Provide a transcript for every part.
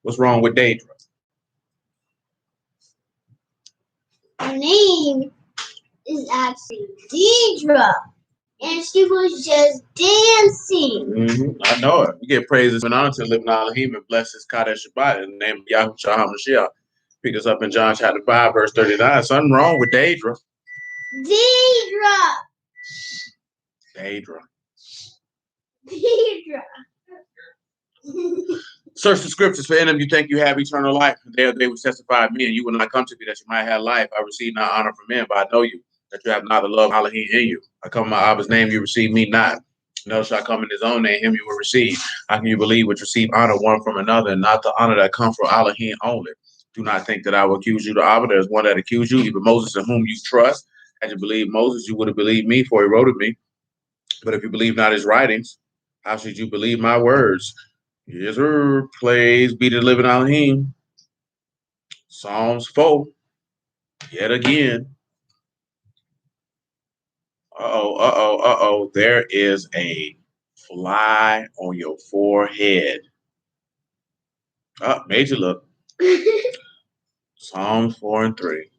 What's wrong with Daedra? Her name is actually Deidre, and she was just dancing. I know it. We give praises and honor to the living Elohim and bless his Kadesh Shabbat in the name of Yahuah HaMashiach. Pick us up in John chapter 5, verse 39. Something wrong with Daedra. Daedra. Search the scriptures, for in them you think you have eternal life. There they will testify of me, and you will not come to me that you might have life. I receive not honor from men, but I know you, that you have not the love of Elohim in you. I come in my Abba's name, you receive me not. No shall come in his own name, him you will receive. How can you believe which receive honor one from another, and not the honor that comes from Elohim only? Do not think that I will accuse you to Abba. There is one that accused you, even Moses, in whom you trust. Had you believed Moses, you would have believed me, for he wrote of me. But if you believe not his writings, how should you believe my words? Yes, sir. Praise be to the living Elohim. Psalms 4. Yet again. Uh-oh. There is a fly on your forehead. Made you look. Psalms 4 and 3.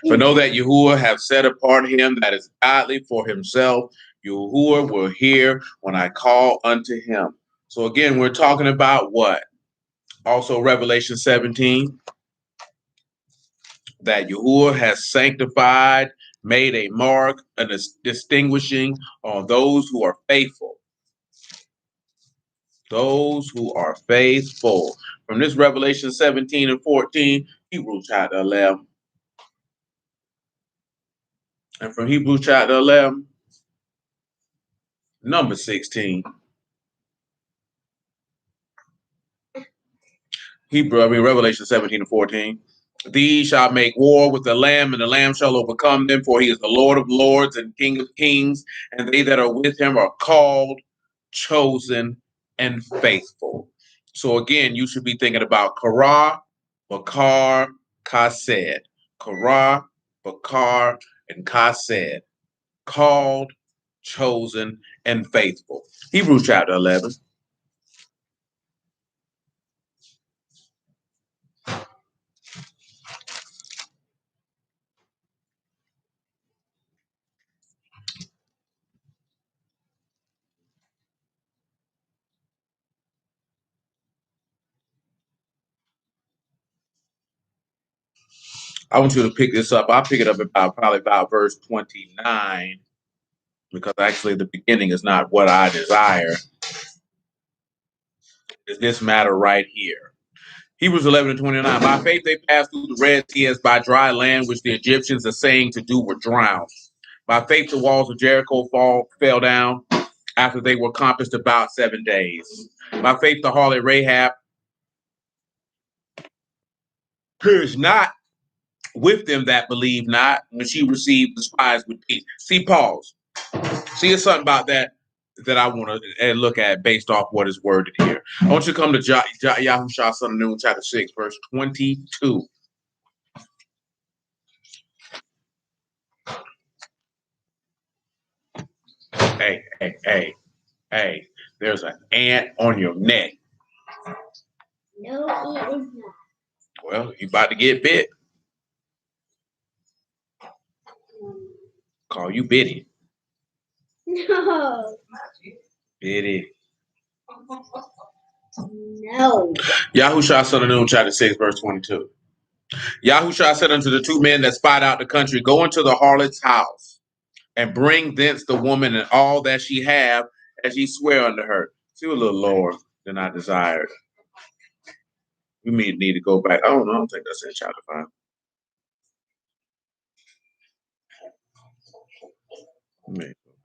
For know that Yahuah have set apart him that is godly for himself. Yahuah will hear when I call unto him. So again, we're talking about what? Also Revelation 17. That Yahuah has sanctified, made a mark, a distinguishing on those who are faithful. Those who are faithful. From this Revelation 17 and 14, Hebrews chapter 11. And from Hebrews chapter 11, number 16. Revelation 17 and 14. These shall make war with the Lamb, and the Lamb shall overcome them, for he is the Lord of lords and King of kings, and they that are with him are called, chosen, and faithful. So again, you should be thinking about Korah, Bakar, Kased. Korah, Bakar, and Kased. Called, chosen, and faithful. Hebrews chapter 11. I want you to pick this up. I'll pick it up probably about verse 29, because actually the beginning is not what I desire. It's this matter right here. Hebrews 11 and 29. By faith they passed through the Red Sea as by dry land, which the Egyptians are saying to do were drowned. By faith the walls of Jericho fell down after they were compassed about 7 days. By faith the harlot Rahab perished not with them that believe not, when she received the spies with peace. See, pause. See, it's something about that I want to look at based off what is worded here. I want you to come to Yahushua son of Nun, chapter 6, verse 22. Hey, there's an ant on your neck. No, he is not. Well, you about to get bit. Call you Biddy. No. Biddy. No. Yahushua son of Nun, chapter 6, verse 22. Yahushua said unto the two men that spied out the country, go into the harlot's house, and bring thence the woman and all that she have, as ye swear unto her. She was a little lower than I desired. We may need to go back. I don't think that's in chapter 5.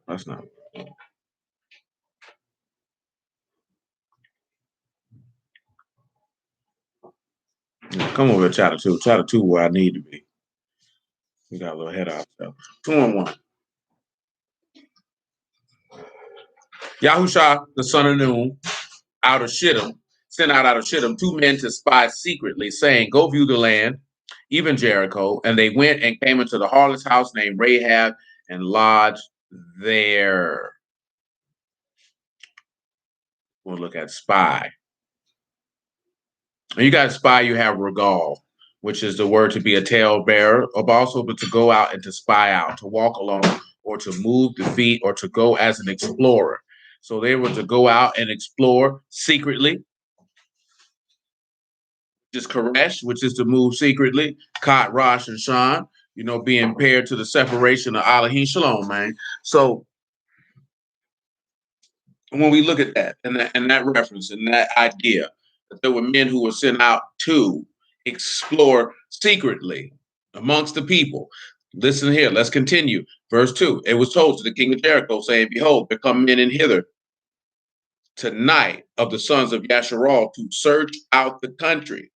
That's not. Come over to chapter 2. Chapter 2 where I need to be. We got a little head off. 2 and 1. Yahushua, the son of Nun, sent out of Shittim 2 men to spy secretly, saying, go view the land, even Jericho. And they went and came into the harlot's house named Rahab and lodged there. We'll look at spy. And you got to spy, you have regal, which is the word to be a talebearer, of also but to go out and to spy out, to walk alone, or to move the feet, or to go as an explorer. So they were to go out and explore secretly. Just Koresh, which is to move secretly. Kat, Rosh, and Shan, being paired to the separation of Elohim Shalom, man. So when we look at that and that reference and that idea that there were men who were sent out to explore secretly amongst the people. Listen here, let's continue. Verse 2. It was told to the king of Jericho, saying, behold, there come men in hither tonight of the sons of Yasharal to search out the country.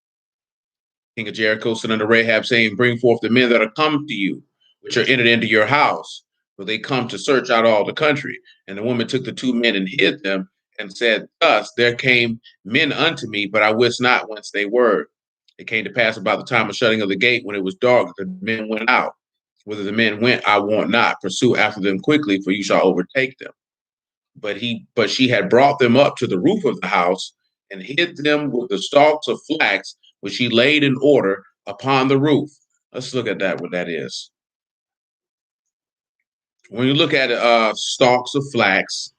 King of Jericho sent unto Rahab, saying, bring forth the men that are come to you, which are entered into your house, for they come to search out all the country. And the woman took the two men and hid them, and said, thus there came men unto me, but I wist not whence they were. It came to pass about the time of shutting of the gate, when it was dark, the men went out. Whither the men went, I want not. Pursue after them quickly, for you shall overtake them. But she had brought them up to the roof of the house, and hid them with the stalks of flax, which she laid in order upon the roof. Let's look at that, what that is. When you look at stalks of flax,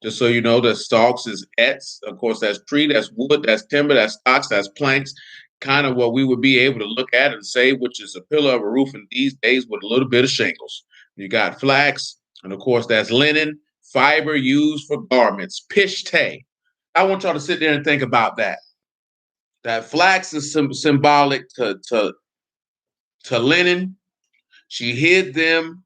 just so you know, the stalks is etz. Of course, that's tree, that's wood, that's timber, that's stocks, that's planks. Kind of what we would be able to look at and say, which is a pillar of a roof in these days with a little bit of shingles. You got flax, and of course, that's linen, fiber used for garments, pt3. I want y'all to sit there and think about that. That flax is symbolic to linen. She hid them,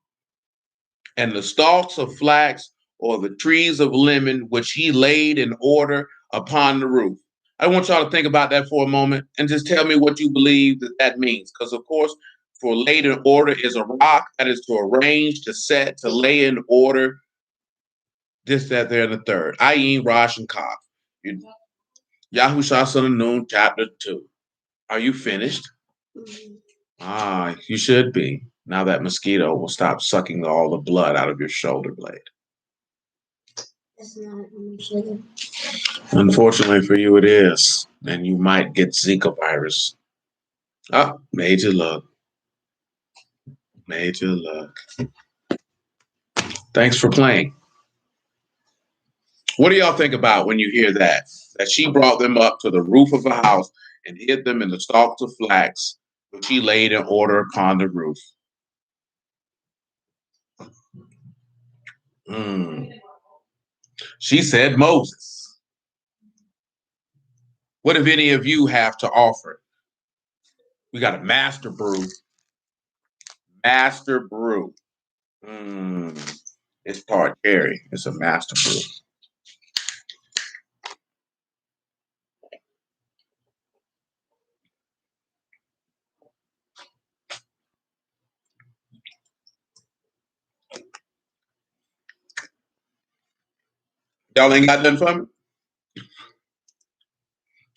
and the stalks of flax or the trees of lemon, which he laid in order upon the roof. I want y'all to think about that for a moment and just tell me what you believe that means. Because, of course, for laid in order is a rock, that is to arrange, to set, to lay in order, this, that, there, and the third. Ayin, Rosh, and Kaf. Yahuah, son of Nun, chapter 2. Are you finished? You should be. Now that mosquito will stop sucking all the blood out of your shoulder blade. It's not usually. Unfortunately for you, it is. And you might get Zika virus. Major luck. Major luck. Thanks for playing. What do y'all think about when you hear that? That she brought them up to the roof of a house and hid them in the stalks of flax, which she laid in order upon the roof. She said Moses. What if any of you have to offer? We got a master brew. Master brew. It's part cherry. It's a master brew. Y'all ain't got nothing for me?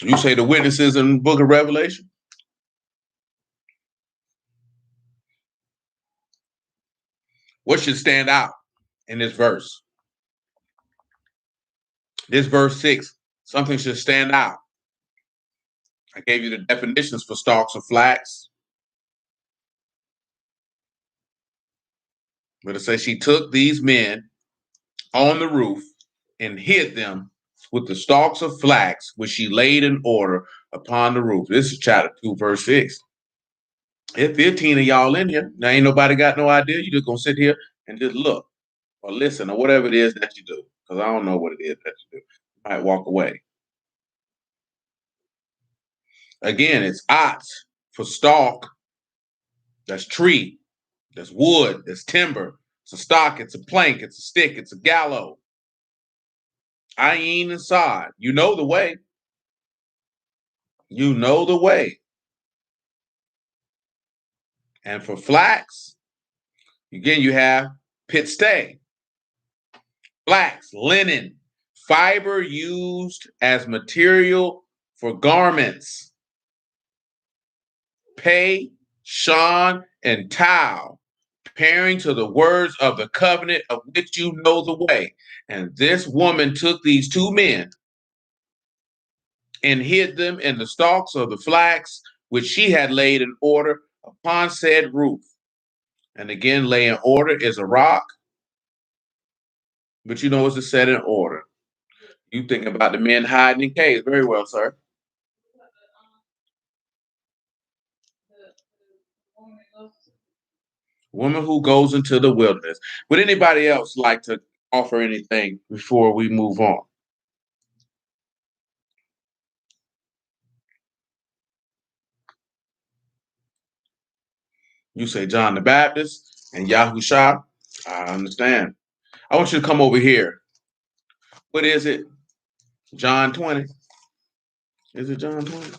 You say the witnesses in the book of Revelation? What should stand out in this verse? This verse 6, something should stand out. I gave you the definitions for stalks of flax. But it says she took these men on the roof and hid them with the stalks of flax, which she laid in order upon the roof. This is chapter 2, verse 6. If 15 of y'all in here, now ain't nobody got no idea. You just gonna sit here and just look or listen or whatever it is that you do. Because I don't know what it is that you do. You might walk away. Again, it's ox for stalk. That's tree. That's wood. That's timber. It's a stock. It's a plank. It's a stick. It's a gallows. Ayin and Sod. You know the way. You know the way. And for flax, again, you have pt3. Flax, linen, fiber used as material for garments. Pei, Shan, and Tau, pairing to the words of the covenant of which you know the way. And this woman took these two men and hid them in the stalks of the flax, which she had laid in order upon said roof. And again, lay in order is a rock, but you know it's a set in order. You think about the men hiding in caves. Very well, sir. Woman who goes into the wilderness. Would anybody else like to offer anything before we move on? You say John the Baptist and Yahushua. I understand. I want you to come over here. What is it? John 20. Is it John 20?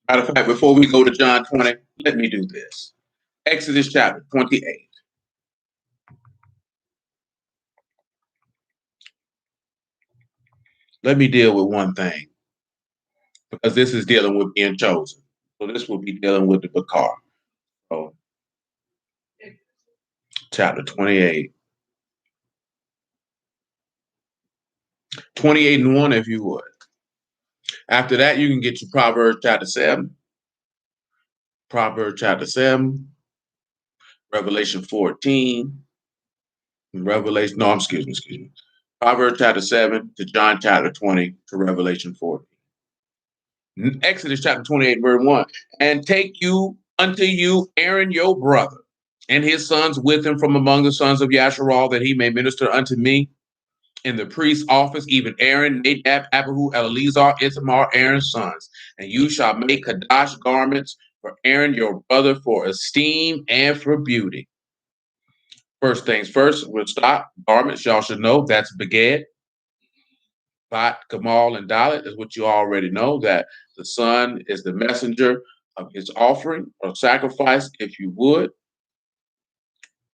Matter of fact, before we go to John 20, let me do this. Exodus chapter 28. Let me deal with one thing, because this is dealing with being chosen. So this will be dealing with the Bakar. So, chapter 28. 28 and 1, if you would. After that, you can get to Proverbs chapter 7. Proverbs chapter 7. Revelation 14. Revelation, no, excuse me. Proverbs chapter 7 to John chapter 20 to Revelation 14. Exodus chapter 28, verse 1. And take you unto you Aaron your brother, and his sons with him from among the sons of Yasharal, that he may minister unto me in the priest's office, even Aaron, Nadab, Abihu, Eleazar, Ithamar, Aaron's sons. And you shall make Kadash garments for Aaron your brother for esteem and for beauty. First things first, we'll stop. Garments, y'all should know, that's Beged. Bat, Gamal, and Dalit is what you already know, that the son is the messenger of his offering or sacrifice, if you would.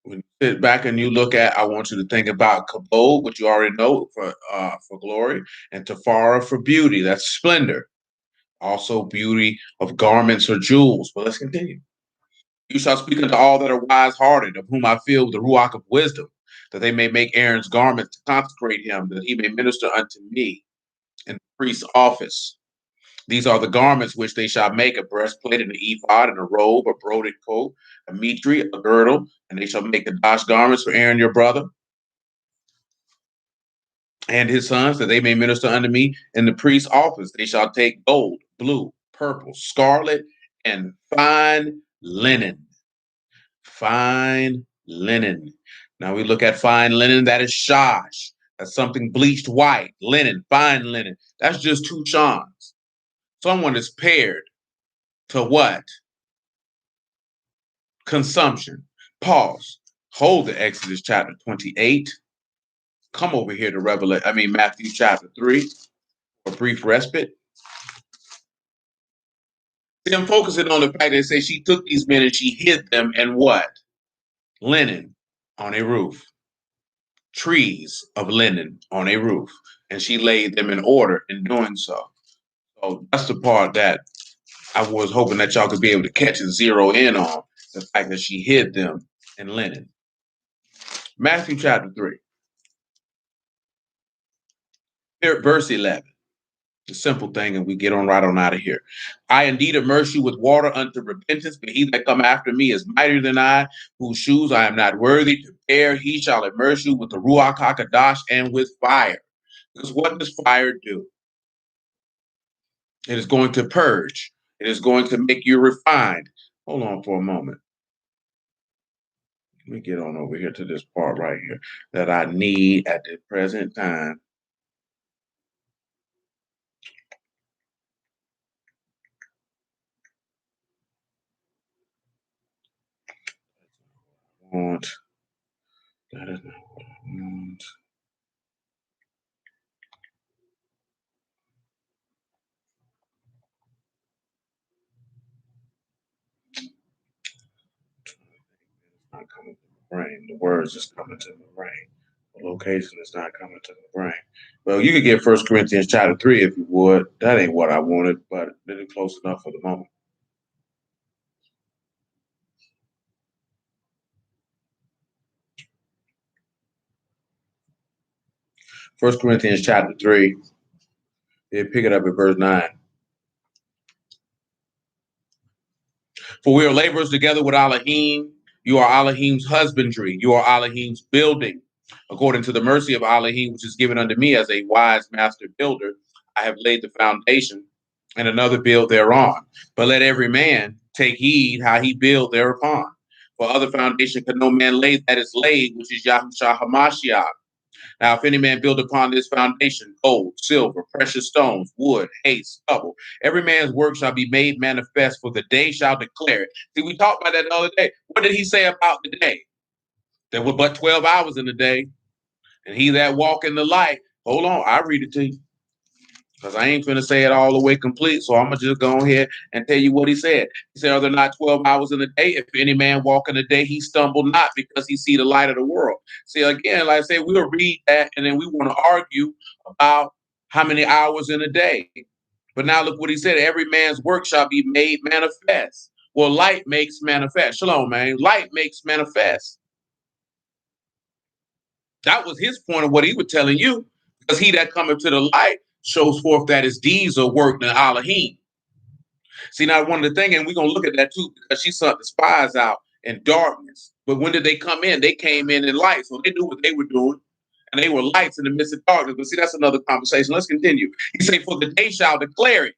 When you sit back and you look at, I want you to think about Kabod, which you already know for glory, and Tafara for beauty, that's splendor. Also beauty of garments or jewels. But let's continue. You shall speak unto all that are wise-hearted, of whom I fill with the ruach of wisdom, that they may make Aaron's garments to consecrate him, that he may minister unto me in the priest's office. These are the garments which they shall make: a breastplate, and an ephod, and a robe, a broided coat, a mitri, a girdle, and they shall make the Kadash garments for Aaron your brother and his sons, that they may minister unto me in the priest's office. They shall take gold, blue, purple, scarlet, and fine linen. Fine linen. Now we look at fine linen, that is shash. That's something bleached white. Linen, fine linen. That's just two shans. Someone is paired to what? Consumption. Pause. Hold the Exodus chapter 28. Come over here to Matthew chapter 3 for a brief respite. See, I'm focusing on the fact that it says she took these men and she hid them in what? Linen on a roof. Trees of linen on a roof. And she laid them in order in doing so. So that's the part that I was hoping that y'all could be able to catch and zero in on, the fact that she hid them in linen. Matthew chapter 3. Here, verse 11. The simple thing, and we get on right on out of here. I indeed immerse you with water unto repentance, but he that come after me is mightier than I, whose shoes I am not worthy to bear. He shall immerse you with the Ruach HaKadosh and with fire. Because what does fire do? It is going to purge. It is going to make you refined. Hold on for a moment. Let me get on over here to this part right here that I need at the present time. That is not what I want. Not coming to the brain. The words is coming to the brain. The location is not coming to the brain. Well, you could get 1 Corinthians chapter 3 if you would. That ain't what I wanted, but it's close enough for the moment. 1 Corinthians chapter 3. They pick it up at verse 9. For we are laborers together with Elohim. You are Elohim's husbandry. You are Elohim's building. According to the mercy of Elohim, which is given unto me as a wise master builder, I have laid the foundation, and another build thereon. But let every man take heed how he build thereupon. For other foundation could no man lay that is laid, which is Yahushua HaMashiach. Now, if any man build upon this foundation gold, silver, precious stones, wood, hay, stubble, every man's work shall be made manifest, for the day shall declare it. See, we talked about that the other day. What did he say about the day? There were but 12 hours in the day, and he that walk in the light. Hold on, I'll read it to you, because I ain't finna say it all the way complete, so I'm going to just go ahead and tell you what he said. He said, are there not 12 hours in the day? If any man walk in the day, he stumble not, because he see the light of the world. See, again, like I said, we'll read that, and then we want to argue about how many hours in a day. But now look what he said. Every man's work shall be made manifest. Well, light makes manifest. Shalom, man. Light makes manifest. That was his point of what he was telling you, because he that cometh to the light shows forth that his deeds are worked in Elohim. See, now one of the things, and we're going to look at that too, because she sent the spies out in darkness. But when did they come in? They came in light, so they knew what they were doing, and they were lights in the midst of darkness. But see, that's another conversation. Let's continue. He said, for the day shall declare it.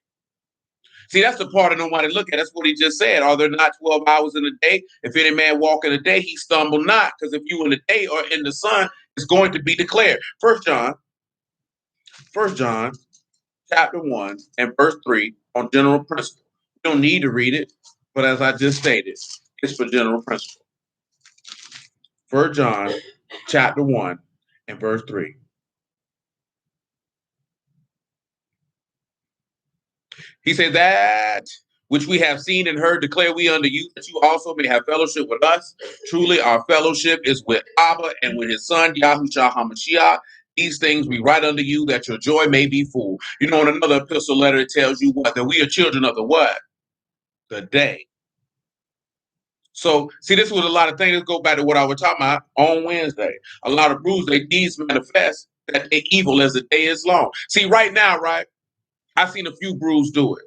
See, that's the part I don't want to look at. That's what he just said. Are there not 12 hours in a day? If any man walk in the day, he stumble not. Because if you in the day or in the sun, it's going to be declared. First John chapter 1 and verse 3 on general principle. You don't need to read it, but as I just stated, it's for general principle. 1 John chapter 1 and verse 3. He said, that which we have seen and heard declare we unto you, that you also may have fellowship with us. Truly our fellowship is with Abba and with his son, Yahushua HaMashiach. These things we write unto you, that your joy may be full. You know, in another epistle letter, it tells you what? That we are children of the what? The day. So, see, this was a lot of things. Let's go back to what I was talking about on Wednesday. A lot of bruise, their deeds manifest that they evil as the day is long. See, right now, right, I've seen a few brews do it.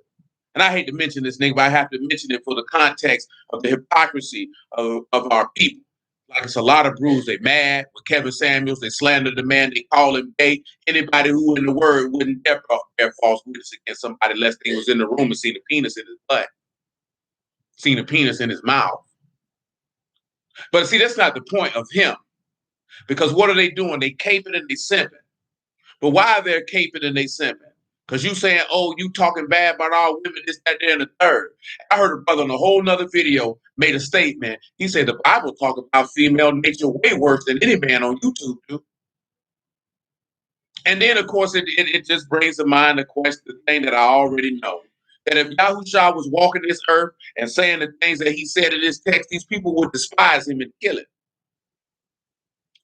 And I hate to mention this thing, but I have to mention it for the context of the hypocrisy of our people. Like, it's a lot of brews. They mad with Kevin Samuels. They slander the man. They call him gay. Anybody who in the word wouldn't ever bear false witness against somebody unless they was in the room and seen a penis in his butt, seen a penis in his mouth. But see, that's not the point of him. Because what are they doing? They caping and they simping. But why are they caping and they simping? Because you saying, oh, you talking bad about all women, this, that, there, and the third. I heard a brother in a whole nother video made a statement. He said the Bible talk about female nature way worse than any man on YouTube do. And then, of course, it just brings to mind the question, the thing that I already know. That if Yahushua was walking this earth and saying the things that he said in this text, these people would despise him and kill him.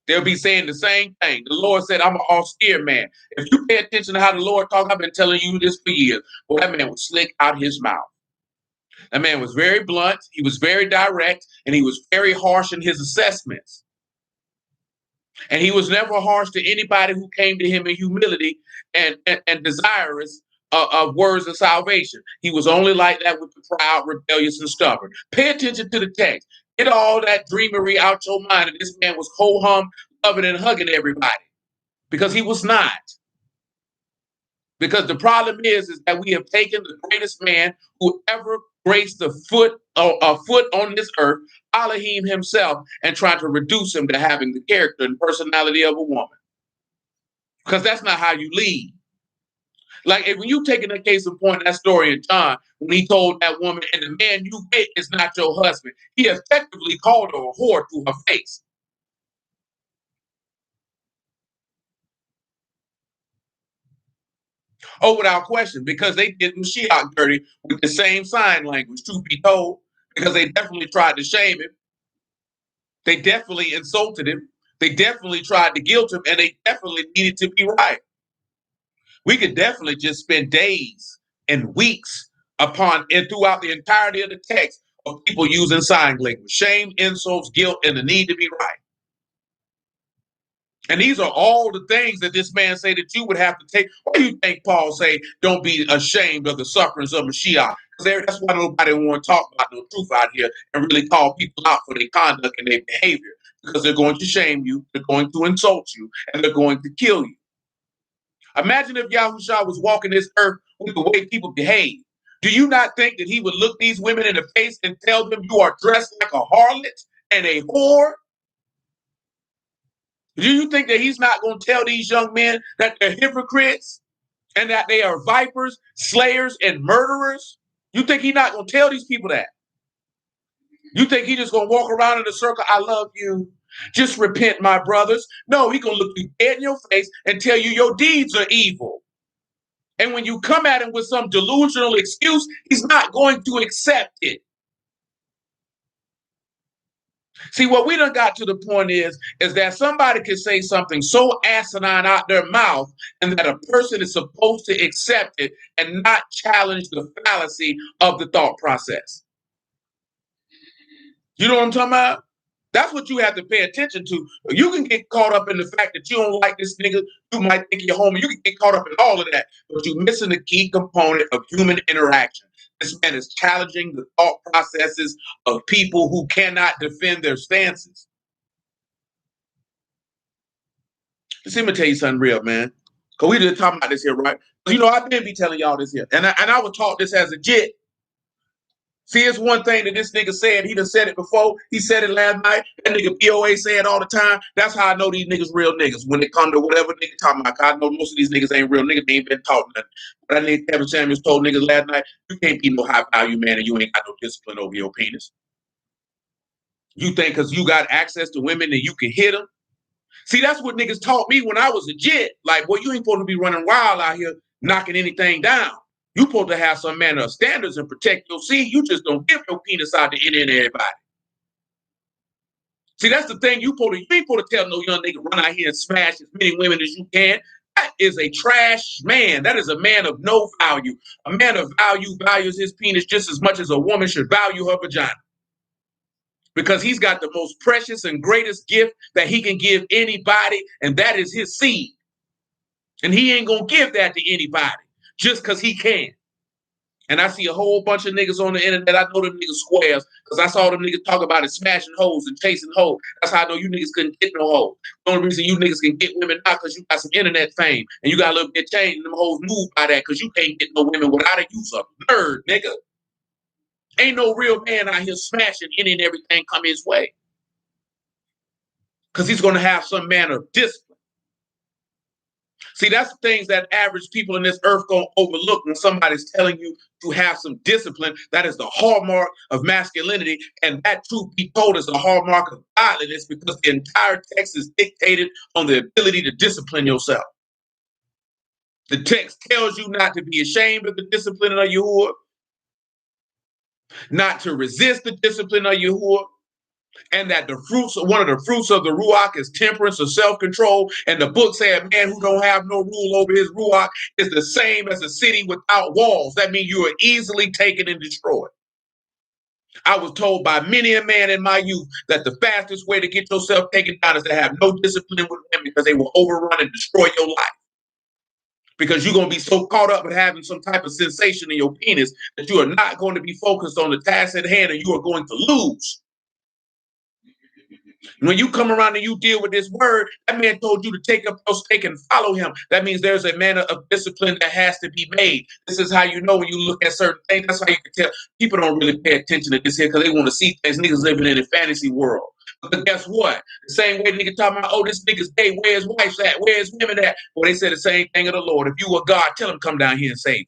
They'll be saying the same thing. The Lord said, I'm an austere man. If you pay attention to how the Lord talks, I've been telling you this for years. Well, that man would slick out his mouth. That man was very blunt. He was very direct, and he was very harsh in his assessments. And he was never harsh to anybody who came to him in humility and desirous of words of salvation. He was only like that with the proud, rebellious, and stubborn. Pay attention to the text. Get all that dreamery out your mind. And this man was ho-hum, loving and hugging everybody. Because he was not. Because the problem is that we have taken the greatest man who ever graced a foot on this earth, Elohim himself, and tried to reduce him to having the character and personality of a woman. Because that's not how you lead. Like, if when you taking a case in point, that story in John, when he told that woman, and the man you with is not your husband, he effectively called her a whore to her face. Oh, without question, because they did Mashiach dirty with the same sign language, truth be told, because they definitely tried to shame him. They definitely insulted him. They definitely tried to guilt him, and they definitely needed to be right. We could definitely just spend days and weeks upon and throughout the entirety of the text of people using sign language, shame, insults, guilt, and the need to be right. And these are all the things that this man say that you would have to take. Why do you think Paul say, don't be ashamed of the sufferings of Mashiach? Because that's why nobody want to talk about no truth out here and really call people out for their conduct and their behavior. Because they're going to shame you, they're going to insult you, and they're going to kill you. Imagine if Yahushua was walking this earth with the way people behave. Do you not think that he would look these women in the face and tell them you are dressed like a harlot and a whore? Do you think that he's not going to tell these young men that they're hypocrites and that they are vipers, slayers, and murderers? You think he's not going to tell these people that? You think he's just going to walk around in a circle, I love you, just repent, my brothers? No, he's going to look you dead in your face and tell you your deeds are evil. And when you come at him with some delusional excuse, he's not going to accept it. See, what we done got to the point is that somebody can say something so asinine out their mouth and that a person is supposed to accept it and not challenge the fallacy of the thought process. You know what I'm talking about? That's what you have to pay attention to. You can get caught up in the fact that you don't like this nigga. You might think you're homie. You can get caught up in all of that. But you're missing the key component of human interaction. This man is challenging the thought processes of people who cannot defend their stances. See, let me tell you something real, man. Because we just talking about this here, right? You know, I've been telling y'all this here. And I was taught this as a jit. See, it's one thing that this nigga said. He done said it before. He said it last night. That nigga POA say it all the time. That's how I know these niggas real niggas. When it come to whatever nigga talking about, I know most of these niggas ain't real niggas. They ain't been taught nothing. But I think Kevin Samuels told niggas last night, you can't be no high value man and you ain't got no discipline over your penis. You think because you got access to women and you can hit them? See, that's what niggas taught me when I was a jit. Like, boy, you ain't supposed to be running wild out here knocking anything down. You supposed to have some manner of standards and protect your seed. You just don't give your penis out to any and everybody. See, that's the thing. You ain't supposed to tell no young nigga run out here and smash as many women as you can. That is a trash man. That is a man of no value. A man of value values his penis just as much as a woman should value her vagina. Because he's got the most precious and greatest gift that he can give anybody, and that is his seed. And he ain't gonna give that to anybody just because he can. And I see a whole bunch of niggas on the internet. I know them niggas squares because I saw them niggas talk about it, smashing hoes and chasing hoes. That's how I know you niggas couldn't get no hoes. The only reason you niggas can get women now because you got some internet fame and you got a little bit of change and them hoes move by that because you can't get no women without a use of nerd, nigga. Ain't no real man out here smashing any and everything come his way. Because he's going to have some manner of discipline. See, that's the things that average people in this earth going to overlook when somebody's telling you to have some discipline. That is the hallmark of masculinity. And that, truth be told, is the hallmark of godliness because the entire text is dictated on the ability to discipline yourself. The text tells you not to be ashamed of the discipline of Yahuah, not to resist the discipline of Yahuah, and that one of the fruits of the Ruach is temperance or self-control. And the book said, a man who don't have no rule over his Ruach is the same as a city without walls. That means you are easily taken and destroyed. I was told by many a man in my youth that the fastest way to get yourself taken down is to have no discipline with women because they will overrun and destroy your life. Because you're going to be so caught up with having some type of sensation in your penis that you are not going to be focused on the task at hand and you are going to lose. When you come around and you deal with this word, that man told you to take up your stake and follow him. That means there's a manner of discipline that has to be made. This is how you know when you look at certain things. That's how you can tell. People don't really pay attention to this here because they want to see things. Niggas living in a fantasy world. But guess what? The same way nigga talking about, oh, this nigga's gay. Where his wife's at? Where his women at? Well, they said the same thing of the Lord. If you were God, tell him come down here and save you.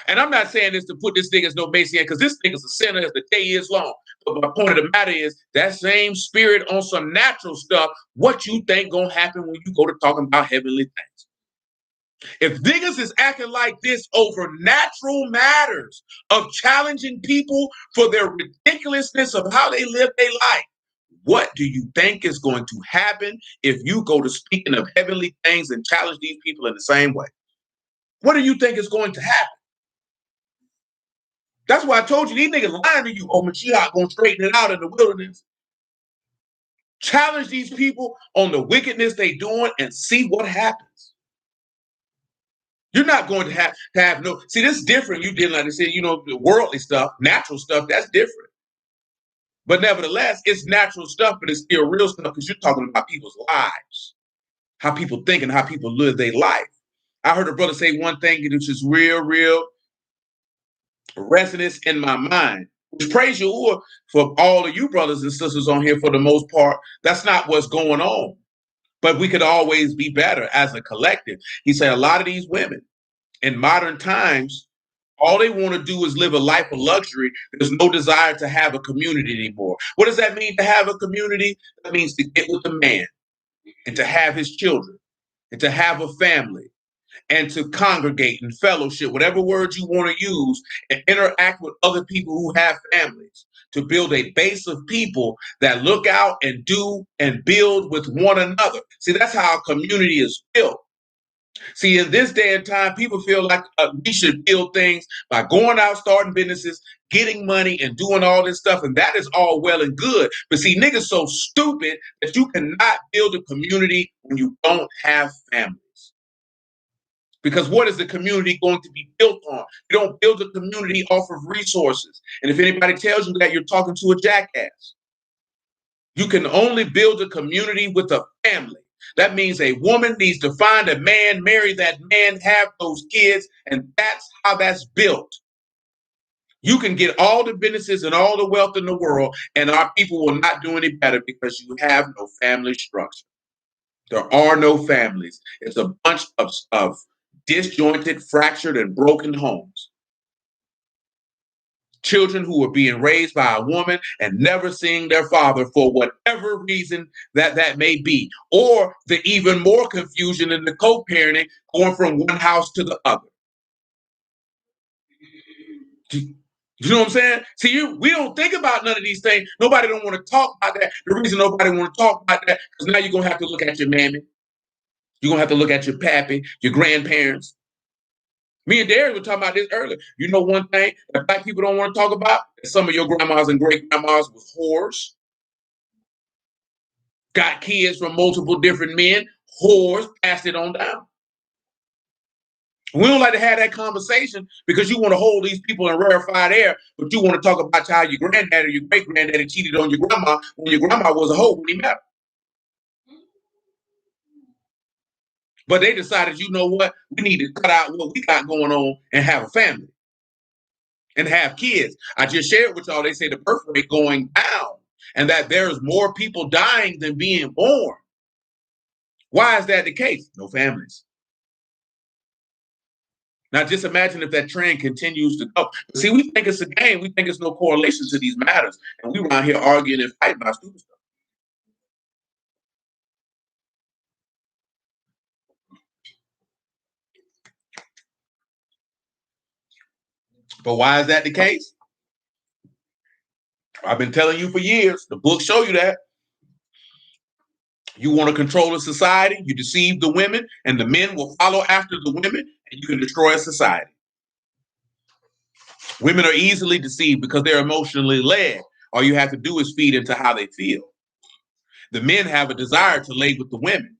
And I'm not saying this to put this nigga's no base in because this nigga's a sinner as the day is long. But my point of the matter is that same spirit on some natural stuff, what you think gonna happen when you go to talking about heavenly things? If niggas is acting like this over natural matters of challenging people for their ridiculousness of how they live their life, what do you think is going to happen if you go to speaking of heavenly things and challenge these people in the same way? What do you think is going to happen? That's why I told you these niggas lying to you. Oh, Mashiach gonna straighten it out in the wilderness. Challenge these people on the wickedness they doing and see what happens. You're not going to have no, see, this is different. You did, like I said, the worldly stuff, natural stuff, that's different. But nevertheless, it's natural stuff, but it's still real stuff because you're talking about people's lives, how people think and how people live their life. I heard a brother say one thing which is real resonance in my mind. Praise Yahuah for all of you brothers and sisters on here for the most part. That's not what's going on. But we could always be better as a collective. He said a lot of these women in modern times, all they want to do is live a life of luxury. There's no desire to have a community anymore. What does that mean to have a community? That means to get with a man and to have his children and to have a family and to congregate and fellowship, whatever words you want to use, and interact with other people who have families, to build a base of people that look out and do and build with one another. See, that's how a community is built. See, in this day and time, people feel like we should build things by going out, starting businesses, getting money, and doing all this stuff. And that is all well and good. But see, niggas so stupid that you cannot build a community when you don't have families. Because what is the community going to be built on? You don't build a community off of resources. And if anybody tells you that, you're talking to a jackass. You can only build a community with a family. That means a woman needs to find a man, marry that man, have those kids, and that's how that's built. You can get all the businesses and all the wealth in the world, and our people will not do any better because you have no family structure. There are no families. It's a bunch of disjointed, fractured, and broken homes. Children who are being raised by a woman and never seeing their father for whatever reason that may be. Or the even more confusion in the co-parenting, going from one house to the other. You know what I'm saying? See, we don't think about none of these things. Nobody don't want to talk about that. The reason nobody want to talk about that is now you're going to have to look at your mammy. You're going to have to look at your pappy, your grandparents. Me and Darius were talking about this earlier. You know one thing that black people don't want to talk about? Some of your grandmas and great-grandmas was whores. Got kids from multiple different men, whores, passed it on down. We don't like to have that conversation because you want to hold these people in rarefied air, but you want to talk about how your granddaddy or your great-granddaddy cheated on your grandma when your grandma was a hoe when he met her. But they decided, you know what? We need to cut out what we got going on and have a family and have kids. I just shared with y'all, they say the birth rate going down and that there's more people dying than being born. Why is that the case? No families. Now, just imagine if that trend continues to go. See, we think it's a game. We think it's no correlation to these matters. And we around here arguing and fighting about stupid stuff. But why is that the case? I've been telling you for years. The books show you that. You want to control a society, you deceive the women, and the men will follow after the women, and you can destroy a society. Women are easily deceived because they're emotionally led. All you have to do is feed into how they feel. The men have a desire to lay with the women.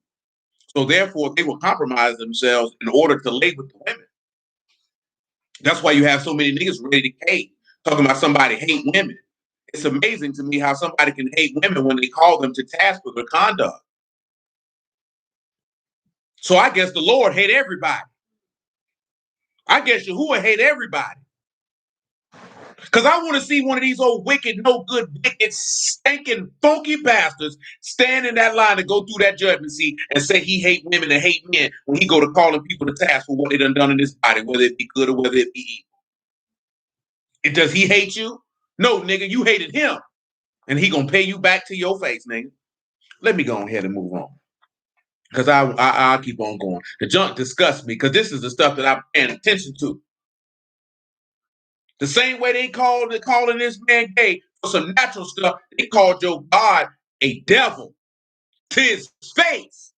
So therefore, they will compromise themselves in order to lay with the women. That's why you have so many niggas ready to hate, talking about somebody hate women. It's amazing to me how somebody can hate women when they call them to task for their conduct. So I guess the Lord hate everybody. I guess Yahuah hate everybody. Because I want to see one of these old wicked, no good, wicked, stinking, funky bastards stand in that line and go through that judgment seat and say he hate women and hate men when he go to calling people to task for what they done in this body, whether it be good or whether it be evil. And does he hate you? No, nigga, you hated him. And he gonna pay you back to your face, nigga. Let me go ahead and move on. Because I'll keep on going. The junk disgusts me because this is the stuff that I'm paying attention to. The same way they calling this man gay for some natural stuff, they called your God a devil to his face.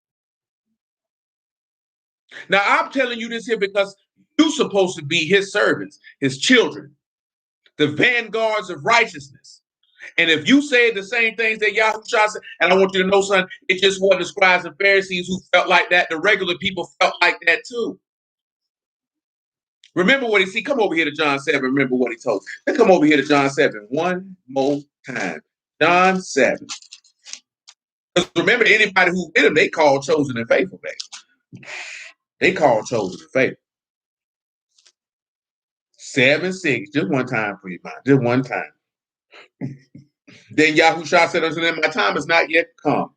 Now, I'm telling you this here because you're supposed to be his servants, his children, the vanguards of righteousness. And if you say the same things that Yahushua said, and I want you to know, son, it just wasn't the scribes and Pharisees who felt like that. The regular people felt like that too. Remember what he said. Come over here to John 7. Remember what he told. Let's come over here to John 7 one more time. John 7. Because remember, anybody who with him, they called chosen and faithful, baby. They called chosen and faithful. 7:6. Just one time for you, man. Just one time. Then Yahushua said unto them, my time is not yet come,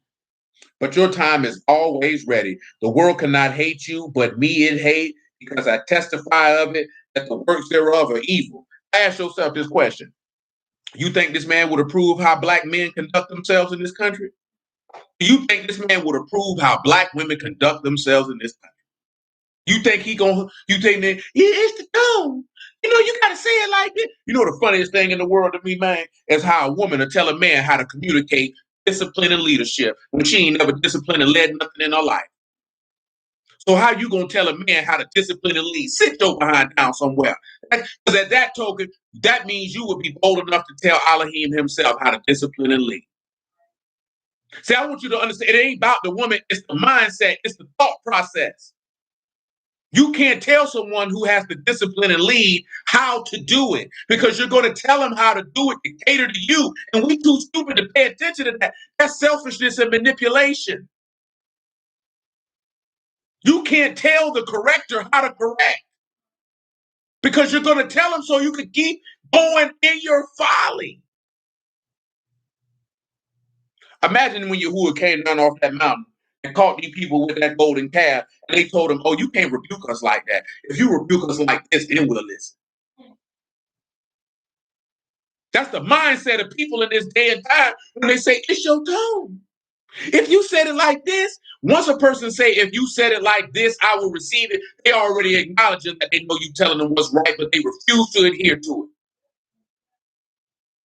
but your time is always ready. The world cannot hate you, but me it hate, because I testify of it, that the works thereof are evil. Ask yourself this question. You think this man would approve how black men conduct themselves in this country? Do you think this man would approve how black women conduct themselves in this country? You think you think that, yeah, it's the tone. You got to say it like this. The funniest thing in the world to me, man, is how a woman will tell a man how to communicate discipline and leadership when she ain't never disciplined and led nothing in her life. So how you going to tell a man how to discipline and lead? Sit your behind down somewhere. Because at that token, that means you would be bold enough to tell Elohim himself how to discipline and lead. See, I want you to understand, it ain't about the woman, it's the mindset, it's the thought process. You can't tell someone who has the discipline and lead how to do it, because you're going to tell them how to do it to cater to you. And we too stupid to pay attention to that. That's selfishness and manipulation. You can't tell the corrector how to correct, because you're going to tell them so you can keep going in your folly. Imagine when Yahuah came down off that mountain and caught these people with that golden calf, and they told him, oh, you can't rebuke us like that. If you rebuke us like this, then we'll listen. That's the mindset of people in this day and time when they say, it's your tone. If you said it like this, once a person say, if you said it like this, I will receive it, they already acknowledging that they know you telling them what's right, but they refuse to adhere to it.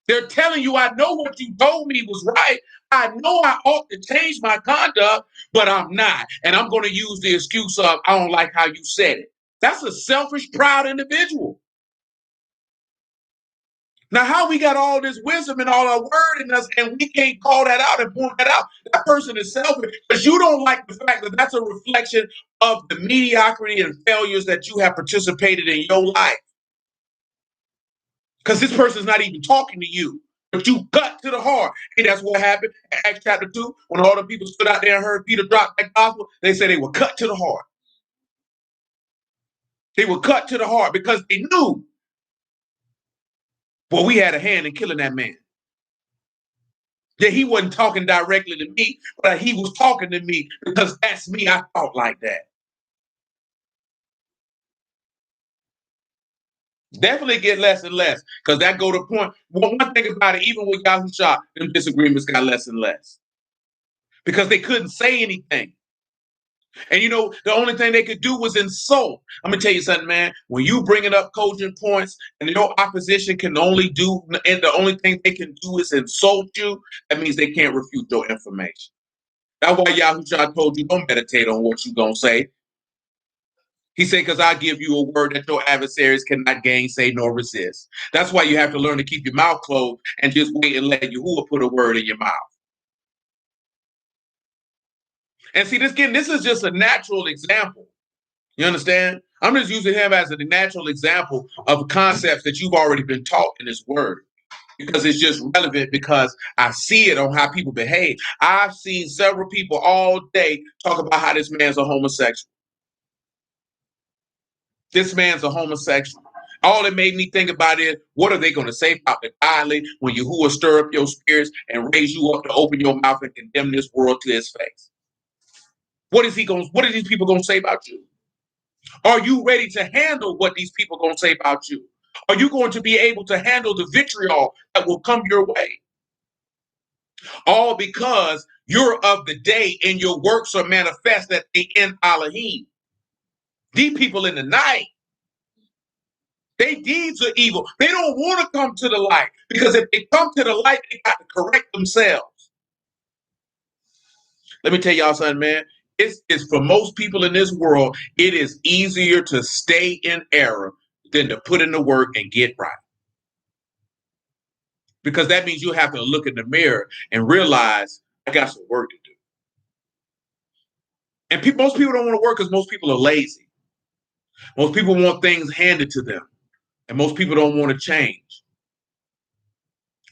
They're telling you, I know what you told me was right. I know I ought to change my conduct, but I'm not. And I'm going to use the excuse of, I don't like how you said it. That's a selfish, proud individual. Now, how we got all this wisdom and all our word in us, and we can't call that out and point that out? That person is selfish, because you don't like the fact that that's a reflection of the mediocrity and failures that you have participated in your life. Because this person's not even talking to you, but you cut to the heart. And that's what happened in Acts chapter 2, when all the people stood out there and heard Peter drop that gospel. They said they were cut to the heart. They were cut to the heart because they knew, well, we had a hand in killing that man. That he wasn't talking directly to me, but he was talking to me because that's me. I thought like that. Definitely get less and less, because that go to point. Well, one thing about it, even with Yahushua, them disagreements got less and less because they couldn't say anything. And the only thing they could do was insult. I'm gonna tell you something, man. When you bringing up cogent points and your opposition can only do, and the only thing they can do is insult you, that means they can't refute your information. That's why Yahushua told you, don't meditate on what you're gonna say. He said, because I give you a word that your adversaries cannot gainsay nor resist. That's why you have to learn to keep your mouth closed and just wait and let Yahuah put a word in your mouth. And see, this is just a natural example. You understand? I'm just using him as a natural example of concepts that you've already been taught in this word, because it's just relevant, because I see it on how people behave. I've seen several people all day talk about how this man's a homosexual. This man's a homosexual. All it made me think about is, what are they going to say about the godly when Yahuah stir up your spirits and raise you up to open your mouth and condemn this world to his face? What are these people going to say about you? Are you ready to handle what these people are going to say about you? Are you going to be able to handle the vitriol that will come your way? All because you're of the day and your works are manifest that they in Elohim. These people in the night, their deeds are evil. They don't want to come to the light, because if they come to the light, they got to correct themselves. Let me tell y'all something, man. It's for most people in this world, it is easier to stay in error than to put in the work and get right. because that means you have to look in the mirror and realize I got some work to do. And most people don't want to work because most people are lazy. Most people want things handed to them. And most people don't want to change.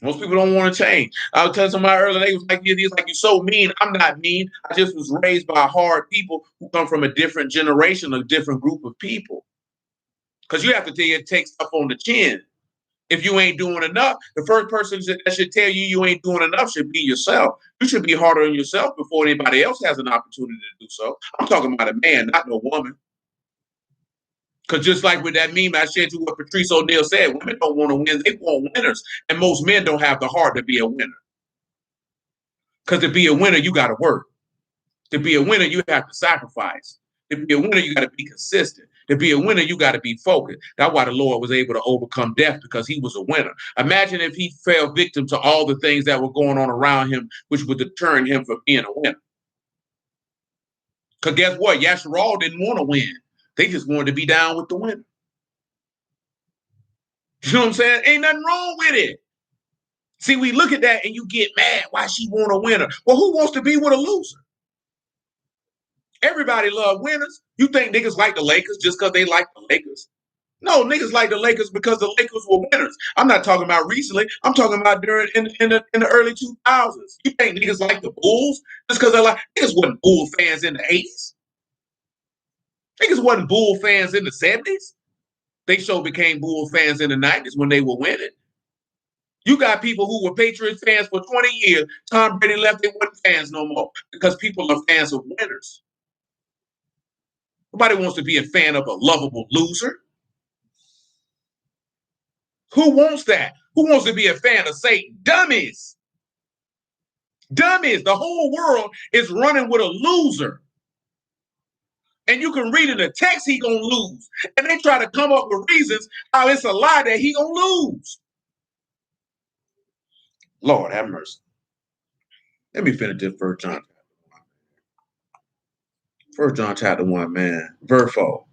Most people don't want to change. I was telling somebody earlier, they was like, "You're so mean." I'm not mean. I just was raised by hard people who come from a different generation, a different group of people. Because you have to take stuff on the chin. If you ain't doing enough, the first person that should tell you ain't doing enough should be yourself. You should be harder on yourself before anybody else has an opportunity to do so. I'm talking about a man, not no woman. Because just like with that meme I shared you what Patrice O'Neal said, women don't want to win, they want winners. And most men don't have the heart to be a winner. Because to be a winner, you got to work. To be a winner, you have to sacrifice. To be a winner, you got to be consistent. To be a winner, you got to be focused. That's why the Lord was able to overcome death, because he was a winner. Imagine if he fell victim to all the things that were going on around him, which would deter him from being a winner. Because guess what? Yasharal didn't want to win. They just wanted to be down with the winner. You know what I'm saying? Ain't nothing wrong with it. See, we look at that and you get mad. Why she want a winner? Well, who wants to be with a loser? Everybody love winners. You think niggas like the Lakers just because they like the Lakers? No, niggas like the Lakers because the Lakers were winners. I'm not talking about recently. I'm talking about during in the early 2000s. You think niggas like the Bulls just because niggas wasn't Bull fans in the 80s. Niggas wasn't Bull fans in the 70s. They sure became Bull fans in the 90s when they were winning. You got people who were Patriots fans for 20 years. Tom Brady left, they weren't fans no more because people are fans of winners. Nobody wants to be a fan of a lovable loser. Who wants that? Who wants to be a fan of Satan? Dummies. Dummies. The whole world is running with a loser. And you can read in the text he gonna lose. And they try to come up with reasons how it's a lie that he gonna lose. Lord have mercy. Let me finish this 1 John. 1 John chapter 1, man. Verse 4.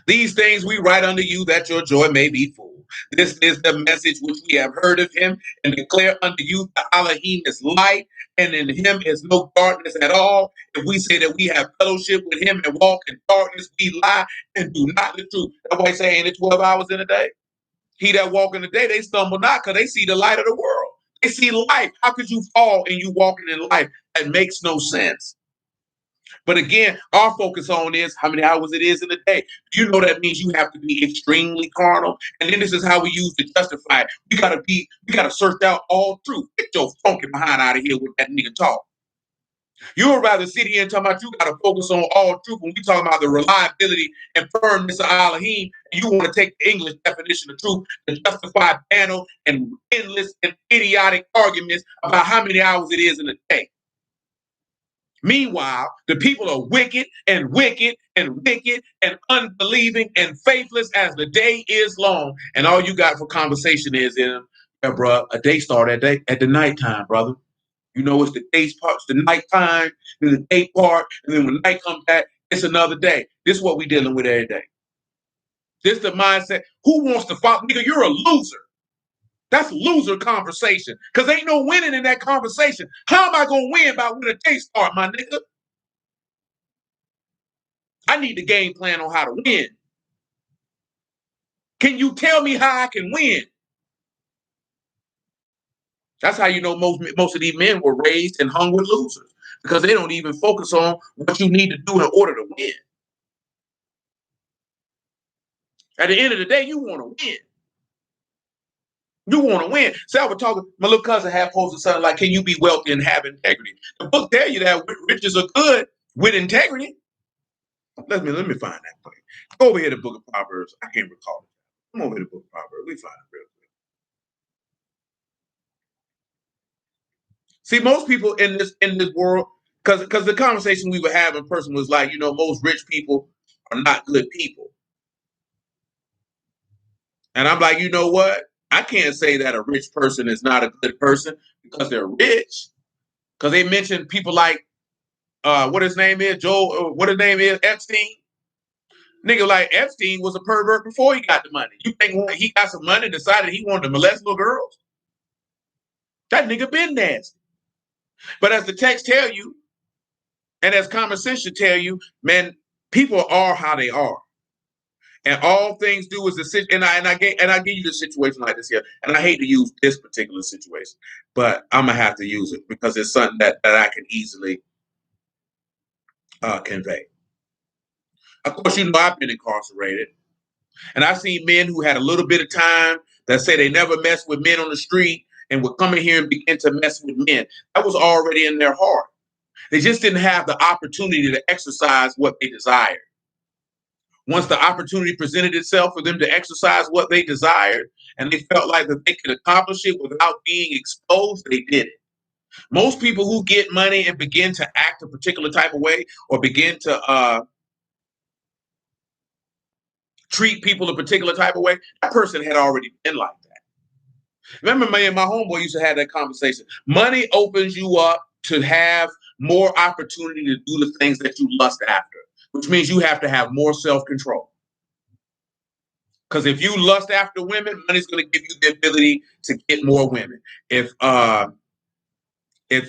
These things we write unto you that your joy may be full. This is the message which we have heard of him and declare unto you that Elohim is light and in him is no darkness at all. If we say that we have fellowship with him and walk in darkness, we lie and do not the truth. That's why I say, ain't it 12 hours in a day? He that walk in the day, they stumble not because they see the light of the world. They see life. How could you fall and you walking in life? That makes no sense. But again, our focus on is how many hours it is in a day. You know that means you have to be extremely carnal. And then this is how we use to justify it. We gotta search out all truth. Get your funky behind out of here with that nigga talk. You would rather sit here and talk about you gotta focus on all truth when we talking about the reliability and firmness of Elohim, and you want to take the English definition of truth to justify banal and endless and idiotic arguments about how many hours it is in a day. Meanwhile, the people are wicked and wicked and wicked and unbelieving and faithless as the day is long. And all you got for conversation is, bro, a day start at the nighttime, brother. You know, it's the day part, it's the nighttime, then the day part, and then when night comes back, it's another day. This is what we dealing with every day. This is the mindset. Who wants to follow? Nigga, you're a loser. That's loser conversation. Because ain't no winning in that conversation. How am I going to win by when the day start, my nigga? I need the game plan on how to win. Can you tell me how I can win? That's how you know most of these men were raised and hung with losers. Because they don't even focus on what you need to do in order to win. At the end of the day, you want to win. You want to win. So I was talking, my little cousin had posted something like, can you be wealthy and have integrity? The book tell you that riches are good with integrity. Let me find that place. Go over here to the book of Proverbs. I can't recall it. Come over here to the book of Proverbs. We find it real quick. See, most people in this world, because the conversation we were having in person was like, most rich people are not good people. And I'm like, you know what? I can't say that a rich person is not a good person because they're rich. Because they mentioned people like, what his name is, Epstein. Nigga like Epstein was a pervert before he got the money. You think when he got some money, decided he wanted to molest little girls? That nigga been nasty. But as the text tell you, and as common sense should tell you, man, people are how they are. And all things do is I give you the situation like this here. And I hate to use this particular situation, but I'm gonna have to use it because it's something that I can easily convey. Of course, you know I've been incarcerated, and I've seen men who had a little bit of time that say they never messed with men on the street and would come in here and begin to mess with men. That was already in their heart. They just didn't have the opportunity to exercise what they desired. Once the opportunity presented itself for them to exercise what they desired, and they felt like that they could accomplish it without being exposed, they did it. Most people who get money and begin to act a particular type of way or begin to treat people a particular type of way, that person had already been like that. Remember, me and my homeboy used to have that conversation. Money opens you up to have more opportunity to do the things that you lust after, which means you have to have more self-control. Because if you lust after women, money's going to give you the ability to get more women. If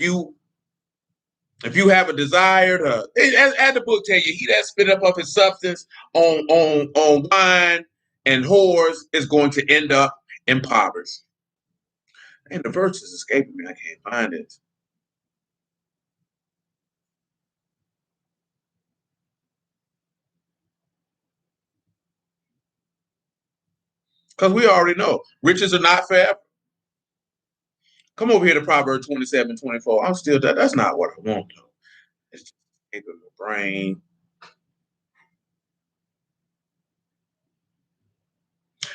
you have a desire to, as the book tell you, he that spit up of his substance on wine and whores is going to end up impoverished. And the verse is escaping me. I can't find it. Because we already know riches are not forever. Come over here to Proverbs 27:24. I'm still that's not what I want though. It's just escaping my brain.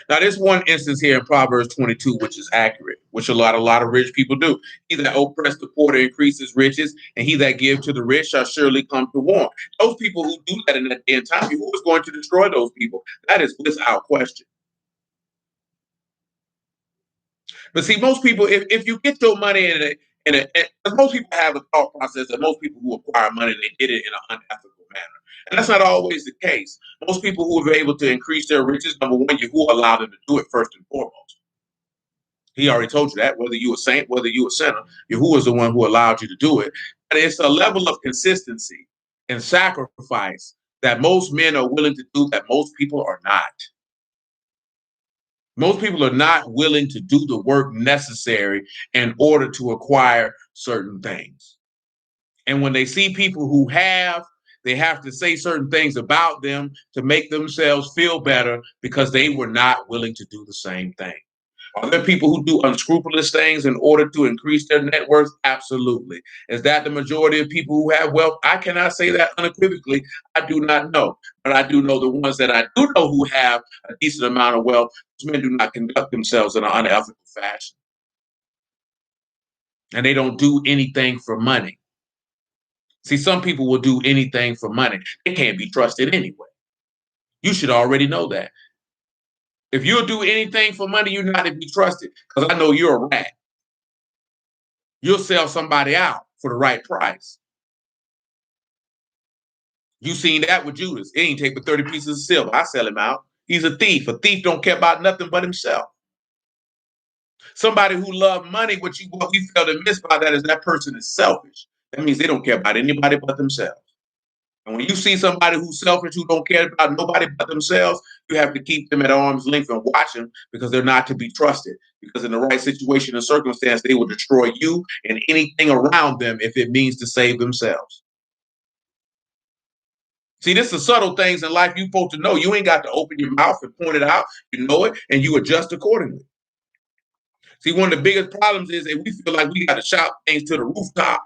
Now, there's one instance here in Proverbs 22, which is accurate, which a lot of rich people do. He that oppress the poor to increase his riches, and he that give to the rich shall surely come to want. Those people who do that in that day and time, who is going to destroy those people? That is without question. But see, most people, if you get your money most people have a thought process that most people who acquire money, they did it in an unethical manner. And that's not always the case. Most people who are able to increase their riches, number one, Yahuah allowed them to do it first and foremost. He already told you that, whether you a saint, whether you a sinner, Yahuah is the one who allowed you to do it. But it's a level of consistency and sacrifice that most men are willing to do that most people are not. Most people are not willing to do the work necessary in order to acquire certain things. And when they see people who have, they have to say certain things about them to make themselves feel better because they were not willing to do the same thing. Are there people who do unscrupulous things in order to increase their net worth? Absolutely. Is that the majority of people who have wealth? I cannot say that unequivocally. I do not know. But I do know the ones that I do know who have a decent amount of wealth, those men do not conduct themselves in an unethical fashion. And they don't do anything for money. See, some people will do anything for money. They can't be trusted anyway. You should already know that. If you'll do anything for money, you're not to be trusted because I know you're a rat. You'll sell somebody out for the right price. You seen that with Judas. It ain't take but 30 pieces of silver. I sell him out. He's a thief. A thief don't care about nothing but himself. Somebody who loves money, what we fail to miss by that is that person is selfish. That means they don't care about anybody but themselves. And when you see somebody who's selfish, who don't care about nobody but themselves, you have to keep them at arm's length and watch them because they're not to be trusted. Because in the right situation and circumstance, they will destroy you and anything around them if it means to save themselves. See, this is subtle things in life you're supposed to know. You ain't got to open your mouth and point it out. You know it, and you adjust accordingly. See, one of the biggest problems is that we feel like we got to shout things to the rooftop.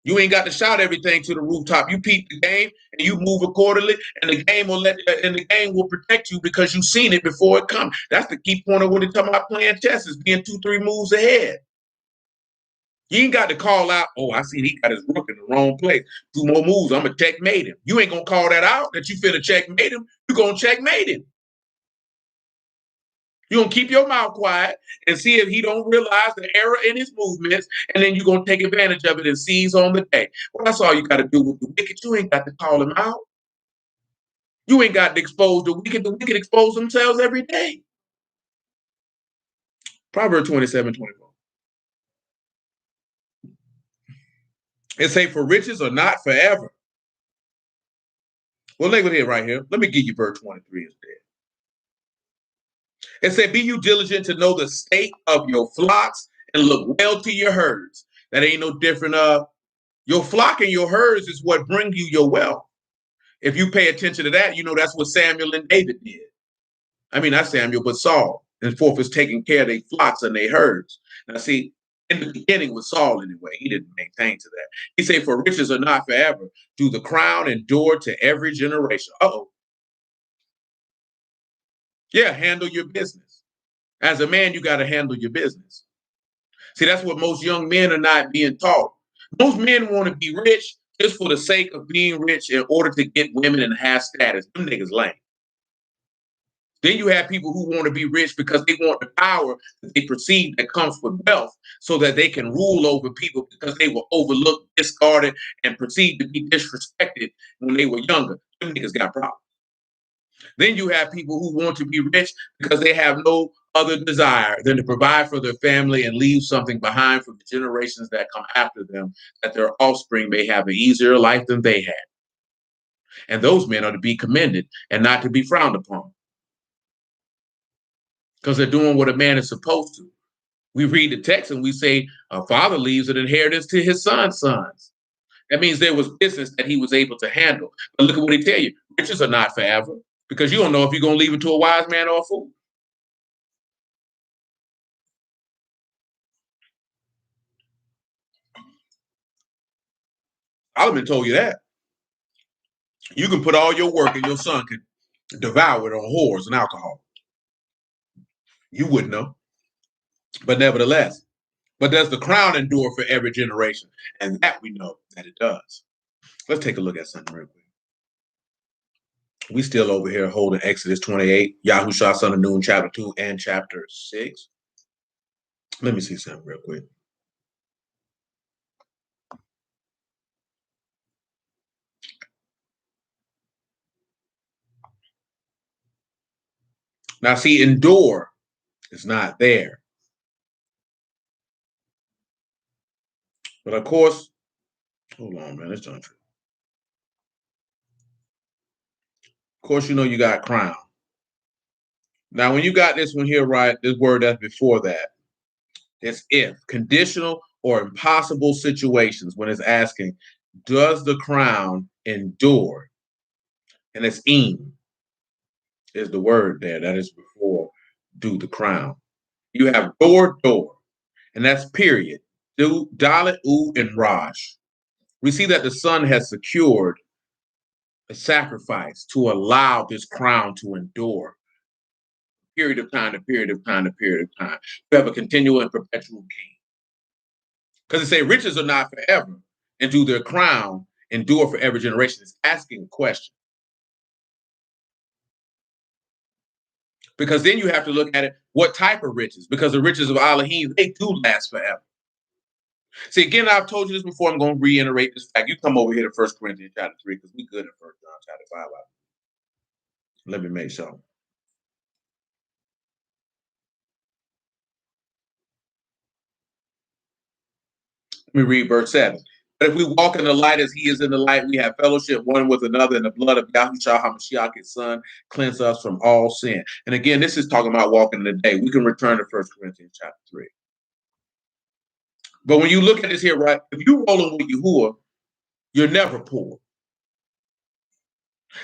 You ain't got to shout everything to the rooftop. You peep the game and you move accordingly, and the game will protect you because you've seen it before it comes. That's the key point of when they talk about playing chess is being 2-3 moves ahead. You ain't got to call out, oh, I see he got his rook in the wrong place. 2 more moves, I'm going to checkmate him. You ain't going to call that out that you finna checkmate him. You're going to checkmate him. You're going to keep your mouth quiet and see if he don't realize the error in his movements, and then you're going to take advantage of it and seize on the day. Well, that's all you got to do with the wicked. You ain't got to call him out. You ain't got to expose the wicked. The wicked expose themselves every day. Proverbs 27:24. It say, for riches are not forever. Well, look at it right here. Let me give you verse 23 instead. It said, be you diligent to know the state of your flocks and look well to your herds. That ain't no different. Your flock and your herds is what bring you your wealth. If you pay attention to that, you know that's what Samuel and David did. I mean, not Samuel, but Saul. And forth is taking care of their flocks and their herds. Now, see, in the beginning with Saul anyway, he didn't maintain to that. He said, for riches are not forever. Do the crown endure to every generation? Uh-oh. Yeah, handle your business. As a man, you got to handle your business. See, that's what most young men are not being taught. Most men want to be rich just for the sake of being rich in order to get women and have status. Them niggas lame. Then you have people who want to be rich because they want the power that they perceive that comes with wealth so that they can rule over people because they were overlooked, discarded, and perceived to be disrespected when they were younger. Them niggas got problems. Then you have people who want to be rich because they have no other desire than to provide for their family and leave something behind for the generations that come after them, that their offspring may have an easier life than they had. And those men are to be commended and not to be frowned upon, because they're doing what a man is supposed to. We read the text and we say a father leaves an inheritance to his son's sons. That means there was business that he was able to handle. But look at what he tell you. Riches are not forever, because you don't know if you're going to leave it to a wise man or a fool. Solomon told you that. You can put all your work and your son can devour it on whores and alcohol. You wouldn't know. But nevertheless, but does the crown endure for every generation? And that we know that it does. Let's take a look at something real quick. We still over here holding Exodus 28, Yahuah, son of Nun, chapter 2 and chapter 6. Let me see something real quick. Now, see, endure is not there. But of course, hold on, man, it's untrue. Of course, you know you got crown. Now, when you got this one here, right, this word that's before that, it's if, conditional or impossible situations, when it's asking, does the crown endure? And it's is the word there. That is before do the crown. You have door, and that's period. Do, Dalet, U, and Raj. We see that the son has secured a sacrifice to allow this crown to endure. Period of time to period of time to period of time. You have a continual and perpetual king. Because it say riches are not forever, and do their crown endure for every generation. It's asking a question. Because then you have to look at it, what type of riches? Because the riches of Elohim, they do last forever. See, again, I've told you this before. I'm going to reiterate this fact. You come over here to 1 Corinthians chapter 3, because we good at 1 John chapter 5. Let me make sure. Let me read verse 7. But if we walk in the light as he is in the light, we have fellowship one with another, and the blood of Yahuah HaMashiach, his son, cleanse us from all sin. And again, this is talking about walking in the day. We can return to 1 Corinthians chapter 3. But when you look at this here, right, if you're rolling with Yahuah, you're never poor.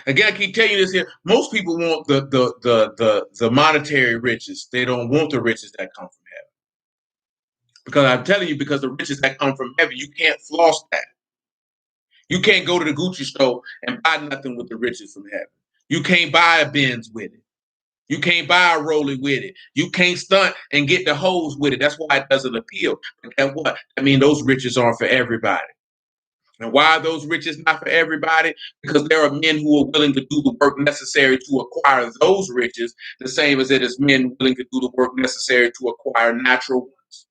Again, I keep telling you this here. Most people want the monetary riches. They don't want the riches that come from heaven. Because I'm telling you, because the riches that come from heaven, you can't floss that. You can't go to the Gucci store and buy nothing with the riches from heaven. You can't buy a Benz with it. You can't buy a Rollie with it. You can't stunt and get the hose with it. That's why it doesn't appeal. But guess what? I mean, those riches aren't for everybody. And why are those riches not for everybody? Because there are men who are willing to do the work necessary to acquire those riches, the same as it is men willing to do the work necessary to acquire natural ones.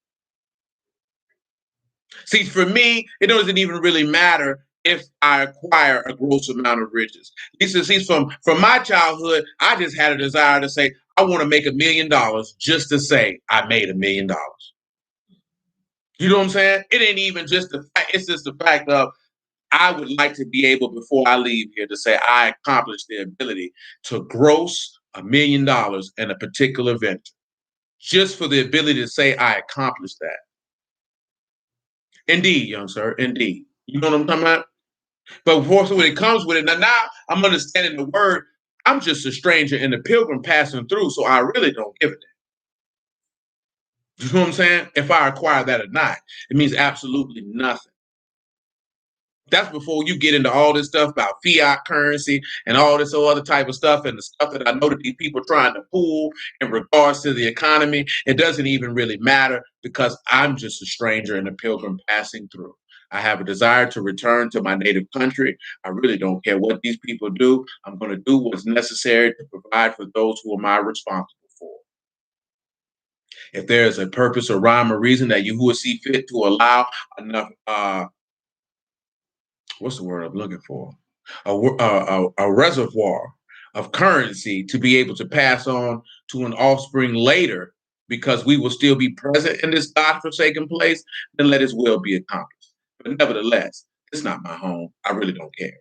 See, for me, it doesn't even really matter if I acquire a gross amount of riches. See, from my childhood, I just had a desire to say, I want to make $1 million just to say I made $1 million. You know what I'm saying? It ain't even just the fact, it's just the fact of I would like to be able, before I leave here, to say I accomplished the ability to gross $1 million in a particular venture. Just for the ability to say I accomplished that. Indeed, young sir, indeed. You know what I'm talking about? But of course, when it comes with it, now I'm understanding the word. I'm just a stranger and a pilgrim passing through, so I really don't give a damn. You know what I'm saying? If I acquire that or not, it means absolutely nothing. That's before you get into all this stuff about fiat currency and all this other type of stuff and the stuff that I know that these people are trying to pull in regards to the economy. It doesn't even really matter because I'm just a stranger and a pilgrim passing through. I have a desire to return to my native country. I really don't care what these people do. I'm going to do what's necessary to provide for those who am I responsible for. If there is a purpose or rhyme or reason that Yahuah see fit to allow enough what's the word I'm looking for? A reservoir of currency to be able to pass on to an offspring later, because we will still be present in this God-forsaken place, then let his will be accomplished. But nevertheless, it's not my home. I really don't care.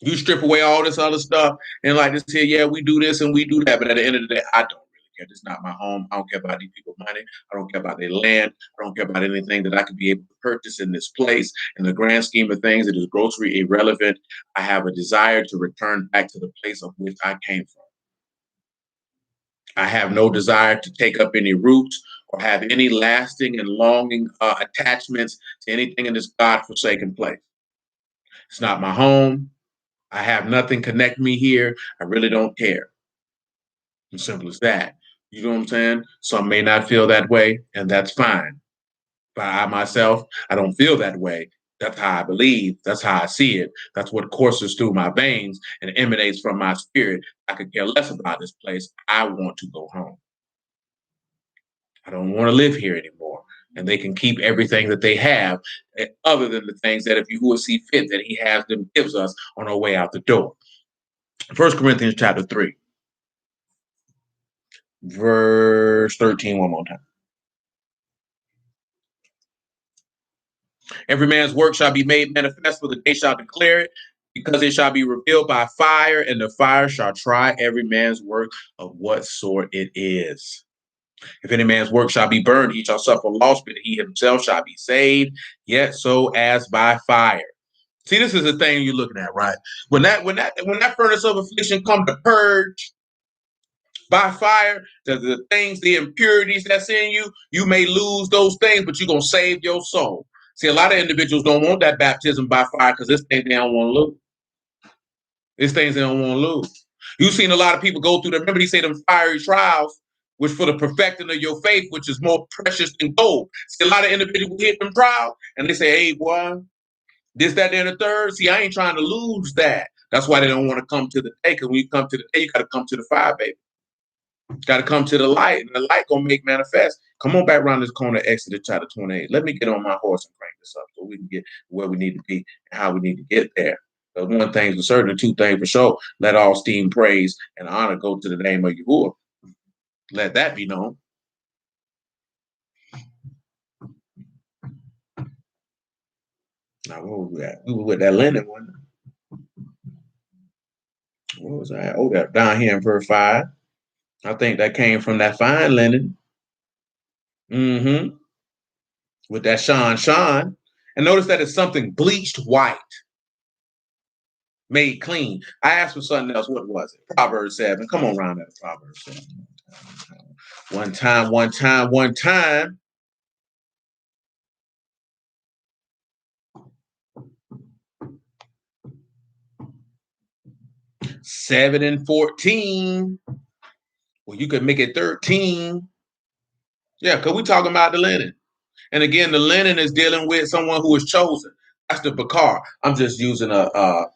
You strip away all this other stuff and like this here, yeah, we do this and we do that. But at the end of the day, I don't really care. This is not my home. I don't care about these people's money. I don't care about their land. I don't care about anything that I could be able to purchase in this place. In the grand scheme of things, it is grossly irrelevant. I have a desire to return back to the place of which I came from. I have no desire to take up any roots or have any lasting and longing attachments to anything in this God-forsaken place. It's not my home. I have nothing connect me here. I really don't care. As simple as that. You know what I'm saying? Some may not feel that way, and that's fine. But I myself, I don't feel that way. That's how I believe. That's how I see it. That's what courses through my veins and emanates from my spirit. I could care less about this place. I want to go home. I don't want to live here anymore. And they can keep everything that they have, other than the things that if you will see fit that he has them gives us on our way out the door. 1 Corinthians chapter 3, verse 13, one more time. Every man's work shall be made manifest, for the day shall declare it, because it shall be revealed by fire, and the fire shall try every man's work of what sort it is. If any man's work shall be burned, he shall suffer loss, but he himself shall be saved, yet so as by fire. See, this is the thing you're looking at, right? When that furnace of affliction come to purge by fire, the things, the impurities that's in you, you may lose those things, but you're gonna save your soul. See, a lot of individuals don't want that baptism by fire because this thing they don't want to lose. It's things they don't want to lose. You've seen a lot of people go through them. Remember, he said them fiery trials, which for the perfecting of your faith, which is more precious than gold. See, a lot of individuals hit them trials and they say, hey, boy, this, that, and the third. See, I ain't trying to lose that. That's why they don't want to come to the day. Because when you come to the day, you got to come to the fire, baby. Got to come to the light, and the light gonna make manifest. Come on back around this corner, Exodus chapter 28. Let me get on my horse and crank this up so we can get where we need to be and how we need to get there. So one thing's for certain, and two things for sure. Let all esteem, praise, and honor go to the name of Yahuah. Let that be known. Now, where was we at? We were with that linen one. What was I? Oh, that down here in verse 5. I think that came from that fine linen. Mm-hmm. With that Sean. And notice that it's something bleached white, made clean. I asked for something else. What was it? Proverbs 7. Come on around that Proverbs 7. One time. 7 and 14. Well, you could make it 13. Yeah, because we're talking about the linen. And again, the linen is dealing with someone who is chosen. That's the Bakar. I'm just using a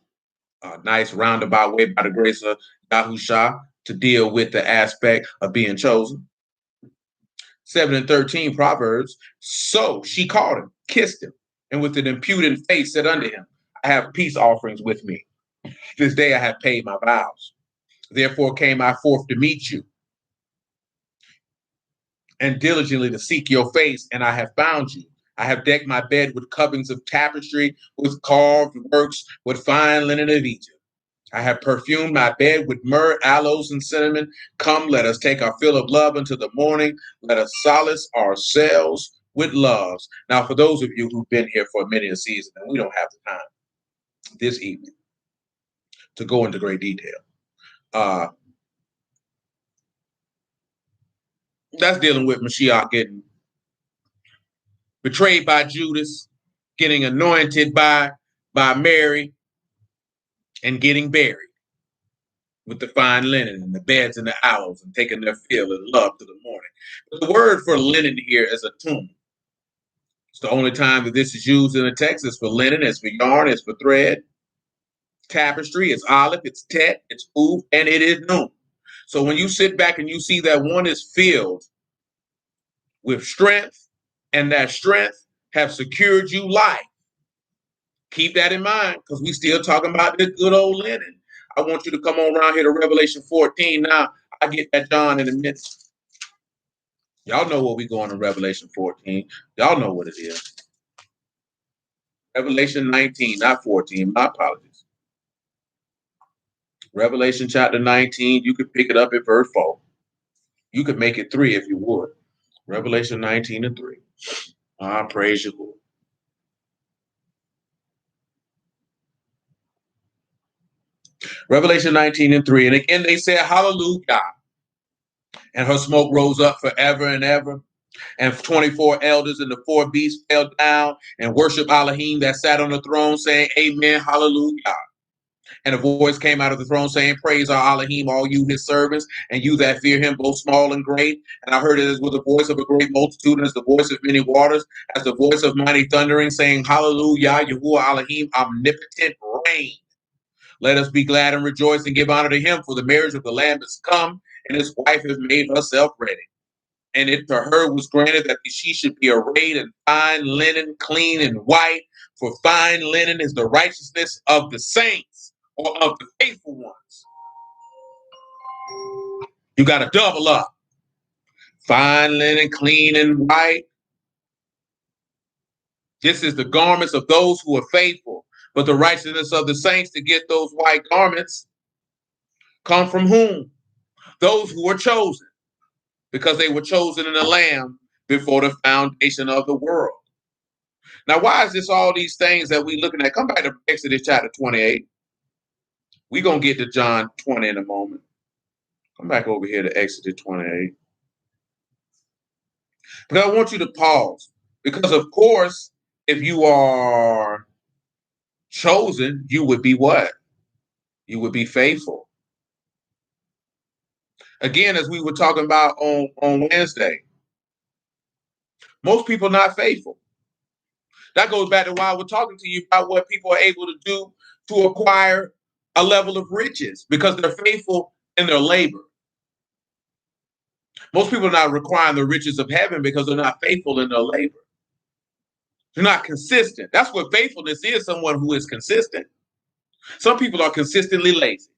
nice roundabout way by the grace of Yahushua to deal with the aspect of being chosen. 7 and 13 Proverbs. So she called him, kissed him, and with an impudent face said unto him, I have peace offerings with me. This day I have paid my vows. Therefore came I forth to meet you, and diligently to seek your face, and I have found you. I have decked my bed with coverings of tapestry, with carved works, with fine linen of Egypt. I have perfumed my bed with myrrh, aloes, and cinnamon. Come, let us take our fill of love unto the morning. Let us solace ourselves with loves. Now, for those of you who've been here for many a season, and we don't have the time this evening to go into great detail. That's dealing with Mashiach getting betrayed by Judas, getting anointed by Mary, and getting buried with the fine linen and the beds and the aloes and taking their fill of love to the morning. But the word for linen here is a tomb. It's the only time that this is used in the text. It's for linen, it's for yarn, it's for thread. Tapestry, it's olive, it's tet, it's oof, and it is noon. So when you sit back and you see that one is filled with strength, and that strength have secured you life, keep that in mind, because we still talking about this good old linen. I want you to come on around here to Revelation 14. Now, I get that John in a minute. Y'all know what we going to Revelation 14. Y'all know what it is. Revelation 19, not 14. My apologies. Revelation chapter 19, you could pick it up at verse 4. You could make it 3 if you would. Revelation 19 and 3. I praise you, Lord. Revelation 19 and 3. And again, they said, hallelujah. And her smoke rose up forever and ever. And 24 elders and the 4 beasts fell down and worshiped Elohim that sat on the throne, saying, amen, hallelujah. And a voice came out of the throne saying, praise our Elohim, all you his servants, and you that fear him, both small and great. And I heard it as with the voice of a great multitude, and as the voice of many waters, as the voice of mighty thundering, saying, hallelujah, Yahuah Elohim, omnipotent reign. Let us be glad and rejoice and give honor to him, for the marriage of the Lamb is come, and his wife has made herself ready. And it to her was granted that she should be arrayed in fine linen, clean and white, for fine linen is the righteousness of the saints, or of the faithful ones. You got to double up. Fine linen, clean and white. This is the garments of those who are faithful. But the righteousness of the saints to get those white garments come from whom? Those who are chosen, because they were chosen in the Lamb before the foundation of the world. Now, why is this all these things that we looking at? Come back to Exodus chapter 28. We're going to get to John 20 in a moment. Come back over here to Exodus 28. But I want you to pause, because, of course, if you are chosen, you would be what? You would be faithful. Again, as we were talking about on Wednesday, most people are not faithful. That goes back to why we're talking to you about what people are able to do to acquire a level of riches, because they're faithful in their labor. Most people are not requiring the riches of heaven because they're not faithful in their labor. They're not consistent. That's what faithfulness is, someone who is consistent. Some people are consistently lazy.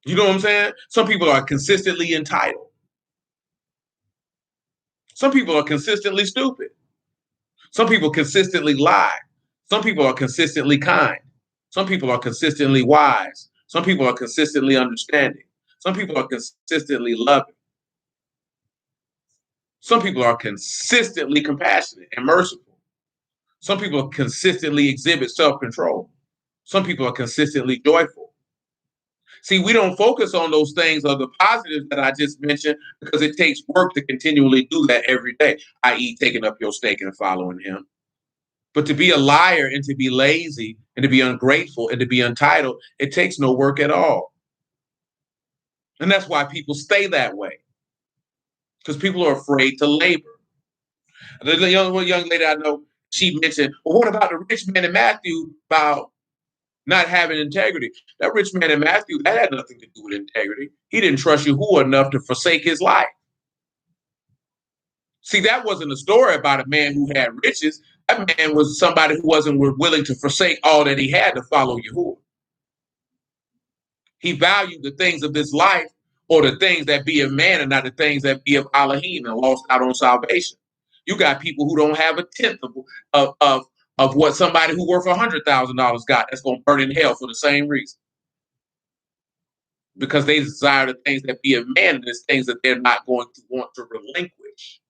You know what I'm saying? Some people are consistently entitled. Some people are consistently stupid. Some people consistently lie. Some people are consistently kind. Some people are consistently wise. Some people are consistently understanding. Some people are consistently loving. Some people are consistently compassionate and merciful. Some people consistently exhibit self-control. Some people are consistently joyful. See, we don't focus on those things or the positives that I just mentioned, because it takes work to continually do that every day, i.e. taking up your stake and following him. But to be a liar and to be lazy and to be ungrateful and to be untitled, it takes no work at all. And that's why people stay that way, because people are afraid to labor. The young lady I know, she mentioned, well, what about the rich man in Matthew about not having integrity? That rich man in Matthew, that had nothing to do with integrity. He didn't trust Yahuah enough to forsake his life. See, that wasn't a story about a man who had riches. That man was somebody who wasn't willing to forsake all that he had to follow Yahuah. He valued the things of this life, or the things that be of man, and not the things that be of Elohim, and lost out on salvation. You got people who don't have a tenth of what somebody who worth $100,000 got. That's going to burn in hell for the same reason. Because they desire the things that be of man, and there's things that they're not going to want to relinquish.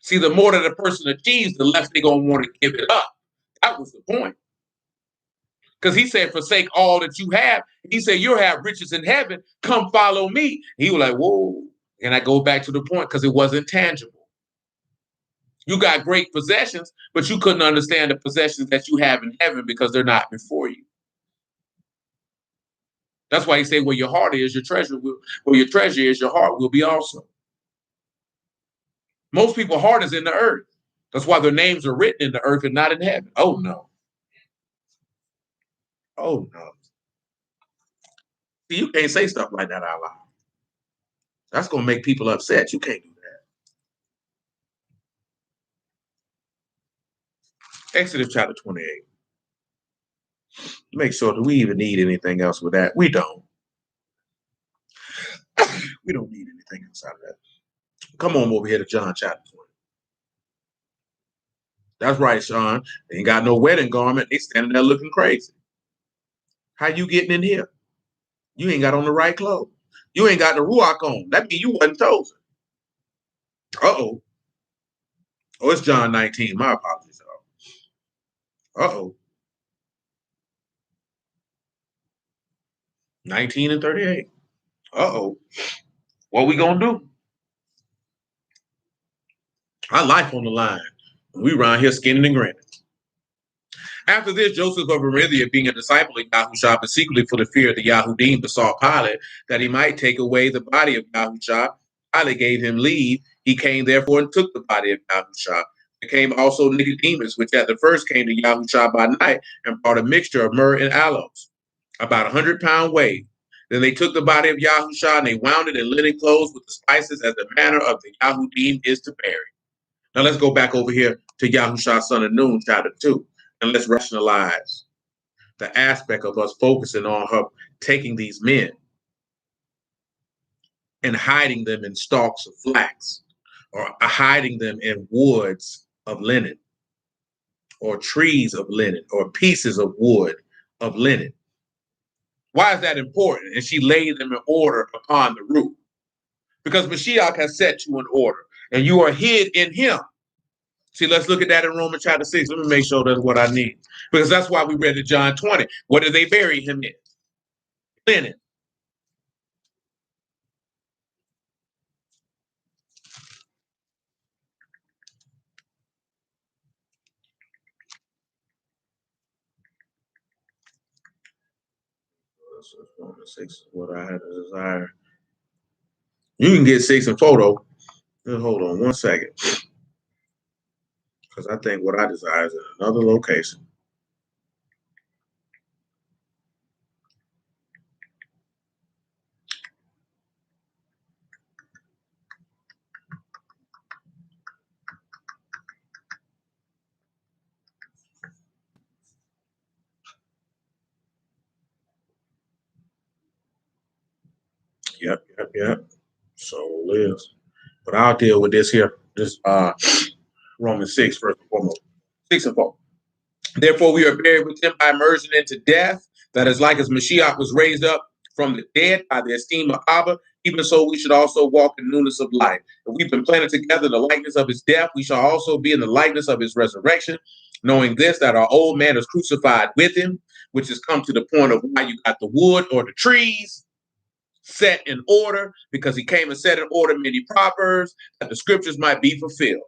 See, the more that a person achieves, the less they're going to want to give it up. That was the point. Because he said, forsake all that you have. He said, you'll have riches in heaven. Come follow me. He was like, whoa. And I go back to the point because it wasn't tangible. You got great possessions, but you couldn't understand the possessions that you have in heaven because they're not before you. That's why he said, where your heart is, your treasure will, where your treasure is, your heart will be also. Most people's heart is in the earth. That's why their names are written in the earth and not in heaven. Oh, no. Oh, no. See, you can't say stuff like that out loud. That's going to make people upset. You can't do that. Exodus chapter 28. Make sure that we even need anything else with that. We don't. We don't need anything else out of that. Come on over here to John chapter 20. That's right, Sean. They ain't got no wedding garment. They standing there looking crazy. How you getting in here? You ain't got on the right clothes. You ain't got the ruach on. That means you wasn't chosen. Uh-oh. Oh, it's John 19. My apologies. Uh-oh. 19 and 38. Uh-oh. What we gonna do? Our life on the line. We around here skinning and grinning. After this, Joseph of Arimathea, being a disciple of Yahushua, but secretly for the fear of the Yahudim, besought Pilate that he might take away the body of Yahushua. Pilate gave him leave. He came therefore and took the body of Yahushua. There came also Nicodemus, which at the first came to Yahushua by night and brought a mixture of myrrh and aloes, about 100-pound weight. Then they took the body of Yahushua and they wound it in linen clothes with the spices as the manner of the Yahudim is to bury. Now let's go back over here to Yahushua, son of Nun, chapter 2. And let's rationalize the aspect of us focusing on her taking these men and hiding them in stalks of flax, or hiding them in woods of linen, or trees of linen, or pieces of wood of linen. Why is that important? And she laid them in order upon the roof. Because Mashiach has set you in order, and you are hid in him. See, let's look at that in Romans chapter 6. Let me make sure that's what I need. Because that's why we read in John 20. What did they bury him in? Linen. Romans 6 is what I had to desire. You can get 6 in photo. Just hold on one second. Because I think what I desire is in another location. Yep. So it is. But I'll deal with this here. This Romans 6, first and foremost. 6 and 4. Therefore, we are buried with him by immersion into death, that is like as Mashiach was raised up from the dead by the esteem of Abba, even so we should also walk in newness of life. If we've been planted together in the likeness of his death, we shall also be in the likeness of his resurrection, knowing this, that our old man is crucified with him, which has come to the point of why you got the wood or the trees set in order, because he came and set in order many proverbs, that the scriptures might be fulfilled.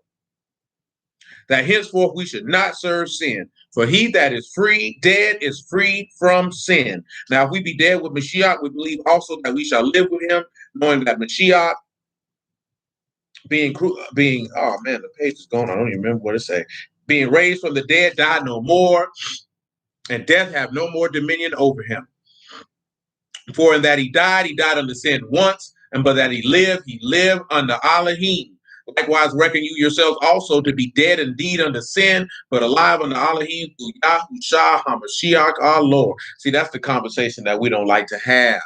That henceforth we should not serve sin. For he that is free, dead, is freed from sin. Now, if we be dead with Mashiach, we believe also that we shall live with him, knowing that Mashiach, oh man, the page is gone. I don't even remember what it says. Being raised from the dead, died no more, and death have no more dominion over him. For in that he died under sin once, and but that he lived under Elohim. Likewise, reckon you yourselves also to be dead indeed unto sin, but alive unto Elohim through Yahushua HaMashiach our Lord. See, that's the conversation that we don't like to have.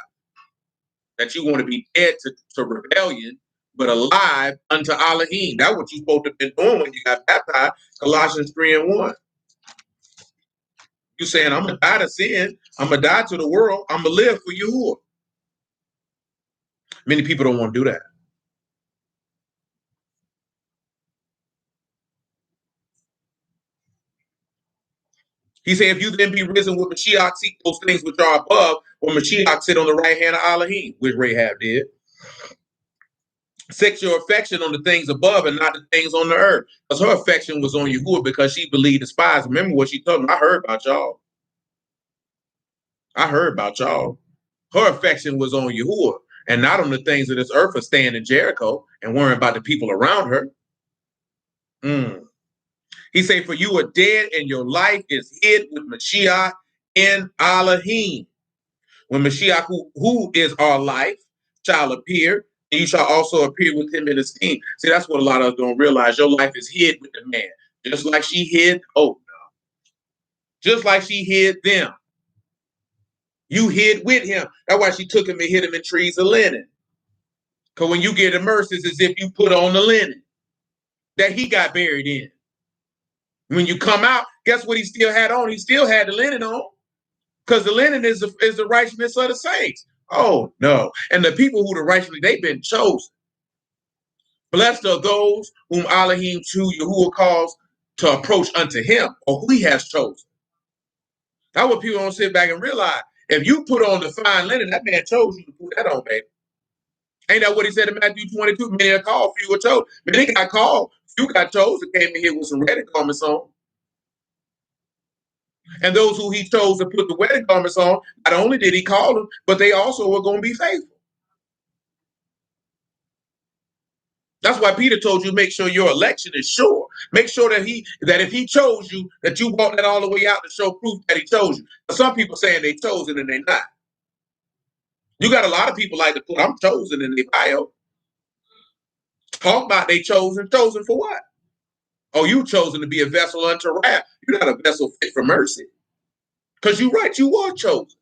That you want to be dead to rebellion, but alive unto Elohim. That's what you're supposed to have been doing when you got baptized. Colossians 3:1. You're saying, I'm going to die to sin. I'm going to die to the world. I'm going to live for Yahuah. Many people don't want to do that. He said, if you then be risen with Mashiach, seek those things which are above, or Mashiach sit on the right hand of Elohim, which Rahab did. Set your affection on the things above and not the things on the earth. Because her affection was on Yahuah because she believed the spies. Remember what she told me? I heard about y'all. I heard about y'all. Her affection was on Yahuah and not on the things of this earth of staying in Jericho and worrying about the people around her. He said, for you are dead and your life is hid with Mashiach in Elohim. When Mashiach, who is our life, shall appear, and you shall also appear with him in esteem. See, that's what a lot of us don't realize. Your life is hid with the man. Just like she hid, just like she hid them. You hid with him. That's why she took him and hid him in trees of linen. Because when you get immersed, it's as if you put on the linen that he got buried in. When you come out, guess what he still had on? He still had the linen on. Because the linen is the righteousness of the saints. Oh, no. And the people who the righteousness, they've been chosen. Blessed are those whom Elohim to Yahuah calls to approach unto him, or who he has chosen. That's what people don't sit back and realize. If you put on the fine linen, that man chose you to put that on, baby. Ain't that what he said in Matthew 22? Many are called, few are chosen. Many got called, few got chosen, came in here with some wedding garments on. And those who he chose to put the wedding garments on, not only did he call them, but they also were going to be faithful. That's why Peter told you, make sure your election is sure. Make sure that if he chose you, that you walk that all the way out to show proof that he chose you. Some people saying they chosen and they're not. You got a lot of people like to put I'm chosen in their bio. Talk about they chosen. Chosen for what? Oh, you chosen to be a vessel unto wrath. You're not a vessel fit for mercy. Because you're right, you are chosen.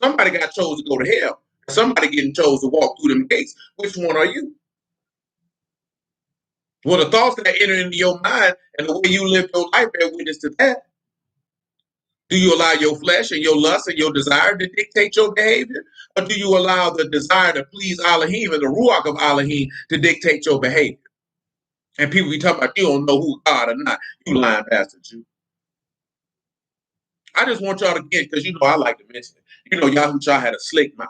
Somebody got chosen to go to hell. Somebody getting chosen to walk through them gates. Which one are you? Well, the thoughts that enter into your mind and the way you live your life bear witness to that. Do you allow your flesh and your lust and your desire to dictate your behavior? Or do you allow the desire to please Elohim and the Ruach of Elohim to dictate your behavior? And people be talking about you don't know who God or not. You lying bastard, you. I just want y'all to get, because you know I like to mention it. You know, Yahushua had a slick mouth.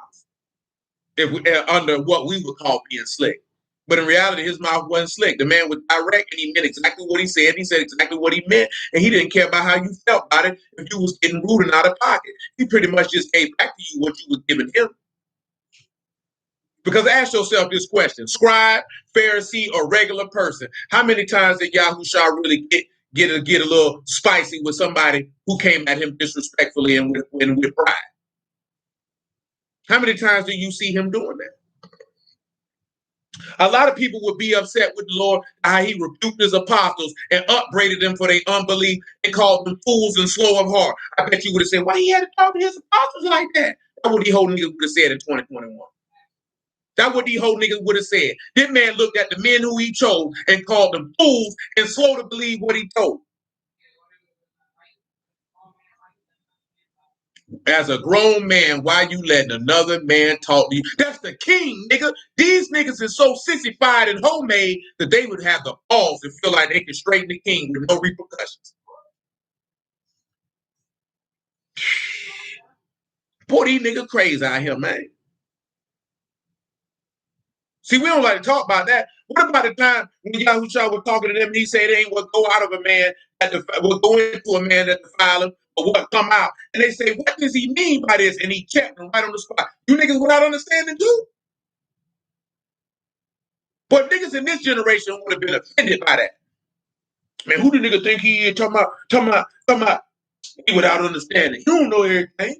Under what we would call being slick. But in reality, his mouth wasn't slick. The man was direct and he meant exactly what he said. He said exactly what he meant. And he didn't care about how you felt about it if you was getting rude and out of pocket. He pretty much just gave back to you what you was giving him. Because ask yourself this question: scribe, Pharisee, or regular person, how many times did Yahushua really get a little spicy with somebody who came at him disrespectfully and with pride? How many times do you see him doing that? A lot of people would be upset with the Lord how he rebuked his apostles and upbraided them for their unbelief and called them fools and slow of heart. I bet you would have said, why he had to talk to his apostles like that? That's what these whole niggas would have said in 2021. That's what these whole niggas would have said. This man looked at the men who he chose and called them fools and slow to believe what he told. As a grown man, why you letting another man talk to you? That's the king, nigga. These niggas is so sissified and homemade that they would have the balls to feel like they can straighten the king with no repercussions. Boy, these niggas crazy out here, man. See, we don't like to talk about that. What about the time when Yahushua was talking to them and he said it ain't what go out of a man will go into a man that defile him, or what come out? And they say, what does he mean by this? And he checked them right on the spot. You niggas without understanding too? But niggas in this generation would have been offended by that. Man, who the nigga think he is? Talking about he without understanding. You don't know everything.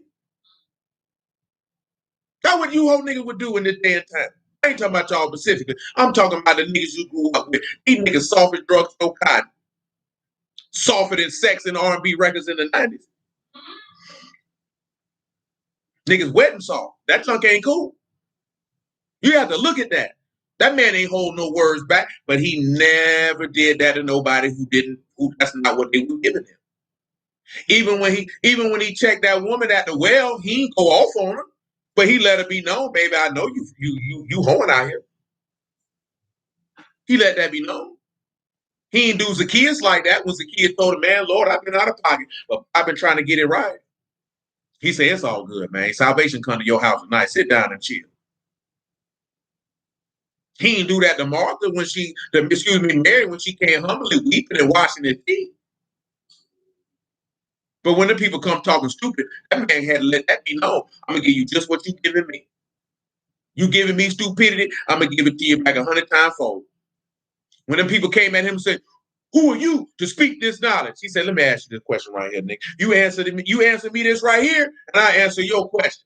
That's what you whole niggas would do in this day and time. I ain't talking about y'all specifically. I'm talking about the niggas you grew up with. These niggas soft as drugs, so cotton. Softer than sex and R&B records in the 90s. Niggas wet and soft. That junk ain't cool. You have to look at that. That man ain't hold no words back, but he never did that to nobody who that's not what they were giving him. Even when he checked that woman at the well, he didn't go off on her, but he let her be known, baby, I know you hoeing out here. He let that be known. He didn't do Zacchaeus like that when Zacchaeus told the man, Lord, I've been out of pocket, but I've been trying to get it right. He said, it's all good, man. Salvation come to your house tonight. Sit down and chill. He didn't do that to Martha Mary, when she came humbly weeping and washing his feet. But when the people come talking stupid, that man had to let that be known. I'm gonna give you just what you giving me. You giving me stupidity, I'm gonna give it to you back 100 times fold. When the people came at him and said, who are you to speak this knowledge? He said, let me ask you this question right here, Nick. You answer me this right here, and I answer your question.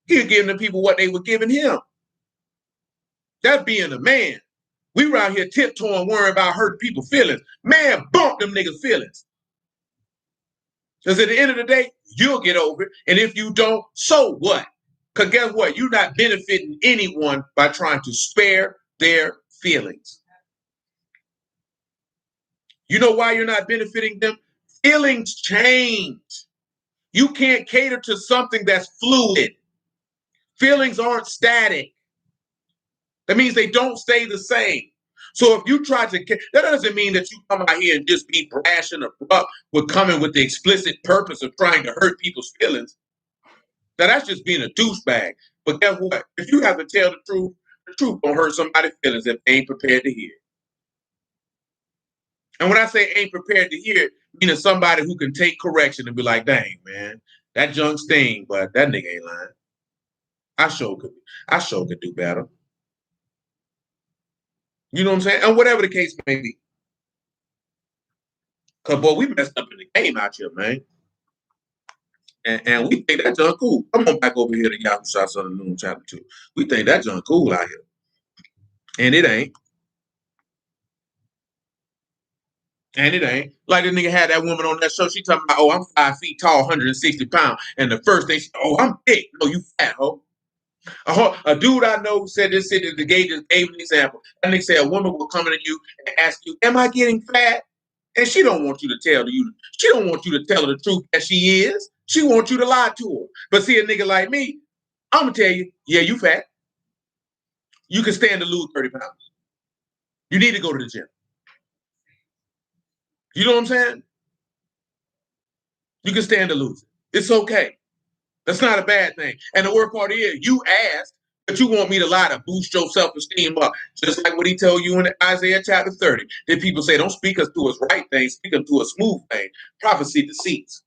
He was giving the people what they were giving him. That's being a man. We around here tiptoeing, worrying about hurting people's feelings. Man, bump them niggas' feelings. Because at the end of the day, you'll get over it. And if you don't, so what? Because guess what? You're not benefiting anyone by trying to spare their feelings. You know why you're not benefiting them? Feelings change. You can't cater to something that's fluid. Feelings aren't static. That means they don't stay the same. So if you try to, that doesn't mean that you come out here and just be brash and abrupt with coming with the explicit purpose of trying to hurt people's feelings. Now that's just being a douchebag. But guess what? If you have to tell the truth won't hurt somebody's feelings if they ain't prepared to hear. And when I say ain't prepared to hear, meaning somebody who can take correction and be like, dang, man, that junk sting, but that nigga ain't lying. I sure could do better. You know what I'm saying? And whatever the case may be. Because, boy, we messed up in the game out here, man. And we think that junk cool. Come on back over here to Yahuah Son of Noon chapter 2. We think that junk cool out here. And it ain't. And it ain't. Like the nigga had that woman on that show. She talking about, oh, I'm 5 feet tall, 160 pounds. And the first thing, oh, I'm big. No, you fat, ho. A dude I know said this, the gay just gave an example. That nigga said a woman will come to you and ask you, am I getting fat? And she don't want you to tell you. She don't want you to tell her the truth that she is. She wants you to lie to her. But see, a nigga like me, I'm gonna tell you, yeah, you fat. You can stand to lose 30 pounds. You need to go to the gym. You know what I'm saying? You can stand to lose it. It's okay. That's not a bad thing. And the worst part is, you asked, but you want me to lie to boost your self-esteem up. Just like what he told you in Isaiah chapter 30. Then people say, don't speak us to us right thing, speak us to a smooth thing. Prophecy deceits.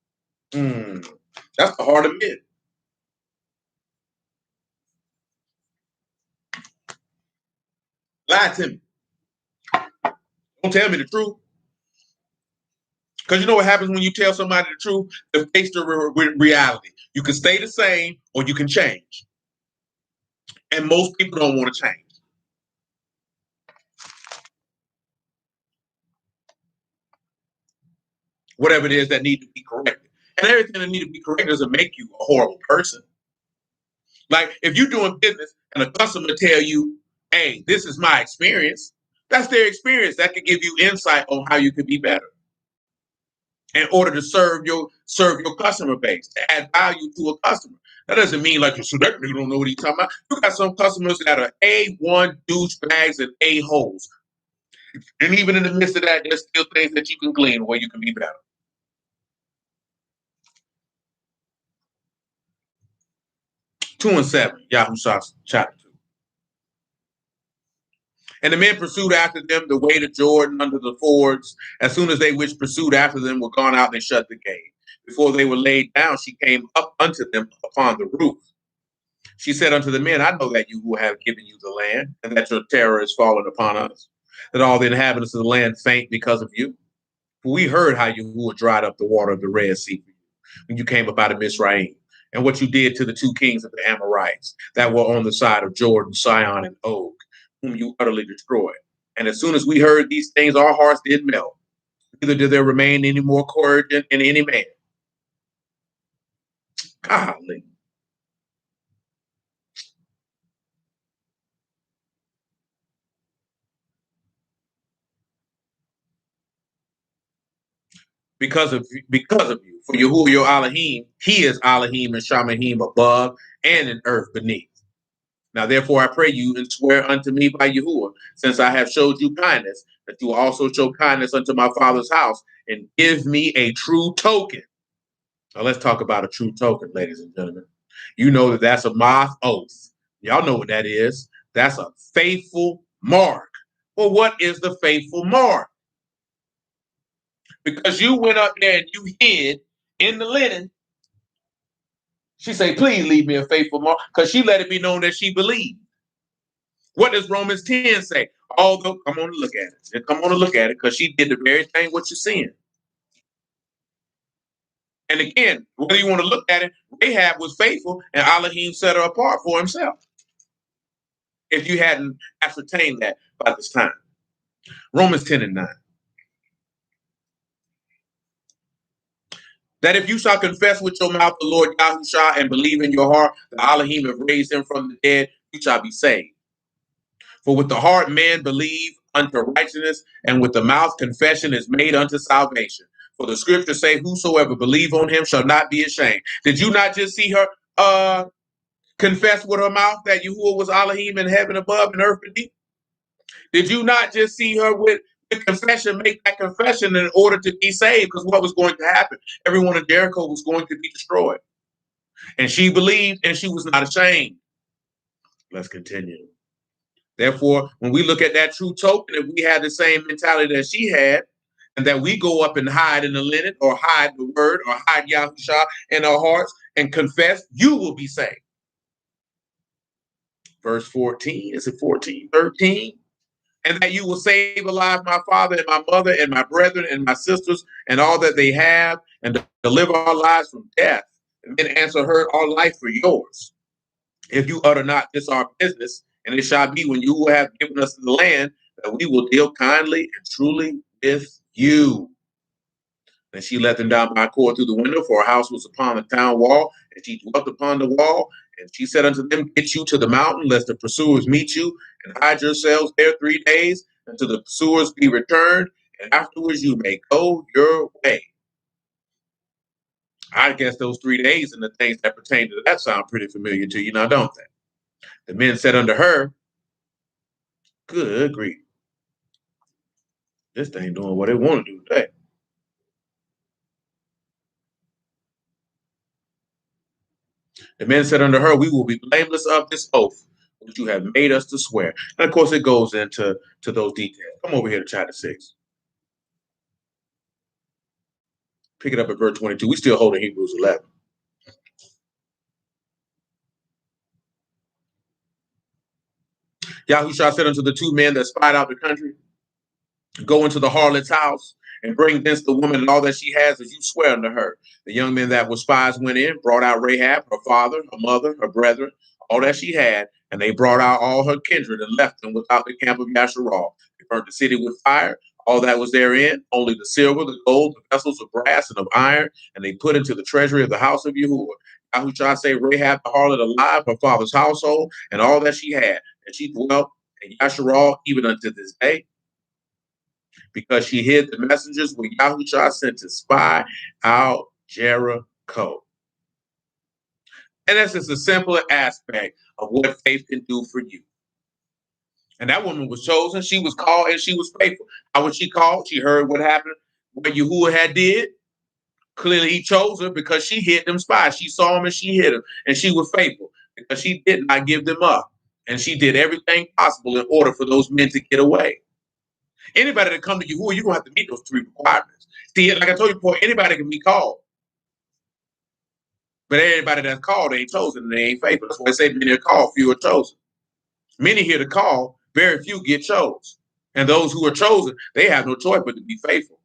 That's the heart of men. Lie to me. Don't tell me the truth. Because you know what happens when you tell somebody the truth? They face the reality. You can stay the same or you can change. And most people don't want to change. Whatever it is that needs to be corrected. And everything that needs to be corrected doesn't make you a horrible person. Like if you're doing business and a customer tell you, hey, this is my experience, that's their experience. That could give you insight on how you could be better in order to serve your customer base, to add value to a customer. That doesn't mean like so that nigga don't know what he's talking about. You got some customers that are A1 douchebags and A-holes. And even in the midst of that, there's still things that you can glean where you can be better. 2 and 7, Yahuah chapter 2. And the men pursued after them the way to Jordan under the fords. As soon as they which pursued after them were gone out, they shut the gate. Before they were laid down, she came up unto them upon the roof. She said unto the men, I know that you who have given you the land, and that your terror is fallen upon us, that all the inhabitants of the land faint because of you. For we heard how you dried up the water of the Red Sea for you when you came up out of Mizraim, and what you did to the 2 kings of the Amorites that were on the side of Jordan, Sihon, and Og, whom you utterly destroyed. And as soon as we heard these things, our hearts did melt. Neither did there remain any more courage in any man. Golly. because of you. For Yahuah your Elohim, he is Elohim and Shamahim above and in earth beneath. Now therefore I pray you and swear unto me by Yahuah, since I have showed you kindness, that you will also show kindness unto my father's house, and give me a true token. Now let's talk about a true token, ladies and gentlemen. You know that that's a moth oath. Y'all know what that is. That's a faithful mark. Well, what is the faithful mark? Because you went up there and you hid in the linen. She say, please leave me a faithful mark, because she let it be known that she believed. What does Romans 10 say? Although, come on and look at it. Come on and look at it, because she did the very thing what you're seeing. And again, whether you want to look at it, Rahab was faithful, and Elohim set her apart for himself. If you hadn't ascertained that by this time. Romans 10 and 9. That if you shall confess with your mouth the Lord Yahushua and believe in your heart that Elohim have raised him from the dead, you shall be saved. For with the heart man believe unto righteousness, and with the mouth confession is made unto salvation. For the scriptures say, whosoever believe on him shall not be ashamed. Did you not just see her confess with her mouth that Yahuah was Elohim in heaven above and earth beneath? Did you not just see her with confession, make that confession in order to be saved? Because what was going to happen? Everyone in Jericho was going to be destroyed. And she believed and she was not ashamed. Let's continue. Therefore, when we look at that true token, if we had the same mentality that she had, and that we go up and hide in the linen or hide the word or hide Yahushua in our hearts and confess, you will be saved. Verse 14, is it 14, 13? And that you will save alive my father and my mother and my brethren and my sisters and all that they have, and deliver our lives from death, and then answer her our life for yours. If you utter not this our business, and it shall be when you will have given us the land, that we will deal kindly and truly with you. And she let them down by a cord through the window, for her house was upon the town wall, and she dwelt upon the wall. And she said unto them, get you to the mountain, lest the pursuers meet you, and hide yourselves there 3 days, until the pursuers be returned, and afterwards you may go your way. I guess those 3 days and the things that pertain to that sound pretty familiar to you now, don't they? The men said unto her, good grief, this thing doing what it want to do today. The men said unto her, we will be blameless of this oath which you have made us to swear. And of course, it goes into those details. Come over here to chapter 6. Pick it up at verse 22. We still holding Hebrews 11. Yahushua said unto the 2 men that spied out the country, go into the harlot's house and bring thence the woman and all that she has, as you swear unto her. The young men that were spies went in, brought out Rahab, her father, her mother, her brethren, all that she had, and they brought out all her kindred and left them without the camp of Yasharal. They burnt the city with fire, all that was therein, only the silver, the gold, the vessels of brass and of iron, and they put into the treasury of the house of Yahuah. Yahushua say, Rahab the harlot alive, her father's household, and all that she had, and she dwelt in Yasharal even unto this day, because she hid the messengers when Yahushua sent to spy out Jericho. And that's just a simple aspect of what faith can do for you. And that woman was chosen. She was called and she was faithful. How was she called? She heard what happened, what Yahuah had did. Clearly he chose her because she hid them spies. She saw him and she hid him. And she was faithful because she did not give them up. And she did everything possible in order for those men to get away. Anybody that come to Yahuah, you're going to have to meet those 3 requirements. See, like I told you before, anybody can be called. But everybody that's called ain't chosen and they ain't faithful. That's why I say many are called, few are chosen. Many hear the call, very few get chosen. And those who are chosen, they have no choice but to be faithful.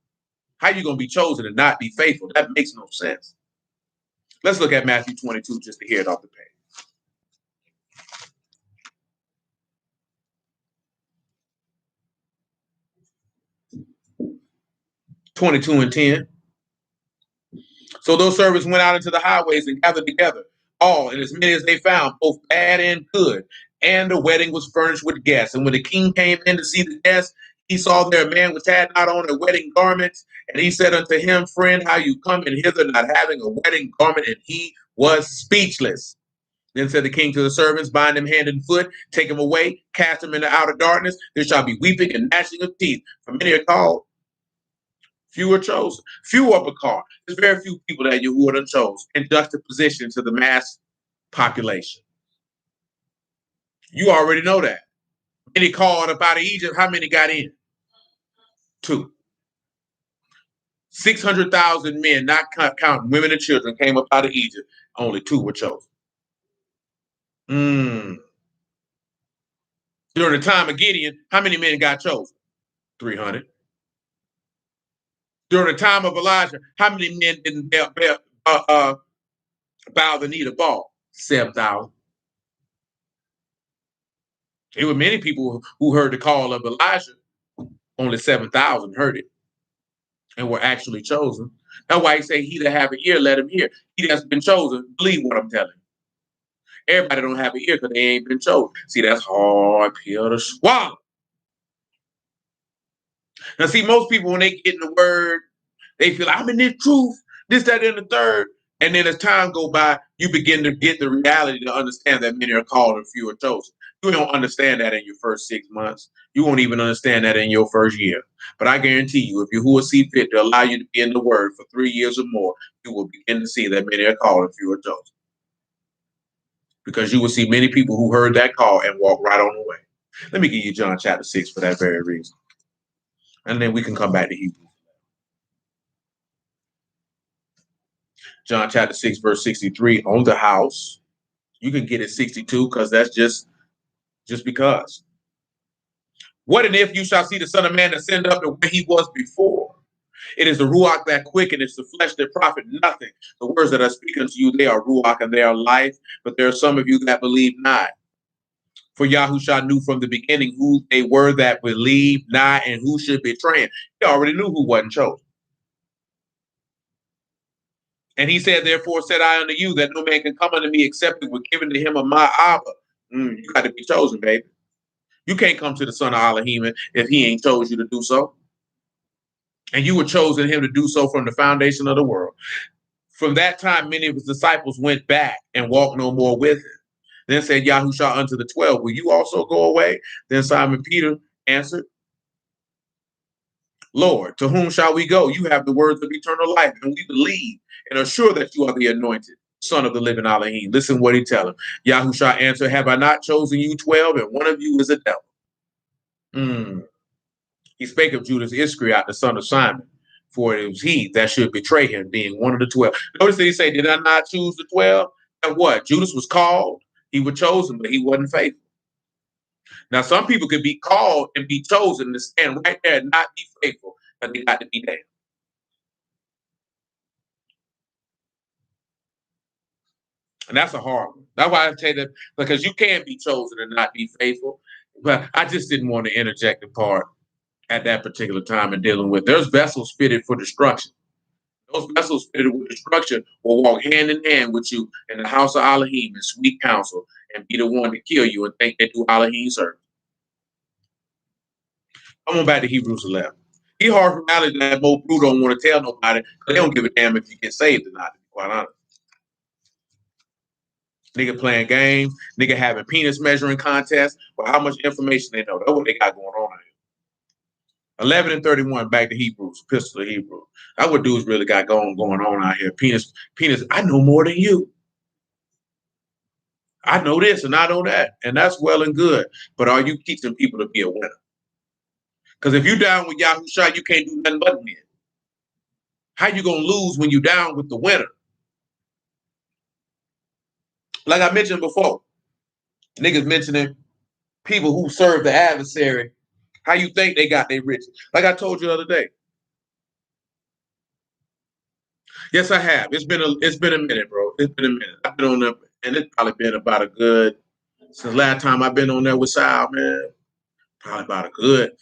How you going to be chosen and not be faithful? That makes no sense. Let's look at Matthew 22 just to hear it off the page. 22 and 10. So those servants went out into the highways and gathered together all, and as many as they found, both bad and good. And the wedding was furnished with guests. And when the king came in to see the guests, he saw there a man which had not on a wedding garment, and he said unto him, Friend, how you come in hither not having a wedding garment? And he was speechless. Then said the king to the servants, Bind him hand and foot, take him away, cast him into outer darkness. There shall be weeping and gnashing of teeth. For many are called, few are chosen. Few are called. There's very few people that Yahuah done chose in juxtaposition to the mass population. You already know that. Many called up out of Egypt. How many got in? 2. 600,000 men, not counting women and children, came up out of Egypt. Only 2 were chosen. During the time of Gideon, how many men got chosen? 300. During the time of Elijah, how many men didn't bow the knee to Baal? 7,000. There were many people who heard the call of Elijah. Only 7,000 heard it and were actually chosen. That's why he say, he that have an ear, let him hear. He that's been chosen, believe what I'm telling you. Everybody don't have an ear because they ain't been chosen. See, that's hard pill to swallow. Now, see, most people, when they get in the word, they feel like, I'm in this truth, this, that, and the third. And then as time go by, you begin to get the reality to understand that many are called and few are chosen. You don't understand that in your first 6 months. You won't even understand that in your first year. But I guarantee you, if Yahuah see fit to allow you to be in the word for 3 years or more, you will begin to see that many are called and few are chosen. Because you will see many people who heard that call and walk right on the way. Let me give you John chapter 6 for that very reason. And then we can come back to Hebrews. John chapter 6, verse 63, on the house. You can get it 62 because that's just because. What and if you shall see the Son of Man ascend up to where he was before? It is the Ruach that quickeneth, the flesh that profit nothing. The words that I speak unto you, they are Ruach and they are life, but there are some of you that believe not. For Yahushua knew from the beginning who they were that believed not and who should betray him. He already knew who wasn't chosen. And he said, therefore said I unto you that no man can come unto me except it were given to him of my Abba. You got to be chosen, baby. You can't come to the Son of Elohim if he ain't chose you to do so. And you were chosen him to do so from the foundation of the world. From that time, many of his disciples went back and walked no more with him. Then said Yahushua unto the 12, will you also go away? Then Simon Peter answered, Lord, to whom shall we go? You have the words of eternal life, and we believe and are sure that you are the anointed Son of the living Elohim. Listen what he tell him. Yahushua answered, have I not chosen you 12, and one of you is a devil? He spake of Judas Iscariot, the son of Simon, for it was he that should betray him, being one of the 12. Notice that he said, did I not choose the 12? And what? Judas was called, he was chosen, but he wasn't faithful. Now, some people could be called and be chosen to stand right there and not be faithful, but they got to be damned. And that's a hard one. That's why I say that, because you can be chosen and not be faithful. But I just didn't want to interject the part at that particular time in dealing with. There's vessels fitted for destruction. Those vessels fitted with destruction will walk hand in hand with you in the house of Elohim in sweet counsel and be the one to kill you and think they do Elohim service. Come on back to Hebrews 11. He hard for reality that most people don't want to tell nobody because they don't give a damn if you get saved or not, to be quite honest. Nigga playing games, nigga having penis measuring contests, but how much information they know. That's what they got going on here. 11 and 31, back to Hebrews, Epistle of Hebrews. That's what dudes really got going on out here. Penis, I know more than you. I know this and I know that. And that's well and good. But are you teaching people to be a winner? Because if you're down with Yahushua, you can't do nothing but win. How you going to lose when you're down with the winner? Like I mentioned before, niggas mentioning people who serve the adversary. How you think they got their riches? Like I told you the other day. Yes, I have. It's been a minute, bro. It's been a minute. I've been on there, and it's probably been about a good, since last time I've been on there with Sal, man. Probably about a good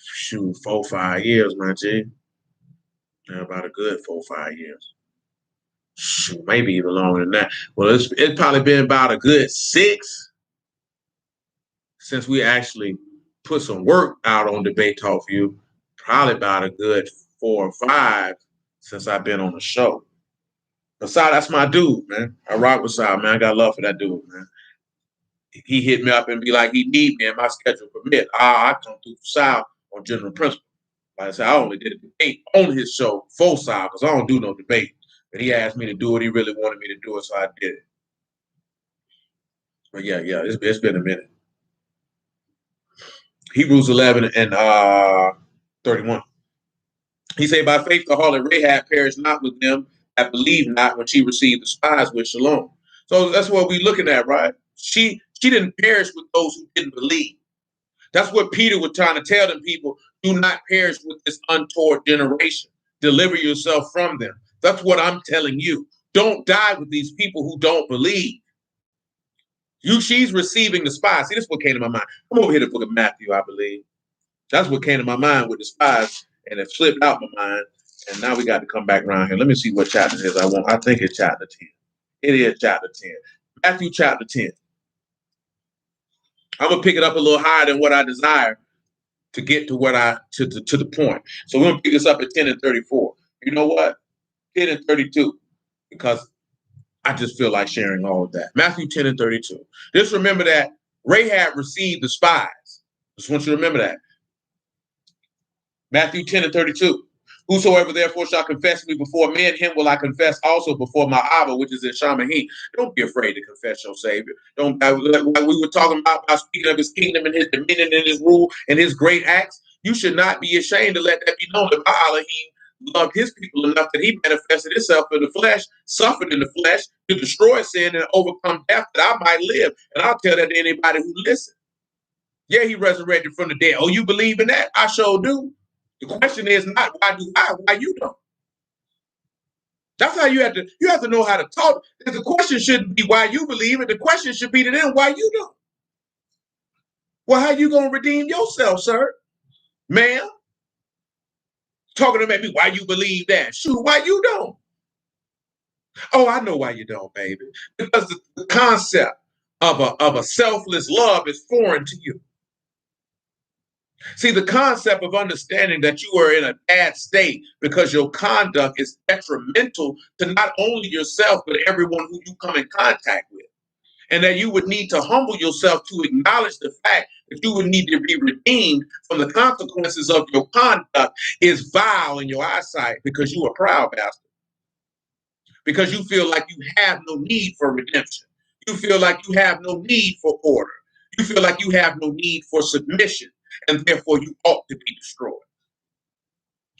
4, 5 years, man, G. Yeah, about a good 4, 5 years. Shoot, maybe even longer than that. Well, it's probably been about a good 6 since we actually put some work out on Debate Talk for You. Probably about a good 4 or 5 since I've been on the show. But Sal, that's my dude, man. I rock with Sal, man. I got love for that dude, man. He hit me up and be like, he need me and my schedule permit. I come through for Sal on general principle. Like I said, I only did a debate on his show for Sal because I don't do no debate. But he asked me to do it. He really wanted me to do it, so I did it. But yeah, it's been a minute. Hebrews 11 and 31. He said, by faith the harlot Rahab perished not with them that believed not when she received the spies with shalom. So that's what we're looking at, right? She didn't perish with those who didn't believe. That's what Peter was trying to tell them people. Do not perish with this untoward generation. Deliver yourself from them. That's what I'm telling you. Don't die with these people who don't believe. She's receiving the spies. See, this is what came to my mind. I'm over here to the book of Matthew, I believe. That's what came to my mind with the spies, and it flipped out my mind. And now we got to come back around here. Let me see what chapter it is. I think it's chapter 10. It is chapter 10. Matthew chapter 10. I'm gonna pick it up a little higher than what I desire to get to what to the point. So we're gonna pick this up at 10 and 34. You know what? 10 and 32, because I just feel like sharing all of that. Matthew 10 and 32. Just remember that Rahab received the spies. Just want you to remember that. Matthew 10 and 32. Whosoever therefore shall confess me before men, him will I confess also before my Abba, which is in Shamahin. Don't be afraid to confess your Savior. Like we were talking about speaking of his kingdom and his dominion and his rule and his great acts. You should not be ashamed to let that be known that my Elohim loved his people enough that he manifested himself in the flesh, suffered in the flesh to destroy sin and overcome death that I might live. And I'll tell that to anybody who listens. Yeah, he resurrected from the dead. Oh, you believe in that? I sure do. The question is not why you don't. That's how you have to know how to talk. The question shouldn't be why you believe it. The question should be to them why you don't. Well, how you gonna redeem yourself, sir? Ma'am? Talking to me why you believe that. Shoot, why you don't? Oh, I know why you don't, baby. Because the concept of a selfless love is foreign to you. See, the concept of understanding that you are in a bad state because your conduct is detrimental to not only yourself, but everyone who you come in contact with. And that you would need to humble yourself to acknowledge the fact that you would need to be redeemed from the consequences of your conduct is vile in your eyesight because you are proud bastard. Because you feel like you have no need for redemption. You feel like you have no need for order. You feel like you have no need for submission. And therefore you ought to be destroyed.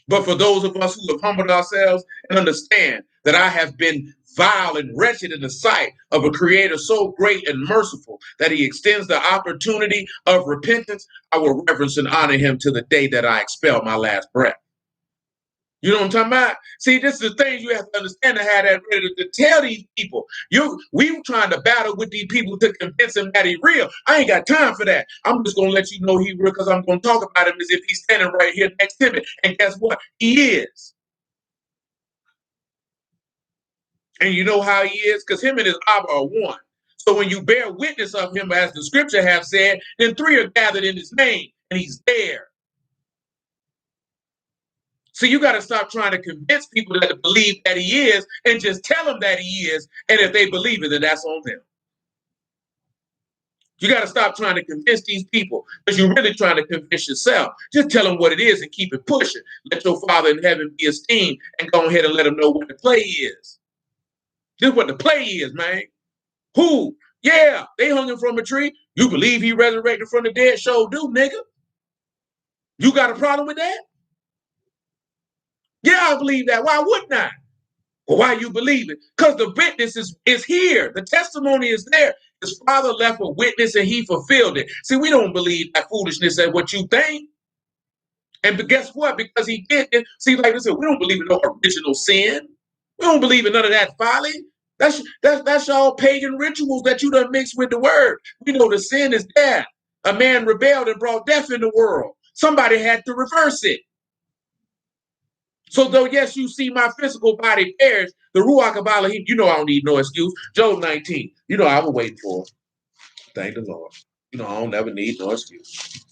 But for those of us who have humbled ourselves and understand that I have been vile and wretched in the sight of a creator so great and merciful that he extends the opportunity of repentance, I will reverence and honor him to the day that I expel my last breath. You know what I'm talking about? See, this is the things you have to understand and have that ready to tell these people. We trying to battle with these people to convince them that he's real. I ain't got time for that. I'm just gonna let you know he's real because I'm gonna talk about him as if he's standing right here next to me. And guess what? He is. And you know how he is? Because him and his Abba are one. So when you bear witness of him, as the scripture have said, then 3 are gathered in his name, and he's there. So you got to stop trying to convince people that believe that he is and just tell them that he is. And if they believe it, then that's on them. You got to stop trying to convince these people because you're really trying to convince yourself. Just tell them what it is and keep it pushing. Let your Father in heaven be esteemed and go ahead and let them know what the play is. This is what the play is, man. Who? Yeah, they hung him from a tree. You believe he resurrected from the dead? Sure do, nigga. You got a problem with that? Yeah, I believe that. Why wouldn't I? Well, why you believe it? Because the witness is here. The testimony is there. His Father left a witness and he fulfilled it. See, we don't believe that foolishness as what you think. And guess what? Because he did it. See, like I said, we don't believe in no original sin. We don't believe in none of that folly. That's all pagan rituals that you done mixed with the word. We know the sin is death. A man rebelled and brought death in the world. Somebody had to reverse it. So though, yes, you see my physical body perish, the Ruach of Elohim, you know I don't need no excuse. Job 19, you know I was waiting for it. Thank the Lord. You know I don't never need no excuse.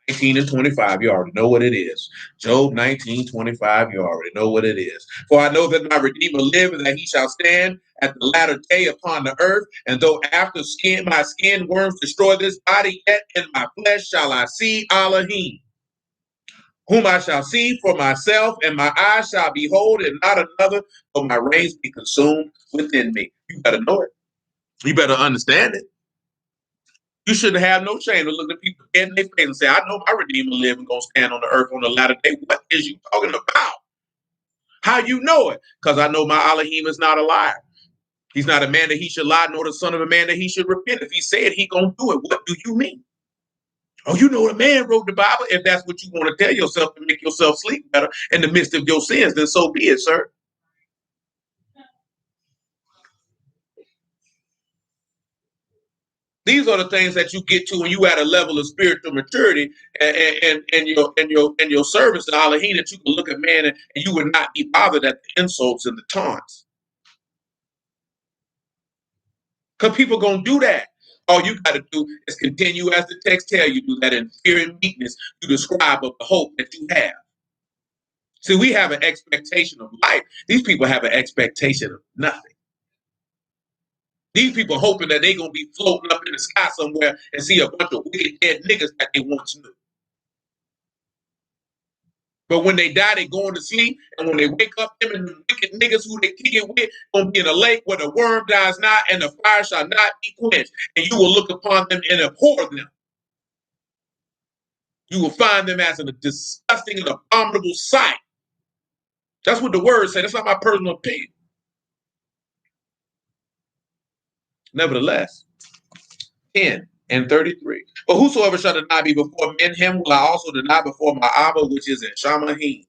19 and 25, you already know what it is. Job 19:25, you already know what it is. For I know that my Redeemer liveth, and that he shall stand at the latter day upon the earth. And though after my skin worms destroy this body, yet in my flesh shall I see Elohim, whom I shall see for myself, and my eyes shall behold, and not another, for my reins be consumed within me. You better know it. You better understand it. You shouldn't have no shame to look at people in their face and say, I know my Redeemer living going to stand on the earth on the latter day. What is you talking about? How you know it? Because I know my Elohim is not a liar. He's not a man that he should lie, nor the son of a man that he should repent. If he said he going to do it, what do you mean? Oh, you know the man wrote the Bible. If that's what you want to tell yourself to make yourself sleep better in the midst of your sins, then so be it, sir. These are the things that you get to when you at a level of spiritual maturity and your service to Elohim, that you can look at man and you would not be bothered at the insults and the taunts. Because people gonna do that. All you got to do is continue as the text tell you, do that in fear and meekness, you describe of the hope that you have. See, we have an expectation of life. These people have an expectation of nothing. These people hoping that they're going to be floating up in the sky somewhere and see a bunch of wicked dead niggas that they once knew. But when they die, they going to sleep. And when they wake up, them and the wicked niggas who they kick it with going to be in a lake where the worm dies not and the fire shall not be quenched. And you will look upon them and abhor them. You will find them as a disgusting and abominable sight. That's what the word said. That's not my personal opinion. Nevertheless, 10 and 33. But whosoever shall deny me before men, him will I also deny before my Abba, which is in Shamahim.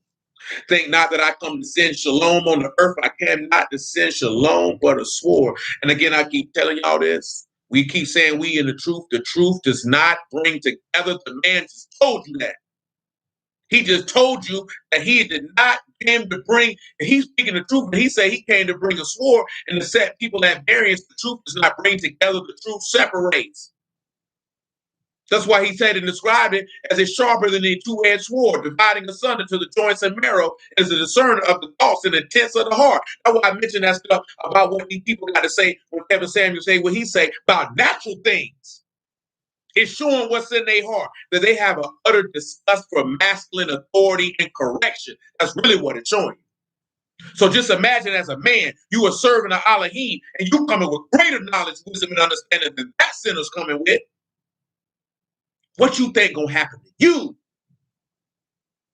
Think not that I come to send shalom on the earth. I came not to send shalom, but a sword. And again, I keep telling y'all this. We keep saying we in the truth. The truth does not bring together. The man just told you that. He just told you that he did not came to bring, and he's speaking the truth, but he said he came to bring a sword and to set people at variance. The truth does not bring together, the truth separates. That's why he said and described it as a sharper than a two-edged sword, dividing asunder to the joints and marrow, as a discerner of the thoughts and intents of the heart. That's why I mentioned that stuff about what these people got to say when Kevin Samuel say what he say about natural things. It's showing what's in their heart, that they have an utter disgust for masculine authority and correction. That's really what it's showing you. So just imagine as a man, you are serving an Elohim, and you coming with greater knowledge, wisdom, and understanding than that sinner's coming with. What you think gonna happen to you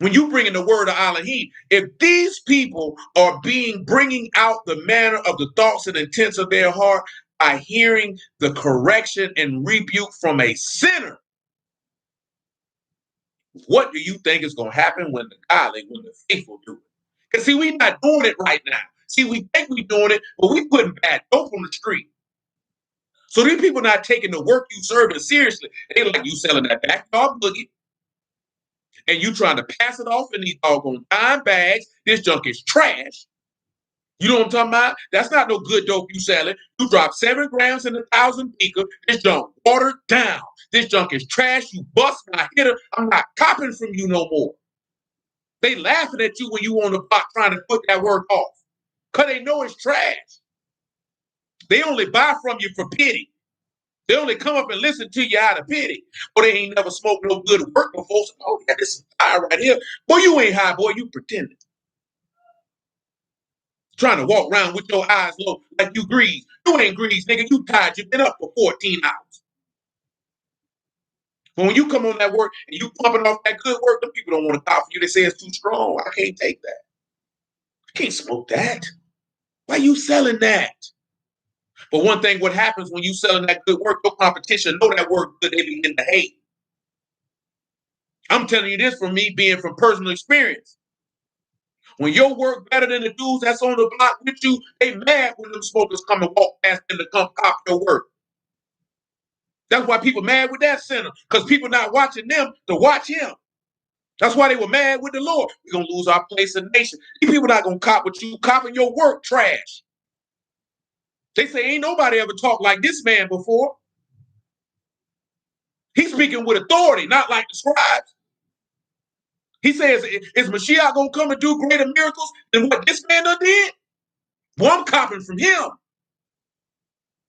when you bring in the word of Elohim? If these people are bringing out the manner of the thoughts and intents of their heart by hearing the correction and rebuke from a sinner, what do you think is going to happen when the godly, when the faithful do it? Because see, we're not doing it right now. See, we think we're doing it, but we putting bad dope on the street. So these people not taking the work you serving seriously. They like you selling that backyard boogie, and you trying to pass it off in these doggone dime bags. This junk is trash. You know what I'm talking about? That's not no good dope you selling. You drop 7 grams in 1,000 beaker. This junk watered down. This junk is trash. You bust my hitter. I'm not copping from you no more. They laughing at you when you on the block trying to put that work off. Because they know it's trash. They only buy from you for pity. They only come up and listen to you out of pity. Or they ain't never smoked no good work before. So, oh, yeah, this is high right here. Boy, you ain't high, boy. You pretending. Trying to walk around with your eyes low like you greased. You ain't greased, nigga. You tired. You've been up for 14 hours. But when you come on that work and you pumping off that good work, the people don't want to talk for you. They say it's too strong. I can't take that. I can't smoke that. Why you selling that? But one thing, what happens when you selling that good work, your competition know that work good, they begin to hate. I'm telling you this from me being from personal experience. When your work better than the dudes that's on the block with you, they mad when them smokers come and walk past them to come cop your work. That's why people mad with that sinner, because people not watching them to watch him. That's why they were mad with the Lord. We're going to lose our place in the nation. These people not going to cop with you. Copping your work trash. They say, ain't nobody ever talked like this man before. He's speaking with authority, not like the scribes. He says, is Mashiach going to come and do greater miracles than what this man done did? Well, I'm copying from him.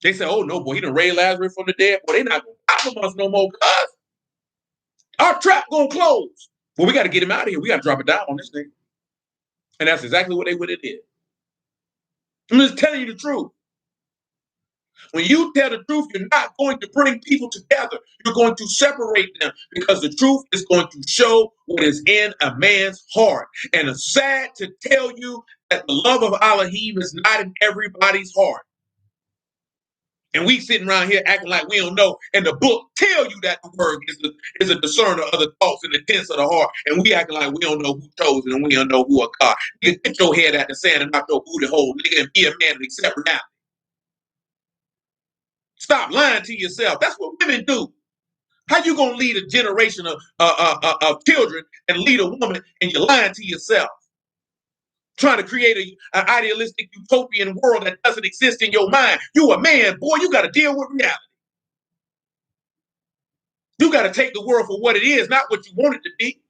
They say, oh, no, boy, he done raised Lazarus from the dead. Boy, they not going to copy from us no more, cuz. Our trap going to close. Well, we got to get him out of here. We got to drop it down on this thing. And that's exactly what they would have did. I'm just telling you the truth. When you tell the truth, you're not going to bring people together. You're going to separate them because the truth is going to show what is in a man's heart. And it's sad to tell you that the love of Elohim is not in everybody's heart. And we sitting around here acting like we don't know. And the book tell you that the word is a discerner of the thoughts and the intents of the heart. And we acting like we don't know who chosen and we don't know who are God. You get your head out the sand and not your booty hole, nigga, and be a man and accept reality. Stop lying to yourself. That's what women do. How you gonna lead a generation of children and lead a woman and you're lying to yourself? Trying to create an idealistic utopian world that doesn't exist in your mind. You a man, boy, you got to deal with reality. You got to take the world for what it is, not what you want it to be.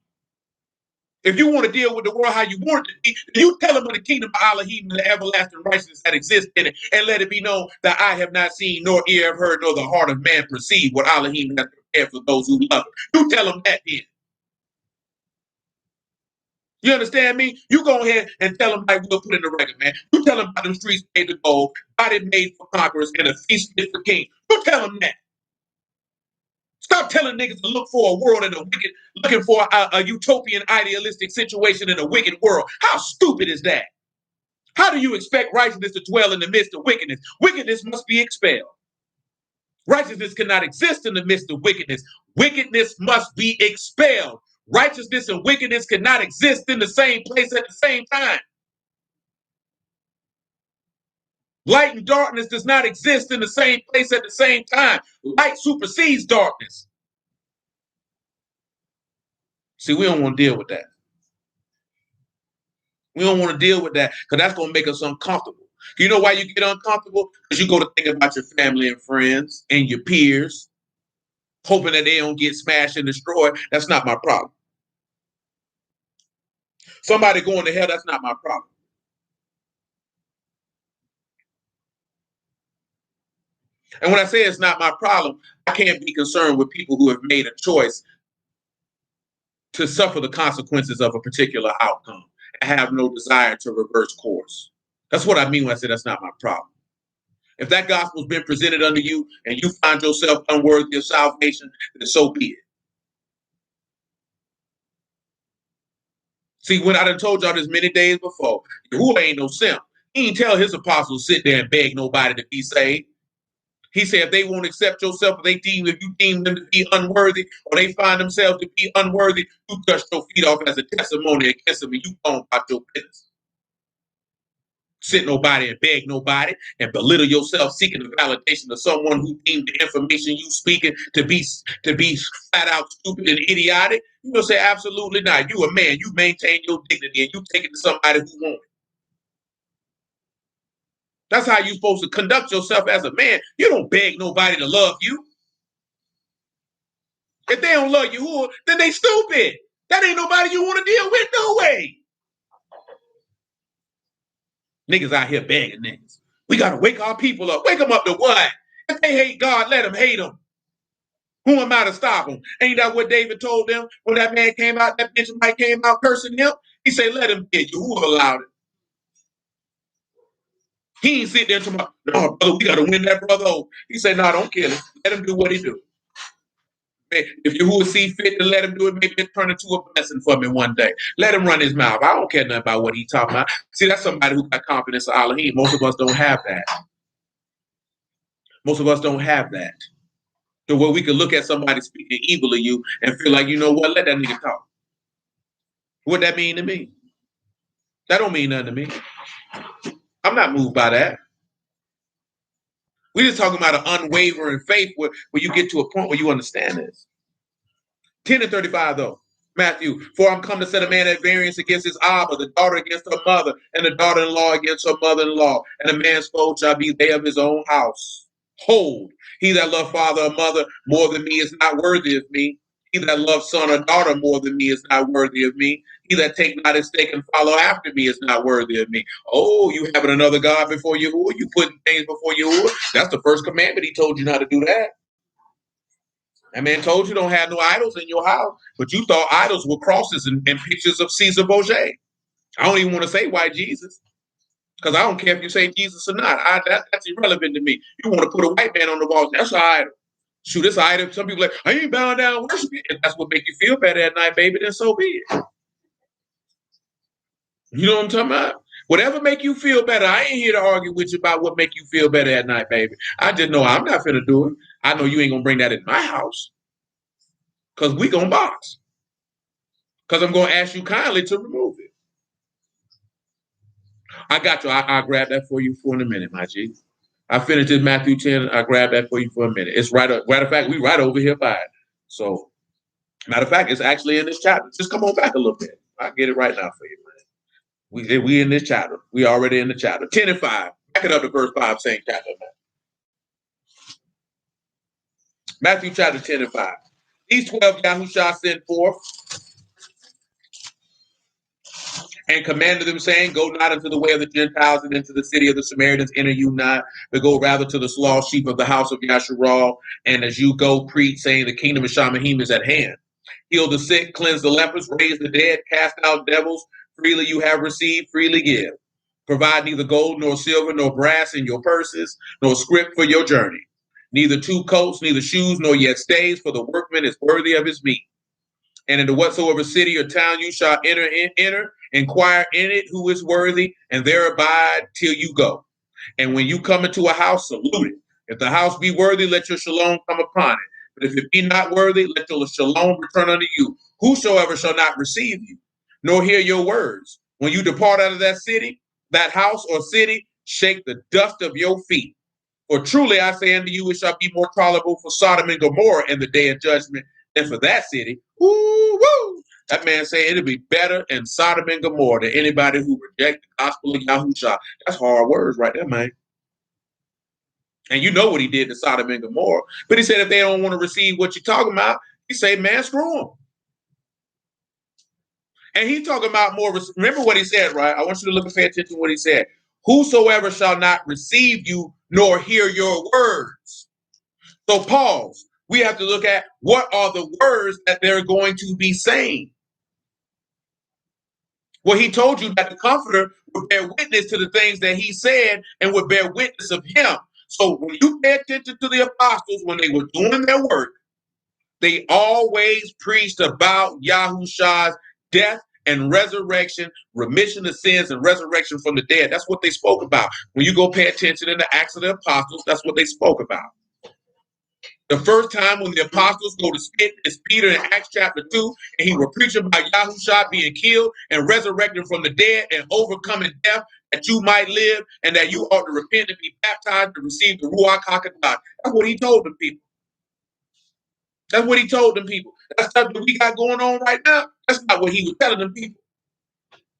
If you want to deal with the world how you want it to be, you tell them of the kingdom of Elohim and the everlasting righteousness that exists in it, and let it be known that I have not seen, nor ear have heard, nor the heart of man perceived what Elohim has prepared for those who love him. You tell them that then. You understand me? You go ahead and tell them like we'll put in the record, man. You tell them about them streets made of gold, body made for conquerors, and a feast fit for kings. You tell them that. Stop telling niggas to look for a world in a wicked, looking for a utopian, idealistic situation in a wicked world. How stupid is that? How do you expect righteousness to dwell in the midst of wickedness? Wickedness must be expelled. Righteousness cannot exist in the midst of wickedness. Wickedness must be expelled. Righteousness and wickedness cannot exist in the same place at the same time. Light and darkness does not exist in the same place at the same time. Light supersedes darkness. See, we don't want to deal with that. We don't want to deal with that because that's going to make us uncomfortable. You know why you get uncomfortable? Because you go to think about your family and friends and your peers, hoping that they don't get smashed and destroyed. That's not my problem. Somebody going to hell, that's not my problem. And when I say it's not my problem, I can't be concerned with people who have made a choice to suffer the consequences of a particular outcome and have no desire to reverse course. That's what I mean when I say that's not my problem. If that gospel's been presented unto you and you find yourself unworthy of salvation, then so be it. See, when I done told y'all this many days before, Yahuah ain't no simp. He ain't tell his apostles sit there and beg nobody to be saved. He said if they won't accept yourself, if you deem them to be unworthy, or they find themselves to be unworthy, you dust your feet off as a testimony against them and you go about your business. Sit nobody and beg nobody and belittle yourself seeking the validation of someone who deemed the information you speaking to be flat out stupid and idiotic. You gonna say absolutely not. You a man, you maintain your dignity and you take it to somebody who won't. That's how you're supposed to conduct yourself as a man. You don't beg nobody to love you. If they don't love you, then they stupid. That ain't nobody you want to deal with, no way. Niggas out here begging niggas. We got to wake our people up. Wake them up to what? If they hate God, let them hate them. Who am I to stop them? Ain't that what David told them when that man came out, that Benjamin came out cursing him? He said, let him get you. Who allowed it? He ain't sit there tomorrow. No, brother, we got to win that brother over. He said, no, don't kill him. Let him do what he do. If Yahuah see fit to let him do it, maybe it turn into a blessing for me one day. Let him run his mouth. I don't care nothing about what he talking about. See, that's somebody who got confidence in Elohim. Most of us don't have that. Most of us don't have that. So where we can look at somebody speaking evil of you and feel like, you know what, let that nigga talk. What that mean to me? That don't mean nothing to me. I'm not moved by that. We're just talking about an unwavering faith where you get to a point where you understand this. 10 and 35 though. Matthew, for I'm come to set a man at variance against his Abba, the daughter against her mother, and the daughter-in-law against her mother-in-law, and a man's foe shall be they of his own house. Hold, he that love father or mother more than me is not worthy of me. He that loves son or daughter more than me is not worthy of me. He that take not his stake and follow after me is not worthy of me. Oh, you having another God before Yahuah? You putting things before Yahuah? That's the first commandment. He told you not to do that. That man told you don't have no idols in your house, but you thought idols were crosses and pictures of Caesar Borgia. I don't even want to say why Jesus, because I don't care if you say Jesus or not. That's irrelevant to me. You want to put a white man on the wall, that's an idol. Shoot, this idol. Some people like, I ain't bowing down worshiping. If that's what make you feel better at night, baby, then so be it. You know what I'm talking about? Whatever make you feel better. I ain't here to argue with you about what make you feel better at night, baby. I just know I'm not finna do it. I know you ain't gonna bring that in my house, because we gonna box. Because I'm gonna ask you kindly to remove it. I got you. I'll grab that for you for in a minute, my G. I finished in Matthew 10. I'll grab that for you for a minute. It's right up. Matter of fact, we right over here by it. So, matter of fact, it's actually in this chapter. Just come on back a little bit. I'll get it right now for you, man. We in this chapter. We already in the chapter. 10 and 5. Back it up to verse 5, same chapter, man. Matthew chapter 10 and 5. These 12 Yahushua sent forth and commanded them, saying, go not into the way of the Gentiles and into the city of the Samaritans, enter you not, but go rather to the lost sheep of the house of Yasharal. And as you go, preach, saying, the kingdom of Shamahim is at hand. Heal the sick, cleanse the lepers, raise the dead, cast out devils. Freely you have received, freely give. Provide neither gold nor silver nor brass in your purses, nor scrip for your journey. Neither two coats, neither shoes, nor yet stays, for the workman is worthy of his meat. And into whatsoever city or town you shall enter, inquire in it who is worthy, and there abide till you go. And when you come into a house, salute it. If the house be worthy, let your shalom come upon it. But if it be not worthy, let your shalom return unto you. Whosoever shall not receive you, nor hear your words, when you depart out of that city, that house or city, shake the dust of your feet. For truly I say unto you, it shall be more tolerable for Sodom and Gomorrah in the day of judgment than for that city. Woo-woo! That man said it'll be better in Sodom and Gomorrah than anybody who reject the gospel of Yahushua. That's hard words right there, man. And you know what he did to Sodom and Gomorrah. But he said if they don't want to receive what you're talking about, he said, man, screw them. And he talking about more. Remember what he said, right? I want you to look and pay attention to what he said. Whosoever shall not receive you nor hear your words. So pause. We have to look at what are the words that they're going to be saying. Well, he told you that the Comforter would bear witness to the things that he said and would bear witness of him. So when you pay attention to the apostles, when they were doing their work, they always preached about Yahushua's death and resurrection, remission of sins and resurrection from the dead. That's what they spoke about. When you go pay attention in the Acts of the Apostles, that's what they spoke about. The first time when the apostles go to spit is Peter in Acts chapter 2, and he will preach about Yahushua being killed and resurrected from the dead and overcoming death, that you might live and that you ought to repent and be baptized to receive the Ruach HaKodesh. That's what he told them people. That's what he told them people. That stuff that we got going on right now, that's not what he was telling them people.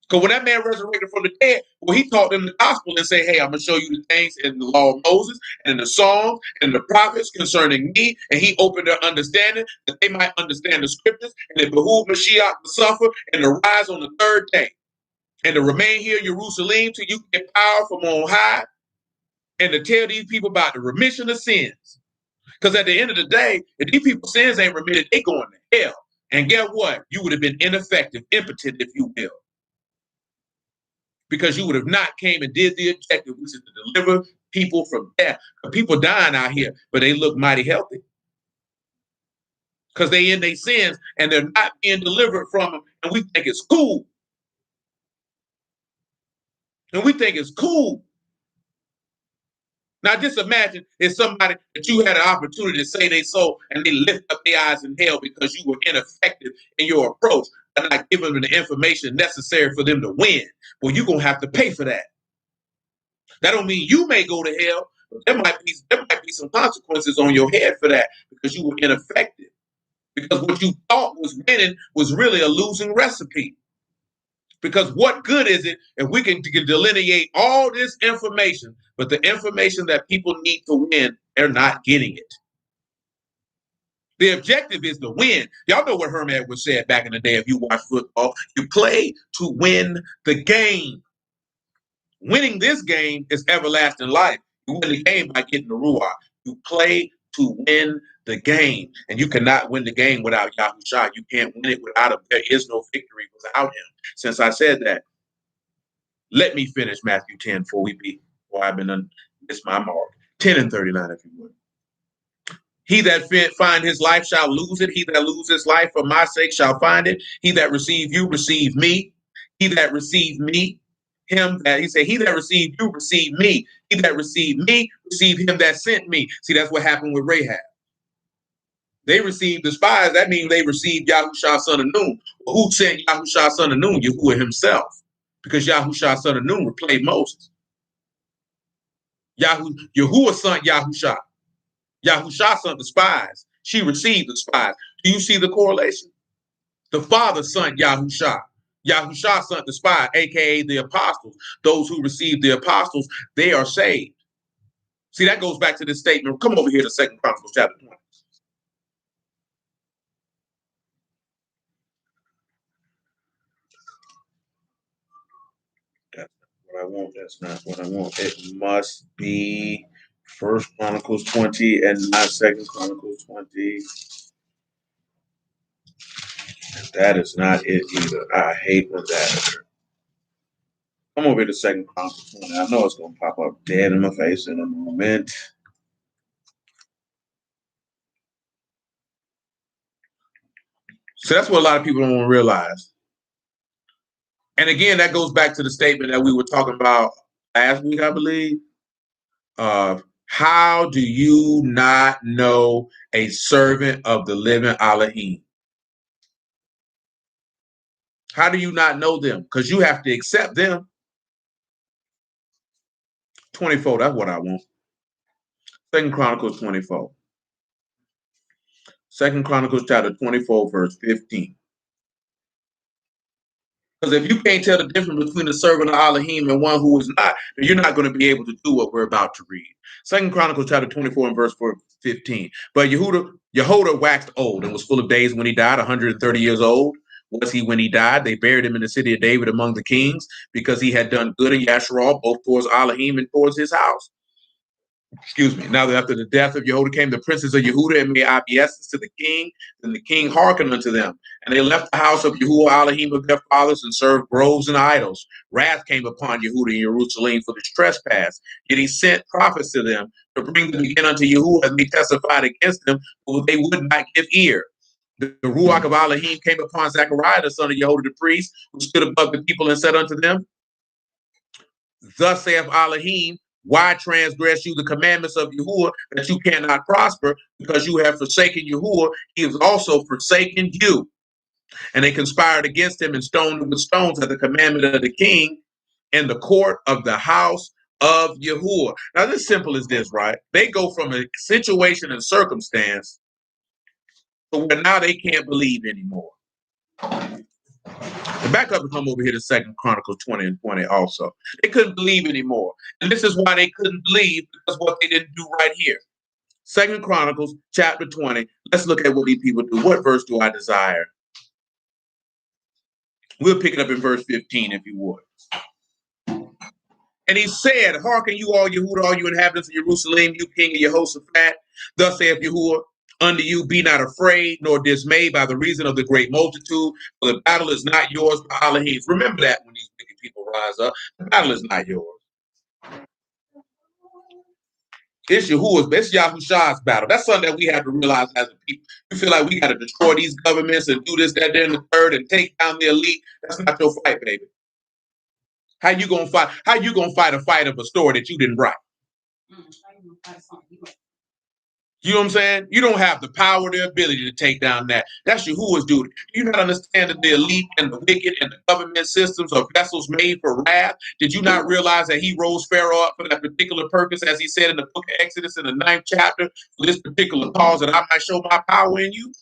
Because when that man resurrected from the dead, well, he taught them the gospel and say, hey, I'm going to show you the things in the law of Moses and the Psalms and the prophets concerning me. And he opened their understanding that they might understand the scriptures, and it behooved Mashiach to suffer and to rise on the third day and to remain here in Jerusalem till you get power from on high, and to tell these people about the remission of sins. Because at the end of the day, if these people's sins ain't remitted, they going to hell. And guess what? You would have been ineffective, impotent, if you will. Because you would have not came and did the objective, which is to deliver people from death. People dying out here, but they look mighty healthy. Because they in their sins and they're not being delivered from them. And we think it's cool. And we think it's cool. Now just imagine if somebody that you had an opportunity to say they so and they lift up their eyes in hell because you were ineffective in your approach and not giving them the information necessary for them to win. Well, you're gonna have to pay for that. That don't mean you may go to hell, but there might be some consequences on your head for that because you were ineffective. Because what you thought was winning was really a losing recipe. Because what good is it if we can delineate all this information, but the information that people need to win, they're not getting it. The objective is to win. Y'all know what Herm Edwards said back in the day. If you watch football, you play to win the game. Winning this game is everlasting life. You win the game by getting the Ruach. You play to win the game. And you cannot win the game without Yahushua. You can't win it without him. There is no victory without him. Since I said that, let me finish Matthew 10 before I've been missed my mark. 10 and 39, if you would. He that find his life shall lose it. He that lose his life for my sake shall find it. He that receive you, receive me. He that receive me, him that, he said, he that receive you, receive me. He that receive me, receive him that sent me. See, that's what happened with Rahab. They received the spies. That means they received Yahushua son of Nun. Well, who sent Yahushua son of Nun? Yahuah himself. Because Yahushua son of Nun replaced Moses. Yahuah sent Yahushua. Yahushua sent the spies. She received the spies. Do you see the correlation? The Father sent Yahushua. Yahushua sent the spies, a.k.a. the apostles. Those who received the apostles, they are saved. See, that goes back to this statement. Come over here to 2 Chronicles chapter 20. That's not what I want. That's not what I want. It must be 1 Chronicles 20 and not 2 Chronicles 20. That is not it either. I hate when that occurs. Come over to 2 Chronicles 20. I know it's going to pop up dead in my face in a moment. So that's what a lot of people don't realize. And again, that goes back to the statement that we were talking about last week, I believe. How do you not know a servant of the living Elohim? How do you not know them? Because you have to accept them. 24, that's what I want. 2 Chronicles 24. 2 Chronicles chapter 24, verse 15. Because if you can't tell the difference between a servant of Elohim and one who is not, then you're not going to be able to do what we're about to read. 2 Chronicles chapter 24 and verse 15. But Yehudah waxed old and was full of days when he died, 130 years old was he when he died. They buried him in the city of David among the kings because he had done good in Yasharal, both towards Elohim and towards his house. Excuse me. Now that after the death of Yehudah came the princes of Yehudah and made obeisance to the king, and the king hearkened unto them. And they left the house of Yahuah Elohim of their fathers and served groves and idols. Wrath came upon Yehudah in Jerusalem for this trespass. Yet he sent prophets to them to bring them again unto Yahuah, and they testified against them, but they would not give ear. The Ruach of Elohim came upon Zechariah, the son of Yehudah the priest, who stood above the people and said unto them, Thus saith Elohim, why transgress you the commandments of Yahuah that you cannot prosper? Because you have forsaken Yahuah, he has also forsaken you. And they conspired against him and stoned him with stones at the commandment of the king in the court of the house of Yahuah. Now, this is simple as this, right? They go from a situation and circumstance to where now they can't believe anymore. And back up and come over here to 2 Chronicles 20 and 20 also. They couldn't believe anymore. And this is why they couldn't believe, because what they didn't do right here. 2 Chronicles chapter 20. Let's look at what these people do. What verse do I desire? We'll pick it up in verse 15, if you would. And he said, Hearken you all Yehudah, all you inhabitants of Jerusalem, you king of Jehoshaphat. Thus saith Yahuah, unto you be not afraid nor dismayed by the reason of the great multitude, for the battle is not yours but Elohim's. Remember that when these wicked people rise up. The battle is not yours. It's Yahuwah's, it's Yahushua's battle. That's something that we have to realize as a people. We feel like we got to destroy these governments and do this, that, then the third, and take down the elite. That's not your fight, baby. How you gonna fight? How you gonna fight a fight of a story that you didn't write? You know what I'm saying? You don't have the power, the ability to take down that. That's Yahuwah's duty. Do you not understand that the elite and the wicked and the government systems are vessels made for wrath? Did you not realize that he rose Pharaoh up for that particular purpose, as he said in the book of Exodus in the 9th chapter, for this particular cause, that I might show my power in you?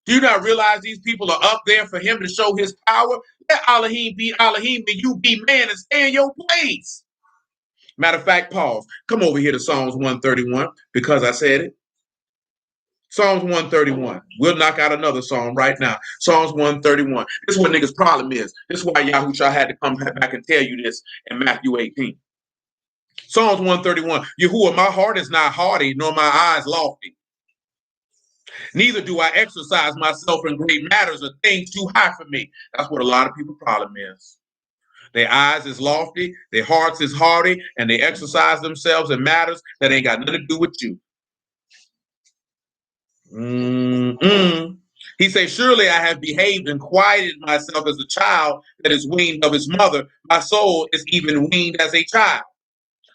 Do you not realize these people are up there for him to show his power? Let Elohim be Elohim, and you be man and stay in your place. Matter of fact, pause. Come over here to Psalms 131, because I said it. Psalms 131. We'll knock out another psalm right now. Psalms 131. This is what niggas' problem is. This is why Yahuah had to come back and tell you this in Matthew 18. Psalms 131. Yahuah, my heart is not haughty, nor my eyes lofty. Neither do I exercise myself in great matters or things too high for me. That's what a lot of people's problem is. Their eyes is lofty, their hearts is haughty, and they exercise themselves in matters that ain't got nothing to do with you. He says, surely I have behaved and quieted myself as a child that is weaned of his mother. My soul is even weaned as a child.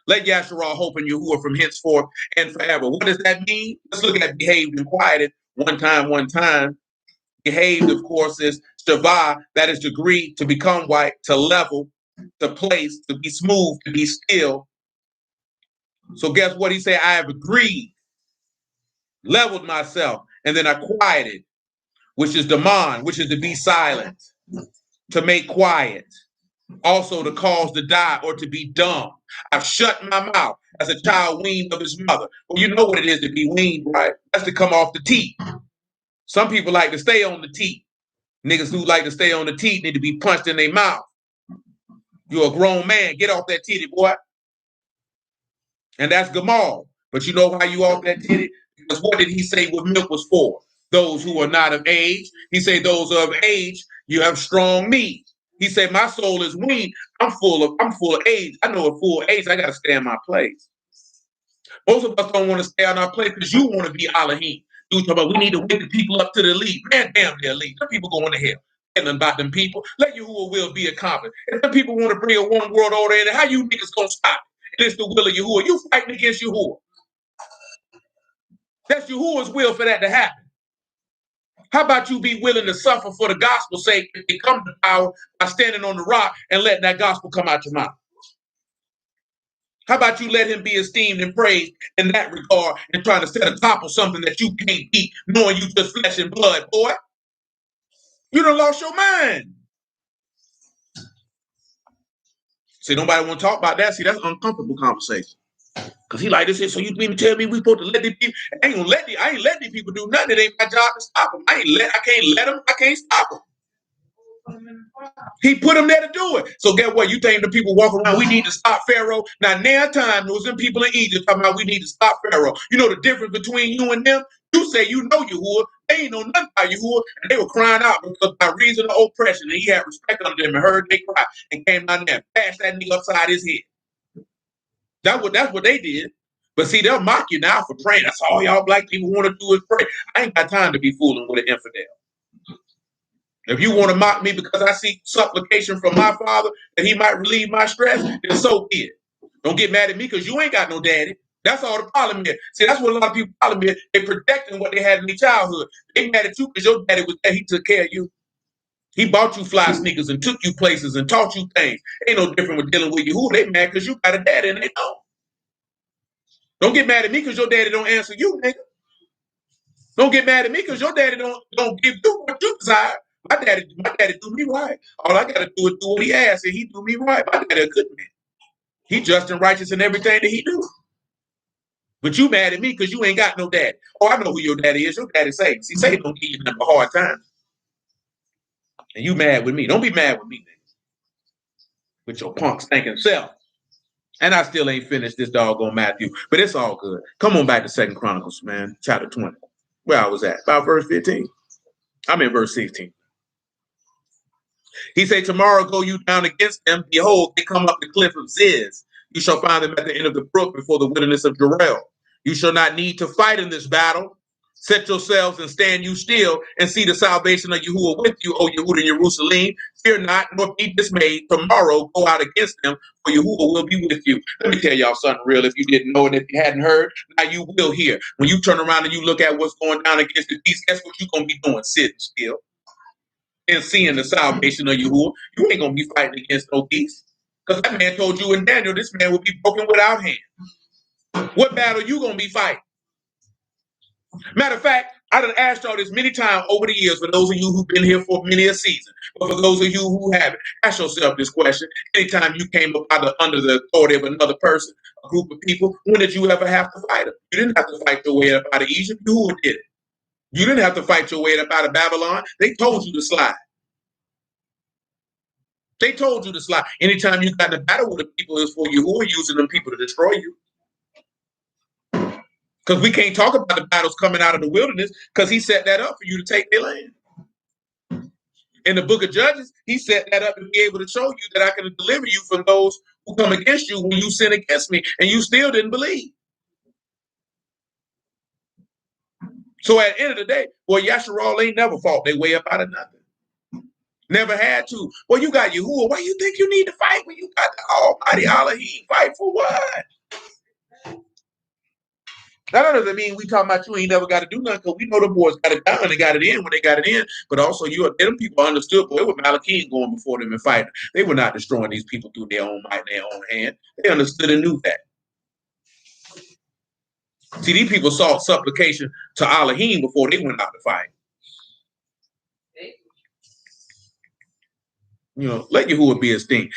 Let Yasharal hope in Yahuah from henceforth and forever. What does that mean? Let's look at behaved and quieted. One time. Behaved, of course, is shavah, that is degree, to become white, to level, to place, to be smooth, to be still. So guess what? He said, I have agreed, leveled myself, and then I quieted, which is daman, which is to be silent, to make quiet, also to cause to die or to be dumb. I've shut my mouth as a child weaned of his mother. Well, you know what it is to be weaned, right? That's to come off the teeth. Some people like to stay on the teeth. Niggas who like to stay on the teeth need to be punched in their mouth. You're a grown man. Get off that titty, boy. And that's Gamal. But you know why you off that titty? Because what did he say what milk was for? Those who are not of age. He said those of age, you have strong meat. He said, my soul is weaned. I'm full of age. I know at full age, I got to stay in my place. Most of us don't want to stay on our place because you want to be Elohim. You talk about we need to wake the people up to the elite. Man, damn the elite. Some people going to hell. Nothing about them people. Let Yahuah will be accomplished. If some people want to bring a one world order in, how you niggas gonna stop it? It's the will of Yahuah. You fighting against Yahuah. That's Yahuah's will for that to happen. How about you be willing to suffer for the gospel's sake if they come to power by standing on the rock and letting that gospel come out your mouth? How about you let him be esteemed and praised in that regard and trying to set a top of something that you can't eat, knowing you just flesh and blood, boy? You done lost your mind. See, nobody want to talk about that. See, that's an uncomfortable conversation. Because he like this, so you mean to tell me we supposed to let these people? I ain't let these people do nothing. It ain't my job to stop them. I can't let them. I can't stop them. He put them there to do it. So get what? You think the people walk around, we need to stop Pharaoh? Now, time, there was them people in Egypt talking about we need to stop Pharaoh. You know the difference between you and them? You say you know Yahuah. They ain't know nothing about Yahuah. And they were crying out because by reason of oppression. And he had respect on them and heard they cry and came down there and bashed that nigga upside his head. That's what they did. But see, they'll mock you now for praying. That's all y'all black people want to do is pray. I ain't got time to be fooling with an infidel. If you want to mock me because I seek supplication from my father that he might relieve my stress, then so be it. Don't get mad at me because you ain't got no daddy. That's all the problem is. See, that's what a lot of people problem is. They protecting what they had in their childhood. They mad at you because your daddy was there. He took care of you. He bought you fly sneakers and took you places and taught you things. Ain't no different with dealing with you. Who they mad because you got a daddy and they don't. Don't get mad at me because your daddy don't answer you, nigga. Don't get mad at me because your daddy don't give you what you desire. My daddy do me right. All I gotta do is do what he asks, and he do me right. My daddy a good man. He just and righteous in everything that he do. But you mad at me because you ain't got no daddy. Oh, I know who your daddy is. Your daddy Satan. See, Satan don't give you nothing but hard times. And you mad with me. Don't be mad with me, nigga. With your punk stinking self. And I still ain't finished this doggone Matthew. But it's all good. Come on back to 2 Chronicles, man. Chapter 20. Where I was at. About verse 15. I'm in verse 16. He said, tomorrow go you down against them. Behold, they come up the cliff of Ziz. You shall find them at the end of the brook before the wilderness of Jerel. You shall not need to fight in this battle. Set yourselves and stand you still and see the salvation of Yahuah with you, O Yehudah and Jerusalem. Fear not, nor be dismayed. Tomorrow go out against them, for Yahuah will be with you. Let me tell y'all something real. If you didn't know and if you hadn't heard, now you will hear. When you turn around and you look at what's going down against the beast, guess what you're going to be doing? Sitting still and seeing the salvation of Yahuah. You ain't going to be fighting against no beast. Because that man told you in Daniel, this man will be broken without hand. What battle you going to be fighting? Matter of fact, I done asked y'all this many times over the years for those of you who've been here for many a season. But for those of you who haven't, ask yourself this question. Anytime you came up under the authority of another person, a group of people, when did you ever have to fight them? You didn't have to fight your way up out of Egypt. Yahuah did it. You didn't have to fight your way up out of Babylon. They told you to slide. They told you to slide. Anytime you got in a battle with the people, it's for you who are using them people to destroy you. Because we can't talk about the battles coming out of the wilderness because he set that up for you to take their land. In the book of Judges, he set that up to be able to show you that I can deliver you from those who come against you when you sin against me, and you still didn't believe. So at the end of the day, boy, Yasharal ain't never fought their way up out of nothing. Never had to. Well, you got Yahuah. Why you think you need to fight when you got the Almighty Elohim? Fight for what? That doesn't mean we talking about you ain't never got to do nothing, because we know the boys got it done. They got it in when they got it in. But also, them people understood, boy, it was Malachi going before them and fighting. They were not destroying these people through their own might and their own hand. They understood and knew that. See, these people sought supplication to Elohim before they went out to fight. Let Yahuah be esteemed.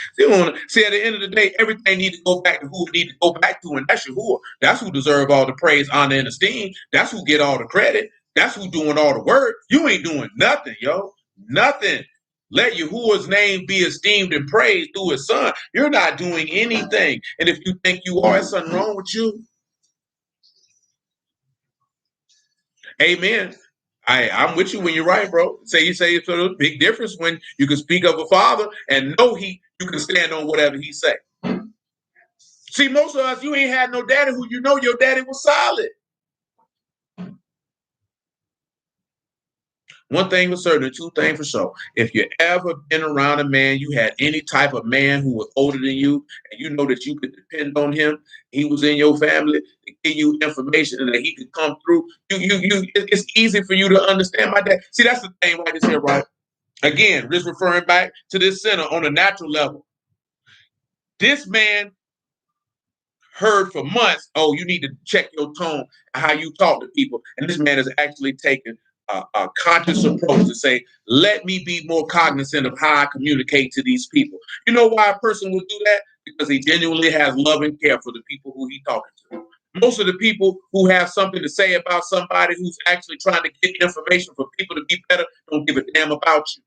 See, at the end of the day, everything needs to go back to who it needs to go back to, and that's Yahuah. That's who deserve all the praise, honor, and esteem. That's who get all the credit. That's who doing all the work. You ain't doing nothing, yo. Nothing. Let Yahuah's name be esteemed and praised through his son. You're not doing anything. And if you think you are, there's something wrong with you. Amen. I'm with you when you're right, bro. You say it's a big difference when you can speak of a father and know you can stand on whatever he say. See, most of us, you ain't had no daddy who you know your daddy was solid. One thing for certain, and two things for sure. If you ever been around a man, you had any type of man who was older than you, and you know that you could depend on him, he was in your family to give you information and that he could come through. It's easy for you to understand my dad. See, that's the thing right here, right? Again, just referring back to this sinner on a natural level. This man heard for months, oh, you need to check your tone, how you talk to people. And this man has actually taken a conscious approach to say, let me be more cognizant of how I communicate to these people. You know why a person would do that? Because he genuinely has love and care for the people who he's talking to. Most of the people who have something to say about somebody who's actually trying to get information for people to be better don't give a damn about you.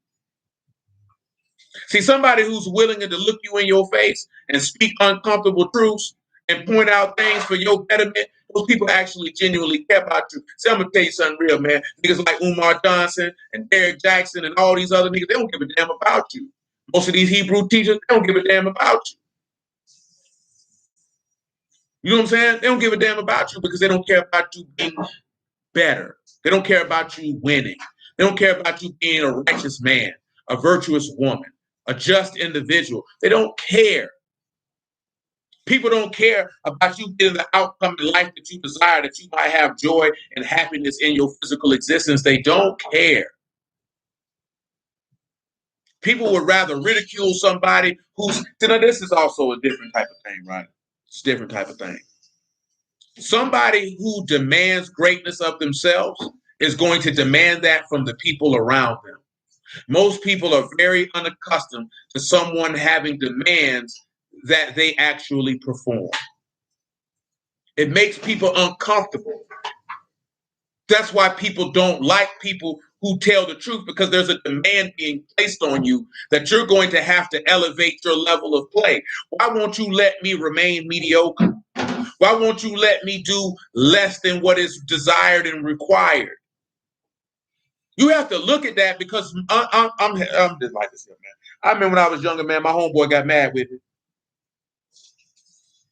See, somebody who's willing to look you in your face and speak uncomfortable truths and point out things for your betterment, those people actually genuinely care about you. See, I'm going to tell you something real, man. Niggas like Umar Johnson and Derek Jackson and all these other niggas, they don't give a damn about you. Most of these Hebrew teachers, they don't give a damn about you. You know what I'm saying? They don't give a damn about you because they don't care about you being better. They don't care about you winning. They don't care about you being a righteous man, a virtuous woman, a just individual. They don't care. People don't care about you getting the outcome in life that you desire, that you might have joy and happiness in your physical existence. They don't care. People would rather ridicule somebody who's, this is also a different type of thing, right? It's a different type of thing. Somebody who demands greatness of themselves is going to demand that from the people around them. Most people are very unaccustomed to someone having demands that they actually perform. It makes people uncomfortable. That's why people don't like people who tell the truth, because there's a demand being placed on you that you're going to have to elevate your level of play. Why won't you let me remain mediocre? Why won't you let me do less than what is desired and required? You have to look at that, because I'm just like this here, man. I remember when I was younger, man, my homeboy got mad with me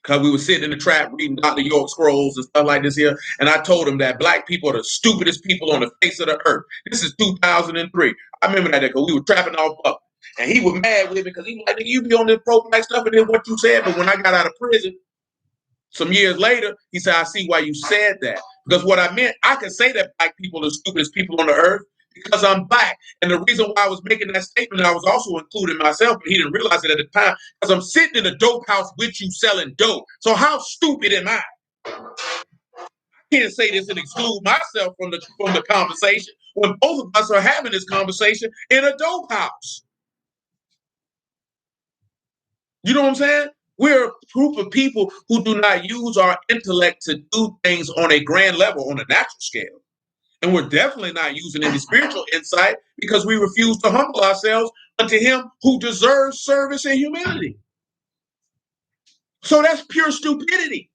because we were sitting in the trap reading Dr. York scrolls and stuff like this here. And I told him that black people are the stupidest people on the face of the earth. This is 2003. I remember that because we were trapping off up. And he was mad with me because he was like, you be on this pro-black stuff and then what you said. But when I got out of prison, some years later, he said, I see why you said that. Because what I meant, I could say that black people are the stupidest people on the earth because I'm black. And the reason why I was making that statement, I was also including myself, but he didn't realize it at the time, because I'm sitting in a dope house with you selling dope. So how stupid am I? I can't say this and exclude myself from the conversation when both of us are having this conversation in a dope house. You know what I'm saying? We're a group of people who do not use our intellect to do things on a grand level, on a natural scale. And we're definitely not using any spiritual insight because we refuse to humble ourselves unto him who deserves service and humility. So that's pure stupidity.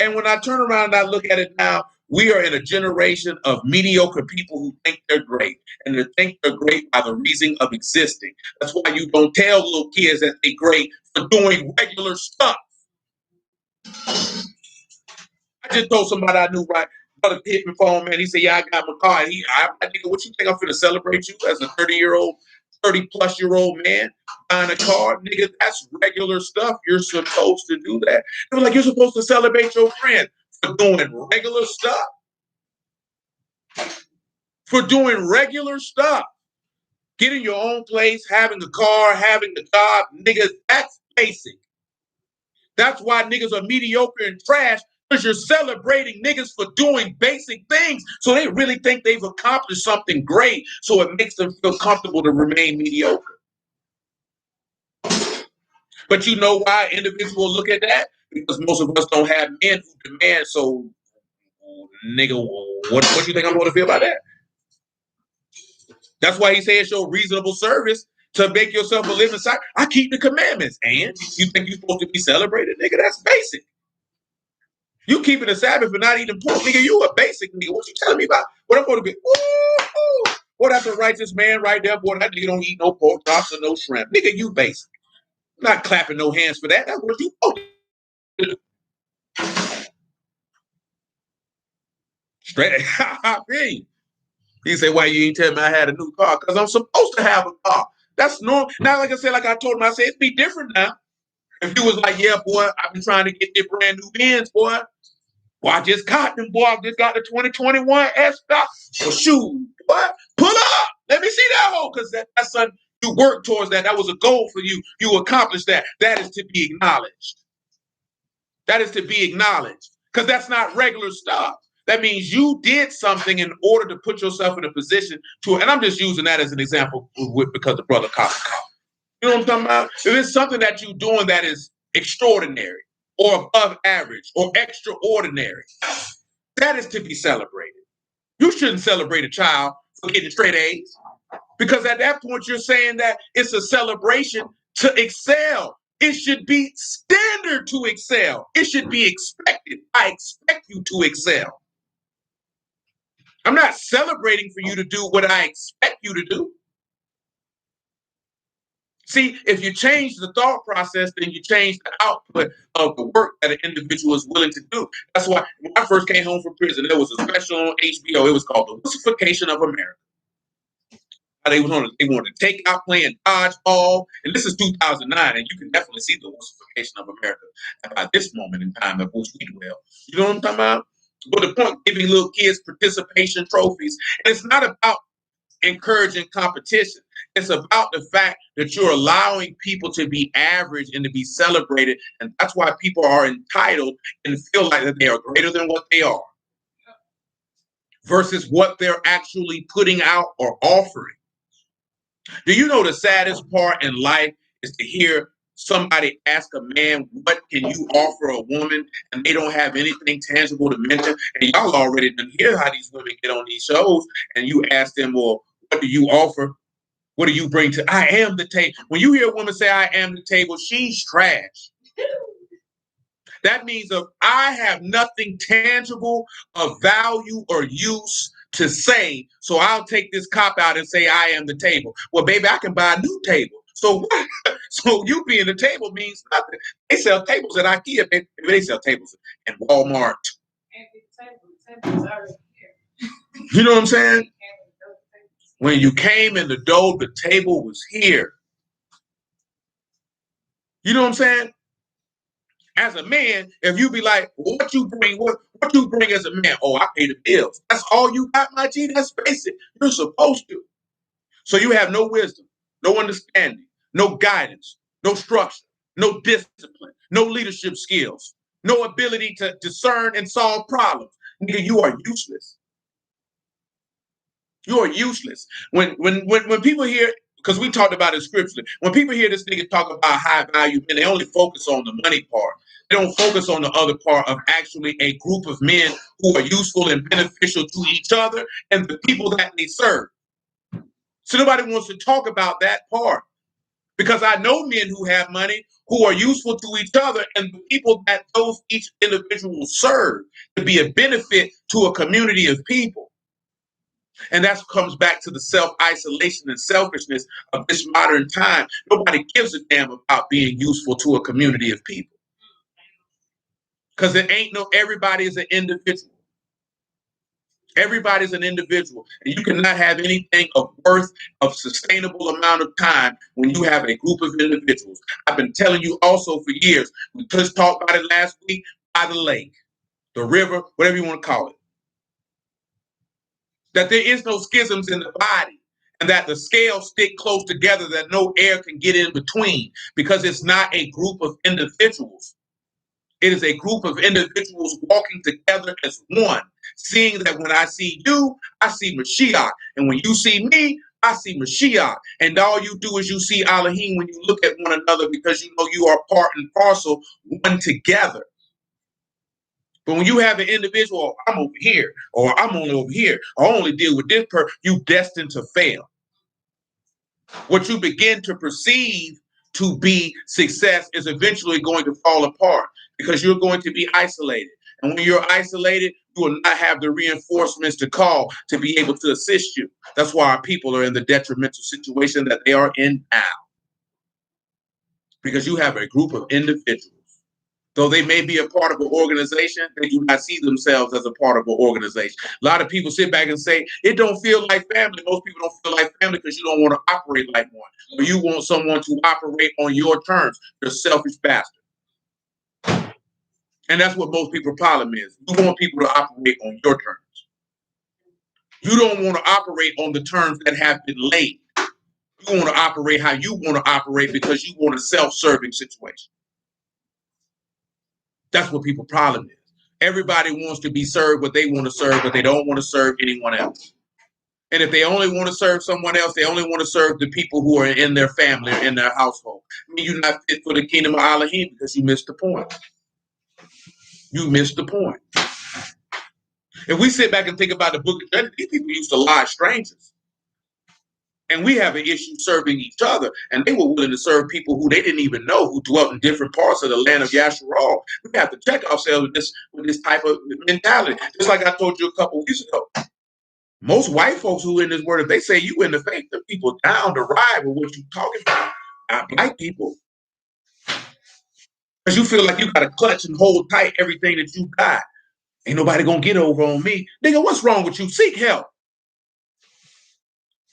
And when I turn around and I look at it now, we are in a generation of mediocre people who think they're great. And they think they're great by the reason of existing. That's why you don't tell little kids that they're great for doing regular stuff. I just told somebody I knew, right? Brother hit my phone, man. He said, yeah, I got my car. And I think, what you think I'm finna celebrate you as a 30-plus-year-old man buying a car? Nigga, that's regular stuff. You're supposed to do that. They were like, you're supposed to celebrate your friend for doing regular stuff. For doing regular stuff. Getting your own place, having a car, having a job, niggas, that's basic. That's why niggas are mediocre and trash, because you're celebrating niggas for doing basic things. So they really think they've accomplished something great. So it makes them feel comfortable to remain mediocre. But you know why individuals look at that? Because most of us don't have men who demand. So, nigga, what do you think I'm going to feel about that? That's why he says show reasonable service to make yourself a living sacrifice. I keep the commandments. And you think you're supposed to be celebrated? Nigga, that's basic. You keeping the Sabbath but not eating pork, nigga, you a basic nigga. What you telling me about? What I'm going to be? Ooh, boy, that's a righteous man right there. Boy, that nigga don't eat no pork chops or no shrimp. Nigga, you basic. I'm not clapping no hands for that. That's what you supposed to do. Straight. He said, why you ain't tell me I had a new car? Because I'm supposed to have a car. That's normal. Now, like I said, like I told him, I said, it'd be different now. If you was like, yeah, boy, I've been trying to get this brand new Benz, boy. Boy, I just got them, boy. I just got the 2021 S-Stock. Well, shoot, boy, pull up. Let me see that hole. Because that's something you worked towards that. That was a goal for you. You accomplished that. That is to be acknowledged. That is to be acknowledged. Because that's not regular stuff. That means you did something in order to put yourself in a position to, and I'm just using that as an example because the brother caught the car. You know what I'm talking about? If it's something that you're doing that is extraordinary or above average or extraordinary, that is to be celebrated. You shouldn't celebrate a child for getting straight A's, because at that point you're saying that it's a celebration to excel. It should be standard to excel. It should be expected. I expect you to excel. I'm not celebrating for you to do what I expect you to do. See, if you change the thought process, then you change the output of the work that an individual is willing to do. That's why when I first came home from prison, there was a special on HBO. It was called The Wussification of America. They wanted to take out playing dodgeball. And this is 2009, and you can definitely see the Wussification of America at this moment in time at which we dwell. You know what I'm talking about? But the point, giving little kids participation trophies, and it's not about encouraging competition. It's about the fact that you're allowing people to be average and to be celebrated. And that's why people are entitled and feel like that they are greater than what they are versus what they're actually putting out or offering. Do you know the saddest part in life is to hear somebody ask a man, what can you offer a woman? And they don't have anything tangible to mention. And y'all already done hear how these women get on these shows. And you ask them, well, what do you offer? What do you bring to? I am the table. When you hear a woman say, I am the table, she's trash. That means if I have nothing tangible of value or use to say, so I'll take this cop out and say, I am the table. Well, baby, I can buy a new table. So what? So you being the table means nothing. They sell tables at IKEA. Baby. They sell tables in Walmart. You know what I'm saying? When you came in the door, the table was here. You know what I'm saying? As a man, if you be like, well, what you bring, what you bring as a man? Oh, I pay the bills. That's all you got, my G. That's basic. You're supposed to. So you have no wisdom, no understanding, no guidance, no structure, no discipline, no leadership skills, no ability to discern and solve problems. Nigga, you are useless. You are useless. When people hear, Because we talked about it scripturally. When people hear this nigga talk about high value men, they only focus on the money part. They don't focus on the other part of actually a group of men who are useful and beneficial to each other and the people that they serve. So nobody wants to talk about that part. Because I know men who have money who are useful to each other and the people that those each individual serve to be a benefit to a community of people. And that comes back to the self-isolation and selfishness of this modern time. Nobody gives a damn about being useful to a community of people. Because it ain't no, everybody is an individual. Everybody's an individual. And you cannot have anything of worth, of sustainable amount of time when you have a group of individuals. I've been telling you also for years, we just talked about it last week, by the lake, the river, whatever you want to call it. That there is no schisms in the body and that the scales stick close together, that no air can get in between, because it's not a group of individuals. It is a group of individuals walking together as one, seeing that when I see you, I see Mashiach. And when you see me, I see Mashiach. And all you do is you see Elohim when you look at one another, because you know you are part and parcel, one together. But when you have an individual, I'm over here, or I'm only over here, or I only deal with this person, you destined to fail. What you begin to perceive to be success is eventually going to fall apart, because you're going to be isolated. And when you're isolated, you will not have the reinforcements to call to be able to assist you. That's why our people are in the detrimental situation that they are in now. Because you have a group of individuals. Though they may be a part of an organization, they do not see themselves as a part of an organization. A lot of people sit back and say, it don't feel like family. Most people don't feel like family because you don't want to operate like one. Or you want someone to operate on your terms. You're a selfish bastard. And that's what most people's problem is. You want people to operate on your terms. You don't want to operate on the terms that have been laid. You want to operate how you want to operate because you want a self-serving situation. That's what people's problem is. Everybody wants to be served what they want to serve, but they don't want to serve anyone else. And if they only want to serve someone else, they only want to serve the people who are in their family or in their household. I mean, you're not fit for the kingdom of Elohim because you missed the point. You missed the point. If we sit back and think about the book of Judges, these people used to lie strangers. And we have an issue serving each other. And they were willing to serve people who they didn't even know, who dwelt in different parts of the land of Yasharal. We have to check ourselves with this type of mentality. Just like I told you a couple weeks ago. Most white folks who in this word, if they say you in the faith, the people down to ride with what you talking about. Not black people. Because you feel like you got to clutch and hold tight everything that you got. Ain't nobody going to get over on me. Nigga, what's wrong with you? Seek help.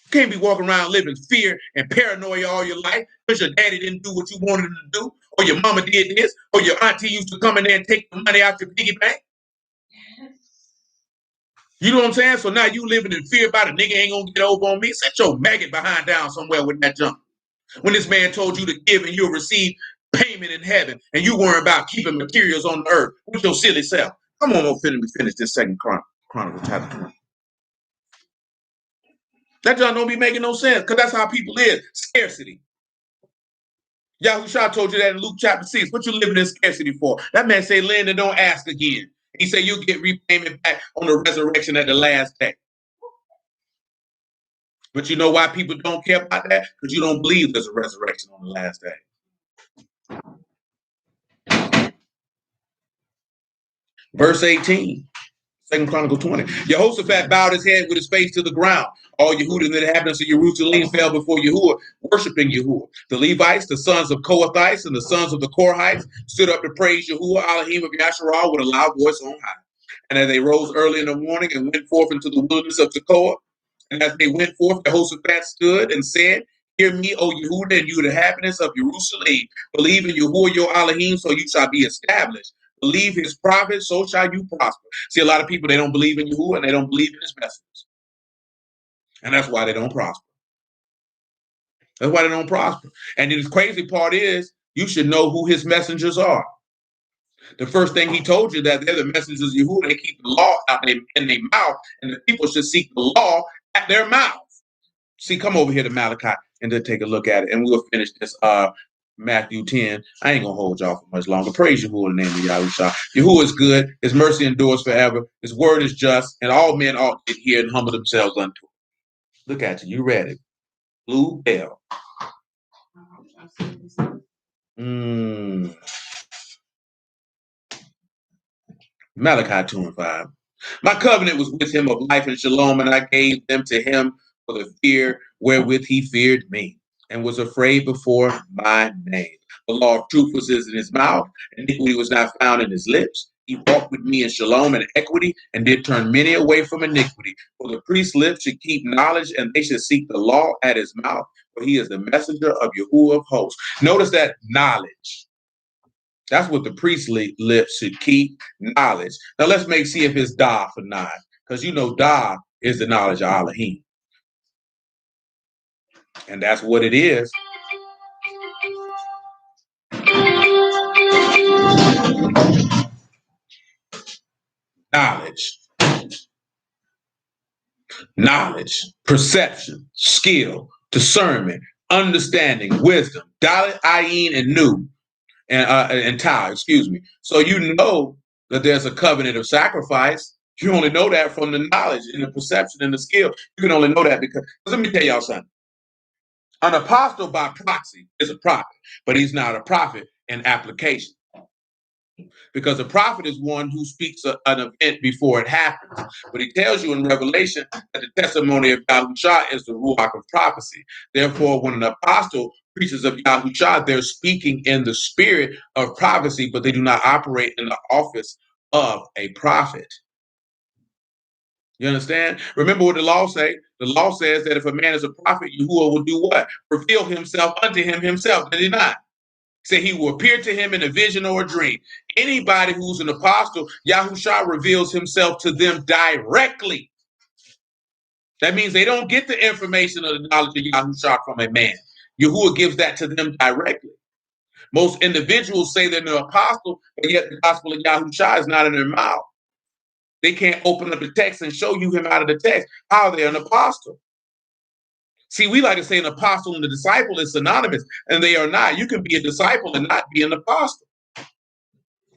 You can't be walking around living fear and paranoia all your life because your daddy didn't do what you wanted him to do, or your mama did this, or your auntie used to come in there and take the money out your piggy bank. You know what I'm saying? So now you living in fear about a nigga ain't gonna get over on me. Set your maggot behind down somewhere with that junk. When this man told you to give and you'll receive payment in heaven, and you worry about keeping materials on the earth with your silly self. Come on, finish this second Chronicle chapter 20. That junk don't be making no sense, because that's how people live. Scarcity. Yahuah told you that in Luke chapter 6. What you living in scarcity for? That man say, lend and don't ask again. He said you'll get repayment back on the resurrection at the last day. But you know why people don't care about that? Because you don't believe there's a resurrection on the last day. Verse 18. Second Chronicle 20. Jehoshaphat bowed his head with his face to the ground. All Yehudah and the inhabitants of Jerusalem fell before Yahuah, worshiping Yahuah. The Levites, the sons of Kohathites, and the sons of the Korhites stood up to praise Yahuah, Elohim of Yasharal, with a loud voice on high. And as they rose early in the morning and went forth into the wilderness of Tekoa, and as they went forth, Jehoshaphat stood and said, hear me, O Yehudah, and you the inhabitants of Jerusalem. Believe in Yahuah your Elohim, so you shall be established. Believe his prophets, so shall you prosper. See, a lot of people, they don't believe in Yahuah and they don't believe in his messengers. And that's why they don't prosper. That's why they don't prosper. And the crazy part is, you should know who his messengers are. The first thing he told you that they're the messengers of Yahuah. They keep the law out in their mouth, and the people should seek the law at their mouth. See, come over here to Malachi and then take a look at it, and we'll finish this Matthew 10. I ain't gonna hold y'all for much longer. Praise Yahuwah in the name of Yahushua. Yahuwah is good, his mercy endures forever, his word is just, and all men ought to hear and humble themselves unto it. Look at you, you read it. Blue bell. Malachi 2 and 5. My covenant was with him of life and shalom, and I gave them to him for the fear wherewith he feared me, and was afraid before my name. The law of truth was in his mouth, and iniquity was not found in his lips. He walked with me in shalom and equity, and did turn many away from iniquity. For the priest's lips should keep knowledge, and they should seek the law at his mouth, for he is the messenger of Yahuwah of hosts. Notice that knowledge. That's what the priestly lips should keep, knowledge. Now let's see if it's Da for 9. Because you know Da is the knowledge of Elohim. And that's what it is. Knowledge. Knowledge, perception, skill, discernment, understanding, wisdom, Dalit, Ayin, and Nu, and Tau, excuse me. So you know that there's a covenant of sacrifice. You only know that from the knowledge and the perception and the skill. You can only know that because let me tell y'all something. An apostle by proxy is a prophet, but he's not a prophet in application. Because a prophet is one who speaks an event before it happens. But he tells you in Revelation that the testimony of Yahushua is the ruach of prophecy. Therefore, when an apostle preaches of Yahushua, they're speaking in the spirit of prophecy, but they do not operate in the office of a prophet. You understand? Remember what the law says? The law says that if a man is a prophet, Yahuwah will do what? Reveal himself unto him himself. Did he not? Say he will appear to him in a vision or a dream. Anybody who's an apostle, Yahushua reveals himself to them directly. That means they don't get the information or the knowledge of Yahushua from a man. Yahuwah gives that to them directly. Most individuals say they're an apostle, but yet the gospel of Yahushua is not in their mouth. They can't open up the text and show you him out of the text. How are they an apostle? See, we like to say an apostle and a disciple is synonymous, and they are not. You can be a disciple and not be an apostle.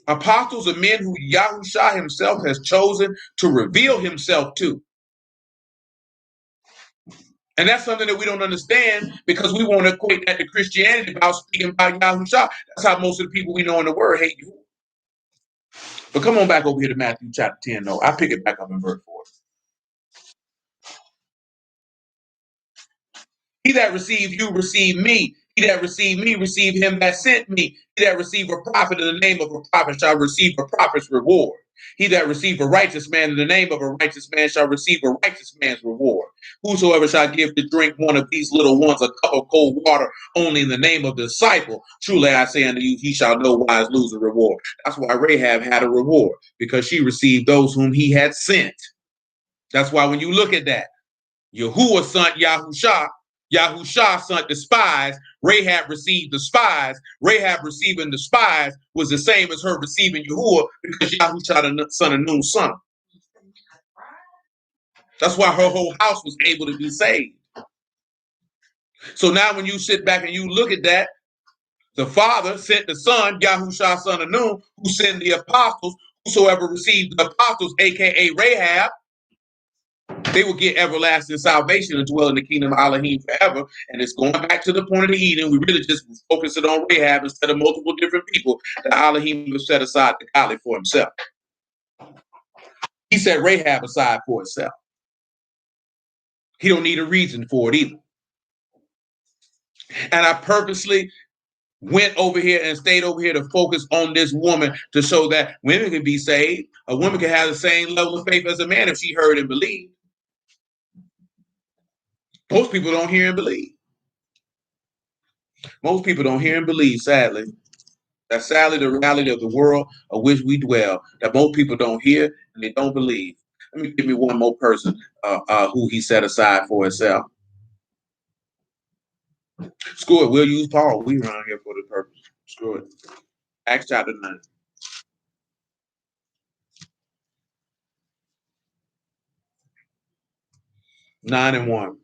Apostles are men who Yahushua himself has chosen to reveal himself to. And that's something that we don't understand because we want to equate that to Christianity about speaking about Yahushua. That's how most of the people we know in the world hate you. But come on back over here to Matthew chapter 10, though. I pick it back up in verse 4. He that receives you, receive me. He that receive me, receive him that sent me. He that receive a prophet in the name of a prophet shall receive a prophet's reward. He that receive a righteous man in the name of a righteous man shall receive a righteous man's reward. Whosoever shall give to drink one of these little ones a cup of cold water only in the name of the disciple, truly I say unto you, he shall no wise lose a reward. That's why Rahab had a reward, because she received those whom he had sent. That's why when you look at that, Yahuwah sent Yahushua, Yahushua sent the spies, Rahab received the spies. Rahab receiving the spies was the same as her receiving Yahuwah because Yahushua the son of Nun's son. That's why her whole house was able to be saved. So now when you sit back and you look at that, the Father sent the Son, Yahushua son of Nun, who sent the apostles. Whosoever received the apostles, aka Rahab, they will get everlasting salvation and dwell in the kingdom of Elohim forever. And it's going back to the point of the Eden. We really just focus it on Rahab instead of multiple different people that Elohim will set aside the godly for himself. He set Rahab aside for himself. He don't need a reason for it either. And I purposely went over here and stayed over here to focus on this woman to show that women can be saved. A woman can have the same level of faith as a man if she heard and believed. Most people don't hear and believe. Most people don't hear and believe, sadly. That's sadly the reality of the world of which we dwell, that most people don't hear and they don't believe. Let me give me one more person who he set aside for himself. Screw it. We'll use Paul. We around here for the purpose. Screw it. Acts chapter 9. 9 and 1.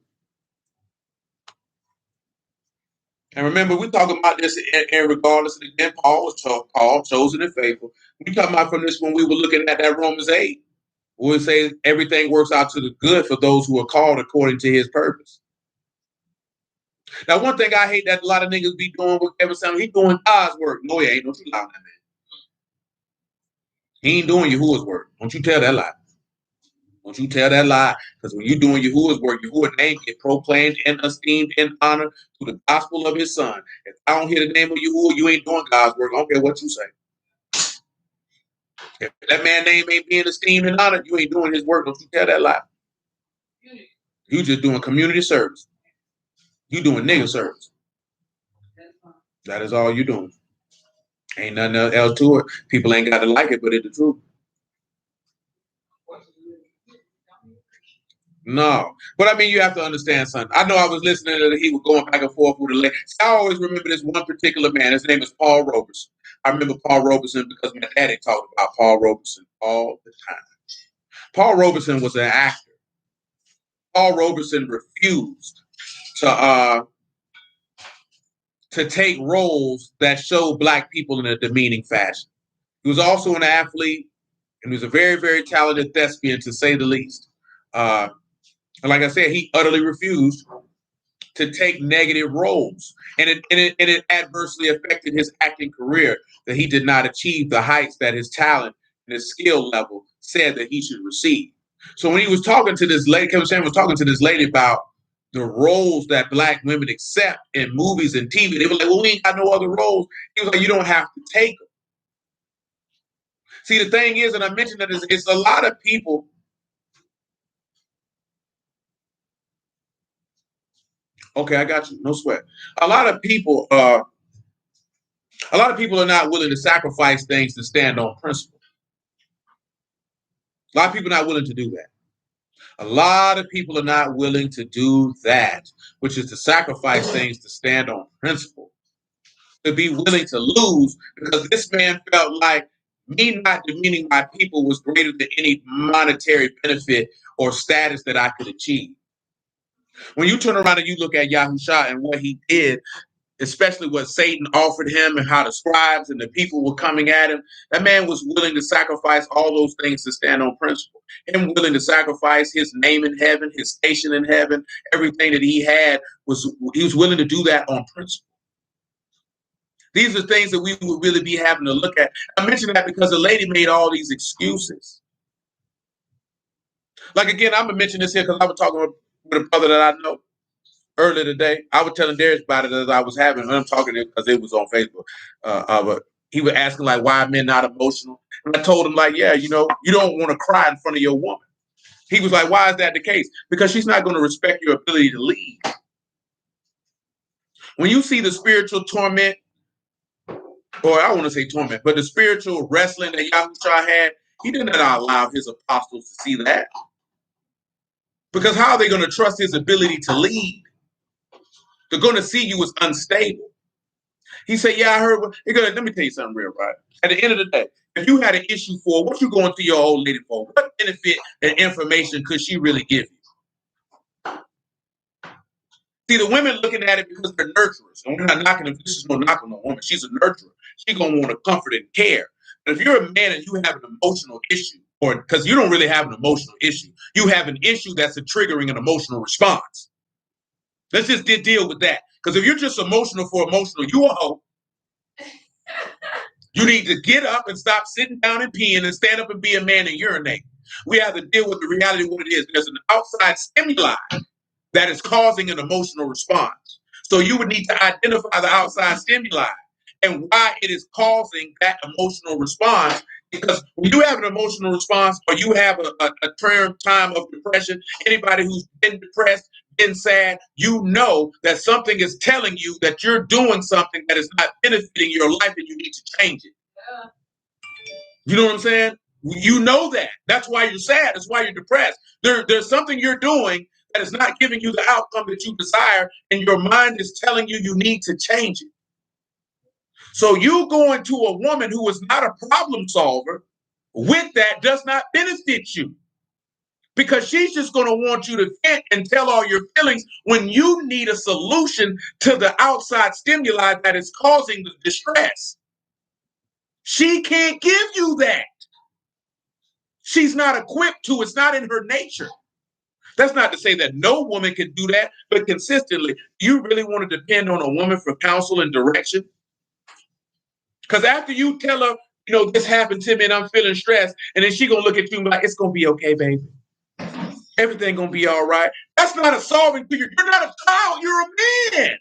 And remember, we're talking about this in regardless of again, Paul was called, chosen, and faithful. We're talking about from this when we were looking at that Romans 8. We say everything works out to the good for those who are called according to his purpose. Now, one thing I hate that a lot of niggas be doing with Kevin Samuel, he doing God's work. No, he ain't. Don't you lie on that man. He ain't doing Yahuah's work. Don't you tell that lie. Don't you tell that lie. Because when you're doing Yahuah's work, Yahuah's name get proclaimed and esteemed and honored through the gospel of his son. If I don't hear the name of Yahuah, you ain't doing God's work. I don't care what you say. If that man's name ain't being esteemed and honored, you ain't doing his work. Don't you tell that lie. You just doing community service. You doing nigga service. That is all you doing. Ain't nothing else to it. People ain't got to like it, but it's the truth. No. But I mean, you have to understand something. I know I was listening to he was going back and forth with the lady. I always remember this one particular man. His name is Paul Robeson. I remember Paul Robeson because my daddy talked about Paul Robeson all the time. Paul Robeson was an actor. Paul Robeson refused to take roles that showed black people in a demeaning fashion. He was also an athlete, and he was a very, very talented thespian, to say the least. And like I said, he utterly refused to take negative roles, and it adversely affected his acting career. That he did not achieve the heights that his talent and his skill level said that he should receive. So when he was talking to this lady, Kevin Samuel was talking to this lady about the roles that black women accept in movies and TV. They were like, "Well, we ain't got no other roles." He was like, "You don't have to take them." See, the thing is, and I mentioned that it's a lot of people. Okay, I got you. No sweat. A lot of people are not willing to sacrifice things to stand on principle. A lot of people are not willing to do that. A lot of people are not willing to do that, which is to sacrifice things to stand on principle, to be willing to lose, because this man felt like me not demeaning my people was greater than any monetary benefit or status that I could achieve. When you turn around and you look at Yahushua and what he did, especially what Satan offered him and how the scribes and the people were coming at him, that man was willing to sacrifice all those things to stand on principle. Him willing to sacrifice his name in heaven, his station in heaven, everything that he had, he was willing to do that on principle. These are things that we would really be having to look at. I mention that because the lady made all these excuses. Like, again, I'm going to mention this here because I was talking with a brother that I know earlier today. I was telling Darius about it as I was having, and I'm talking to him because it was on Facebook. But he was asking, like, why are men not emotional? And I told him, like, yeah, you know, you don't want to cry in front of your woman. He was like, why is that the case? Because she's not going to respect your ability to lead. When you see the spiritual torment, or I want to say torment, but the spiritual wrestling that Yahushua had, he did not allow his apostles to see that. Because how are they going to trust his ability to lead? They're going to see you as unstable. He said, yeah, I heard. Let me tell you something real, right? At the end of the day, if you had an issue for, what you going to your old lady for? What benefit and information could she really give you? See, the women looking at it because they're nurturers. And we're not knocking them. This is no knock on a woman. She's a nurturer. She's going to want to comfort and care. But if you're a man and you have an emotional issue, or because you don't really have an emotional issue, you have an issue that's triggering an emotional response. Let's just deal with that. Because if you're just emotional for emotional, you a hoe. You need to get up and stop sitting down and peeing and stand up and be a man and urinate. We have to deal with the reality of what it is. There's an outside stimuli that is causing an emotional response. So you would need to identify the outside stimuli and why it is causing that emotional response. Because when you have an emotional response or you have a term time of depression, anybody who's been depressed, been sad, you know that something is telling you that you're doing something that is not benefiting your life and you need to change it. You know what I'm saying? You know that. That's why you're sad. That's why you're depressed. There's something you're doing that is not giving you the outcome that you desire, and your mind is telling you you need to change it. So you going to a woman who is not a problem solver with that does not benefit you. Because she's just going to want you to vent and tell all your feelings when you need a solution to the outside stimuli that is causing the distress. She can't give you that. She's not equipped to. It's not in her nature. That's not to say that no woman can do that, but consistently, you really want to depend on a woman for counsel and direction? Because after you tell her, this happened to me and I'm feeling stressed, and then she going to look at you and be like, it's going to be okay, baby. Everything going to be all right. That's not a solving to you. You're not a child. You're a man.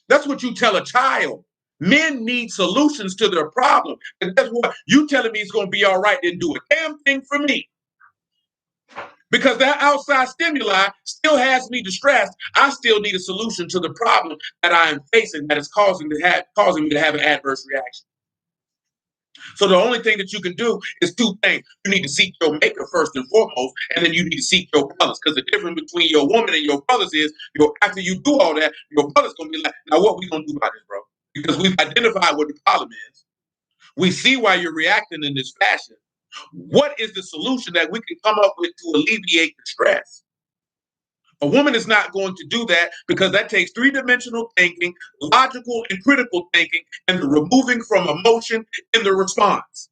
That's what you tell a child. Men need solutions to their problem. And that's what you telling me it's going to be all right, then do a damn thing for me. Because that outside stimuli still has me distressed. I still need a solution to the problem that I am facing that is causing me to have an adverse reaction. So the only thing that you can do is two things. You need to seek your maker first and foremost, and then you need to seek your brothers. Because the difference between your woman and your brothers is, after you do all that, your brother's going to be like, now what we going to do about this, bro? Because we've identified what the problem is. We see why you're reacting in this fashion. What is the solution that we can come up with to alleviate the stress? A woman is not going to do that because that takes three-dimensional thinking, logical and critical thinking, and the removing from emotion in the response.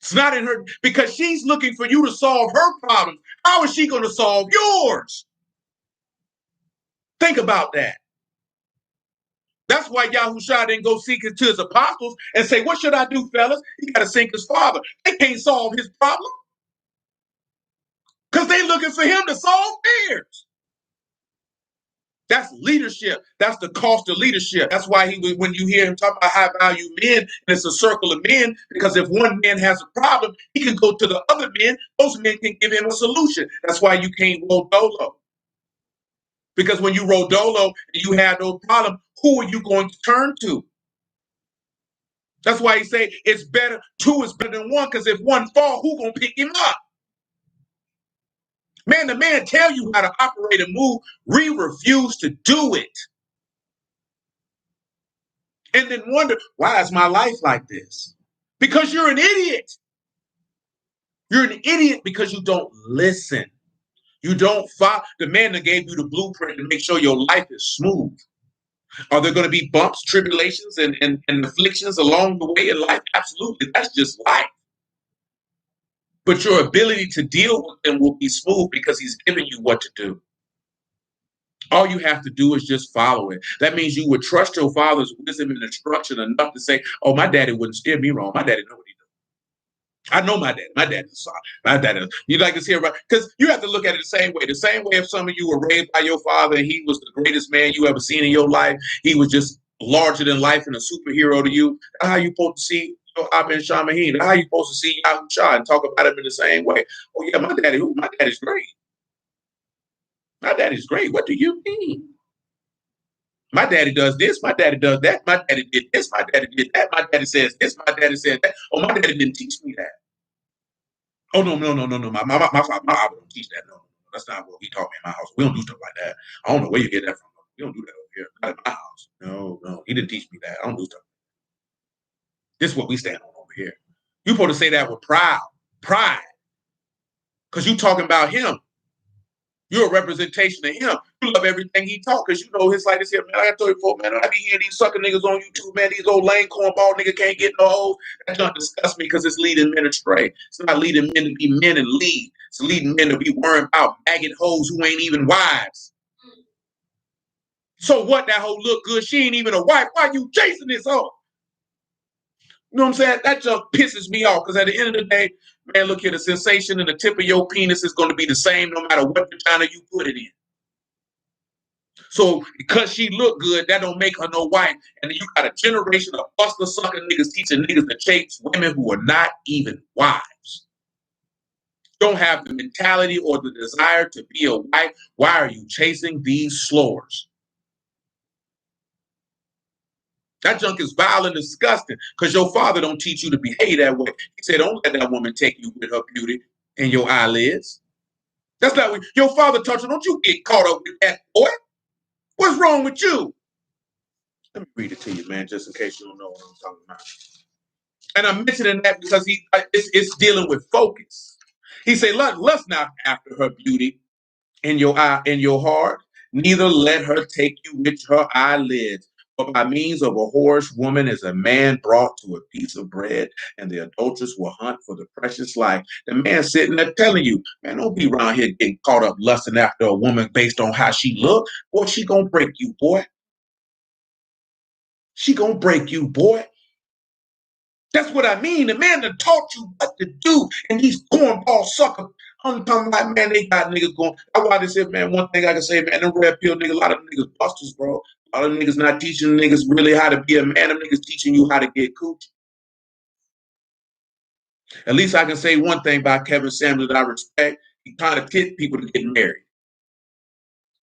It's not in her, because she's looking for you to solve her problems. How is she going to solve yours? Think about that. That's why Yahuah didn't go seek it to his apostles and say, what should I do, fellas? He got to seek his father. They can't solve his problem because they're looking for him to solve theirs. That's leadership. That's the cost of leadership. That's why when you hear him talk about high value men, and it's a circle of men, because if one man has a problem, he can go to the other men. Those men can give him a solution. That's why you can't roll dolo. Because when you roll dolo and you have no problem, who are you going to turn to? That's why he say it's better, two is better than one, because if one fall, who gonna pick him up? Man, the man tell you how to operate and move, we refuse to do it. And then wonder, why is my life like this? Because you're an idiot. You're an idiot because you don't listen. You don't follow the man that gave you the blueprint to make sure your life is smooth. Are there going to be bumps, tribulations, and afflictions along the way in life? Absolutely. That's just life. But your ability to deal with them will be smooth because he's giving you what to do. All you have to do is just follow it. That means you would trust your father's wisdom and instruction enough to say, oh, my daddy wouldn't steer me wrong. My daddy know what he does. I know my daddy. My daddy is sorry. My daddy. You like to see it, right? Because you have to look at it the same way. The same way if some of you were raised by your father and he was the greatest man you ever seen in your life, he was just larger than life and a superhero to you. That's how you supposed to see Abba and Shamahin. That's how you supposed to see Yahuah and talk about him in the same way. Oh yeah, my daddy's great. My daddy's great. What do you mean? My daddy does this. My daddy does that. My daddy did this. My daddy did that. My daddy says this. My daddy said that. Oh, my daddy didn't teach me that. Oh no. My father don't teach that. No, that's not what he taught me in my house. We don't do stuff like that. I don't know where you get that from. We don't do that over here. Not in my house. No. He didn't teach me that. I don't do stuff. This is what we stand on over here. You're supposed to say that with pride. Because you talking about him. You're a representation of him. You love everything he taught because you know his like this here, man. I told you before, man. I be hearing these sucker niggas on YouTube, man. These old lame cornball nigga can't get no hoes. That don't disgust me because it's leading men astray. It's not leading men to be men and lead. It's leading men to be worrying about bagging hoes who ain't even wives. So what? That hoe look good. She ain't even a wife. Why you chasing this hoe? You know what I'm saying? That just pisses me off because at the end of the day, man, look here, the sensation in the tip of your penis is going to be the same no matter what vagina you put it in. So because she look good, that don't make her no wife. And then you got a generation of buster sucker niggas teaching niggas to chase women who are not even wives. Don't have the mentality or the desire to be a wife. Why are you chasing these slores? That junk is vile and disgusting because your father don't teach you to behave that way. He said, don't let that woman take you with her beauty and your eyelids. That's not what your father taught you. Don't you get caught up with that, boy. What's wrong with you? Let me read it to you, man, just in case you don't know what I'm talking about. And I'm mentioning that because it's dealing with focus. He said, lust not after her beauty in your eye, in your heart, neither let her take you with her eyelids. For by means of a whorish woman is a man brought to a piece of bread, and the adulteress will hunt for the precious life. The man sitting there telling you, man, don't be around here getting caught up lusting after a woman based on how she look. Boy, she gonna break you, boy. She gonna break you, boy. That's what I mean. The man that taught you what to do, and these cornball suckers. I'm talking about, man, they got niggas going. That's why they said, man, one thing I can say, man, them red pill niggas, a lot of them niggas busters, bro. A lot of them niggas not teaching niggas really how to be a man. Them niggas teaching you how to get coochie. At least I can say one thing about Kevin Samuels that I respect. He trying to get people to get married.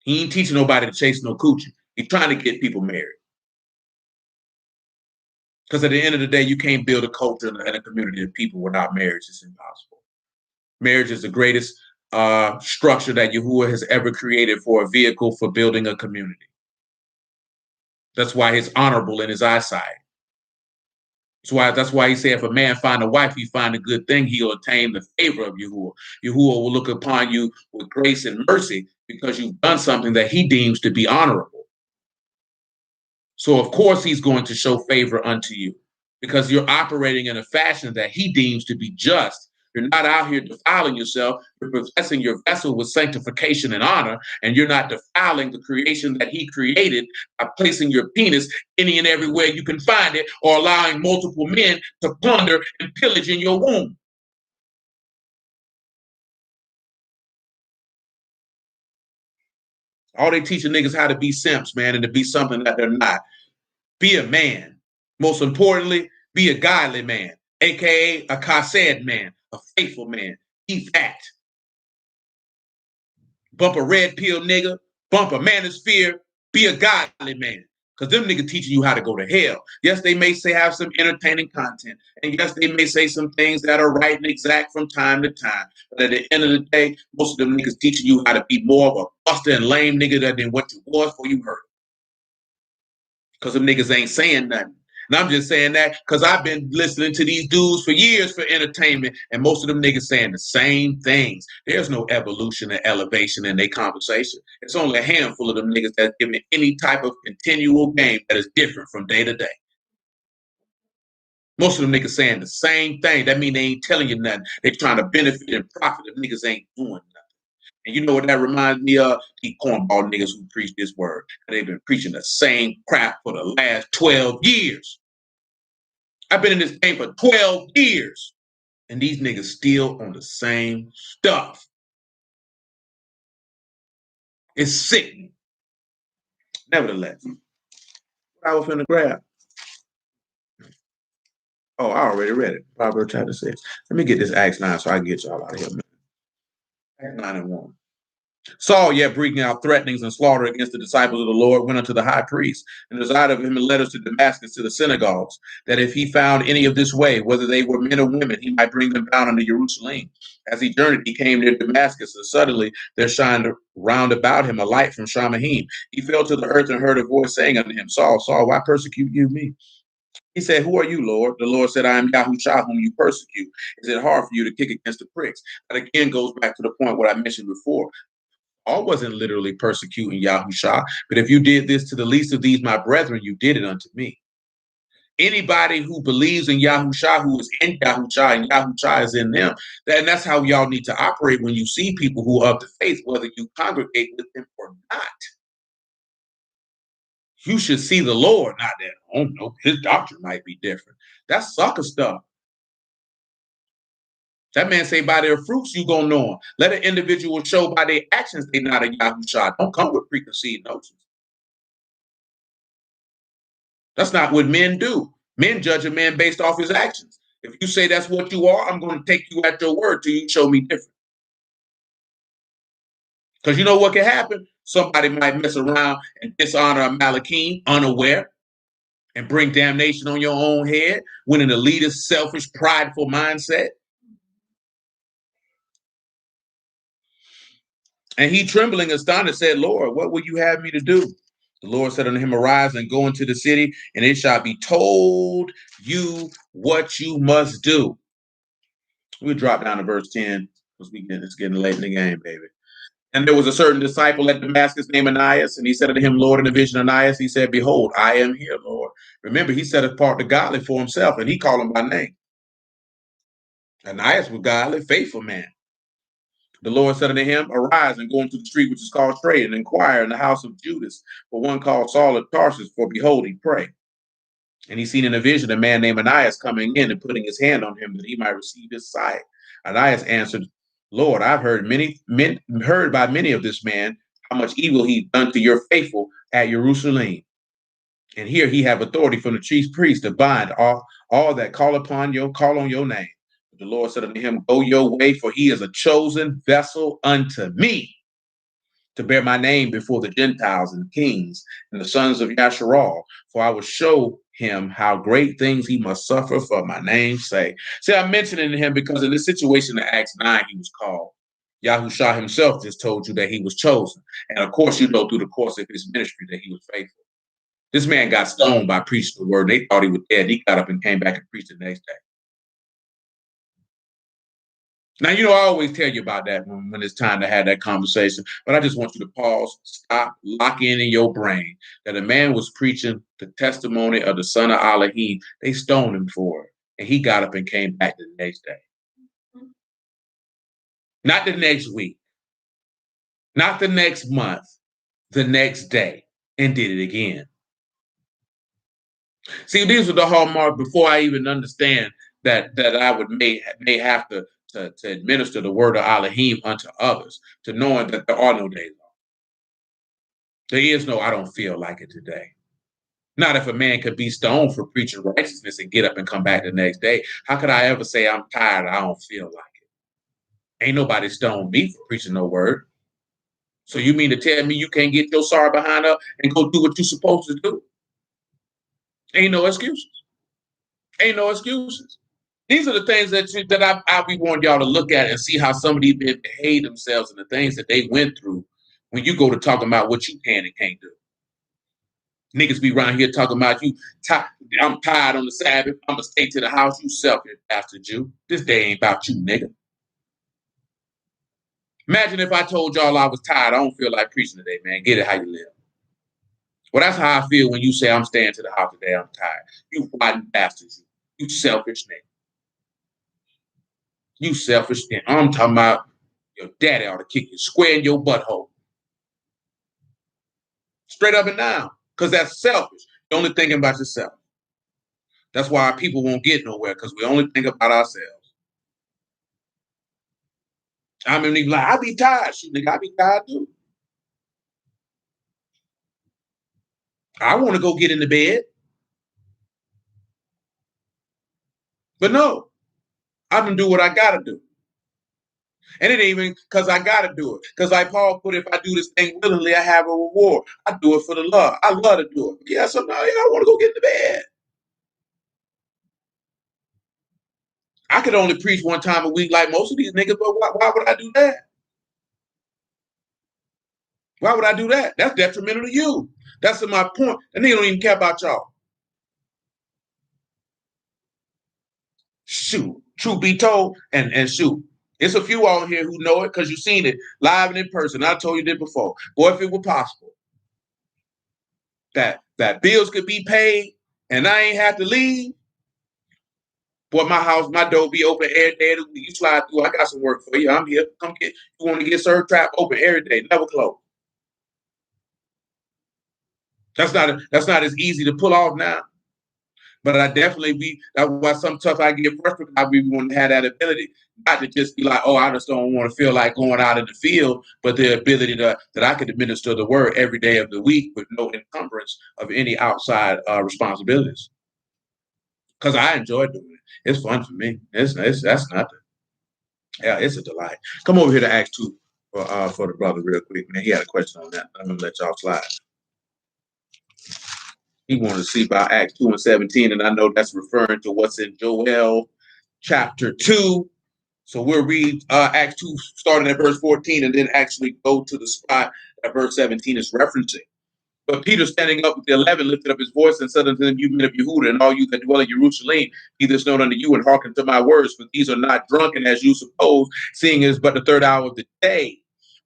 He ain't teaching nobody to chase no coochie. He's trying to get people married. Because at the end of the day, you can't build a culture and a community of people without marriage. It's impossible. Marriage is the greatest structure that Yahuah has ever created for a vehicle for building a community. That's why it's honorable in his eyesight. That's why he said, if a man find a wife, he find a good thing, he'll attain the favor of Yahuah. Yahuah will look upon you with grace and mercy because you've done something that he deems to be honorable. So of course he's going to show favor unto you because you're operating in a fashion that he deems to be just. You're not out here defiling yourself. You're possessing your vessel with sanctification and honor, and you're not defiling the creation that he created by placing your penis any and everywhere you can find it or allowing multiple men to plunder and pillage in your womb. All they teaching niggas how to be simps, man, and to be something that they're not. Be a man. Most importantly, be a godly man, aka a chesed man, a faithful man. Be that. Bump a red pill nigga, bump a manosphere, be a godly man. Because them niggas teaching you how to go to hell. Yes, they may say have some entertaining content. And yes, they may say some things that are right and exact from time to time. But at the end of the day, most of them niggas teaching you how to be more of a buster and lame nigga than what you was before you heard it. Because them niggas ain't saying nothing. And I'm just saying that because I've been listening to these dudes for years for entertainment, and most of them niggas saying the same things. There's no evolution and elevation in their conversation. It's only a handful of them niggas that's giving any type of continual game that is different from day to day. Most of them niggas saying the same thing. That means they ain't telling you nothing. They trying to benefit and profit. Them niggas ain't doing nothing. And you know what that reminds me of? The cornball niggas who preach this word. They've been preaching the same crap for the last 12 years. I've been in this game for 12 years. And these niggas still on the same stuff. It's sickening. Nevertheless, what I was finna grab. Oh, I already read it. Proverbs chapter 6. Let me get this Acts 9 so I can get y'all out of here. Acts 9 and 1. Saul, yet breathing out threatenings and slaughter against the disciples of the Lord, went unto the high priest and desired of him in letters to Damascus to the synagogues, that if he found any of this way, whether they were men or women, he might bring them down unto Jerusalem. As he journeyed, he came near Damascus, and suddenly there shined round about him a light from Shamahim. He fell to the earth and heard a voice saying unto him, Saul, Saul, why persecute you me? He said, who are you, Lord? The Lord said, I am Yahushua, whom you persecute. Is it hard for you to kick against the pricks? That again goes back to the point what I mentioned before. Paul wasn't literally persecuting Yahushua, but if you did this to the least of these, my brethren, you did it unto me. Anybody who believes in Yahushua, who is in Yahushua, and Yahushua is in them, and that's how y'all need to operate when you see people who are of the faith, whether you congregate with them or not. You should see the Lord, not that, oh no, his doctrine might be different. That's sucker stuff. That man say by their fruits you gonna know them. Let an individual show by their actions they not a Yahushua. Don't come with preconceived notions. That's not what men do. Men judge a man based off his actions. If you say that's what you are, I'm going to take you at your word till you show me different. Because you know what can happen? Somebody might mess around and dishonor a Malachim unaware and bring damnation on your own head when an elitist, selfish, prideful mindset. And he trembling astonished said, Lord, what will you have me to do? The Lord said unto him, Arise and go into the city, and it shall be told you what you must do. We'll drop down to verse 10 because it's getting late in the game, baby. And there was a certain disciple at Damascus named Ananias, and he said unto him, Lord, in a vision, Ananias, he said, Behold, I am here, Lord. Remember, he set apart the godly for himself, and he called him by name. Ananias was godly, faithful man. The Lord said unto him, Arise and go into the street which is called Straight, and inquire in the house of Judas for one called Saul of Tarsus, for behold, he prayed. And he seen in a vision a man named Ananias coming in and putting his hand on him that he might receive his sight. Ananias answered, Lord, I've heard by many of this man how much evil he done to your faithful at Jerusalem. And here he have authority from the chief priest to bind all that call on your name. But the Lord said unto him, Go your way, for he is a chosen vessel unto me to bear my name before the Gentiles and kings and the sons of Yasharal, for I will show him how great things he must suffer for my name's sake. See, I'm mentioning him because in this situation in Acts 9, he was called. Yahuah himself just told you that he was chosen. And of course, you know through the course of his ministry that he was faithful. This man got stoned by preaching the word. They thought he was dead. He got up and came back and preached the next day. Now, you know, I always tell you about that when it's time to have that conversation, but I just want you to pause, stop, lock in your brain that a man was preaching the testimony of the son of Elohim. They stoned him for it, and he got up and came back the next day. Not the next week, not the next month, the next day, and did it again. See, these were the hallmarks before I even understand that I would may have to administer the word of Elohim unto others, to knowing that there are no days off. There is no I don't feel like it today. Not if a man could be stoned for preaching righteousness and get up and come back the next day. How could I ever say I'm tired, I don't feel like it? Ain't nobody stoned me for preaching no word. So you mean to tell me you can't get your sorrow behind up and go do what you're supposed to do? Ain't no excuses. Ain't no excuses. These are the things that I be wanting y'all to look at and see how somebody behave themselves and the things that they went through when you go to talking about what you can and can't do. Niggas be around here talking about I'm tired on the Sabbath. I'm going to stay to the house. You selfish bastard Jew. This day ain't about you, nigga. Imagine if I told y'all I was tired. I don't feel like preaching today, man. Get it how you live. Well, that's how I feel when you say I'm staying to the house today. I'm tired. You rotten bastards. You selfish nigga. You selfish nigga. I'm talking about your daddy ought to kick you square in your butthole. Straight up and down. Because that's selfish. You're only thinking about yourself. That's why our people won't get nowhere, because we only think about ourselves. I mean, like, I be tired. Shoot, nigga, I be tired too. I want to go get in the bed. But no, I'm going to do what I got to do. And it ain't even because I got to do it. Because like Paul put, if I do this thing willingly, I have a reward. I do it for the love. I love to do it. Yeah, so now I want to go get in the bed. I could only preach one time a week like most of these niggas, but why would I do that? Why would I do that? That's detrimental to you. That's my point. And they don't even care about y'all. Shoot, truth be told, and shoot. It's a few on here who know it because you've seen it live and in person. I told you this before. Boy, if it were possible that bills could be paid and I ain't have to leave, boy, my door be open every day of the week. You slide through, I got some work for you. I'm here. Come get, you want to get served trap open every day, never close. That's not as easy to pull off now. But I definitely that's why sometimes I get frustrated. I really want to have that ability, not to just be like, oh, I just don't want to feel like going out in the field, but the ability that I could administer the word every day of the week with no encumbrance of any outside responsibilities. Because I enjoy doing it. It's fun for me. That's nothing. Yeah, it's a delight. Come over here to Acts 2 for the brother real quick, man. He had a question on that. I'm gonna let y'all slide. He wanted to see about Acts 2 and 17, and I know that's referring to what's in Joel chapter 2. So we'll read Acts 2 starting at verse 14 and then actually go to the spot that verse 17 is referencing. But Peter, standing up with the 11, lifted up his voice and said unto them, You men of Yahudah, and all you that dwell in Jerusalem, be this known unto you, and hearken to my words, for these are not drunken as you suppose, seeing it is but the third hour of the day.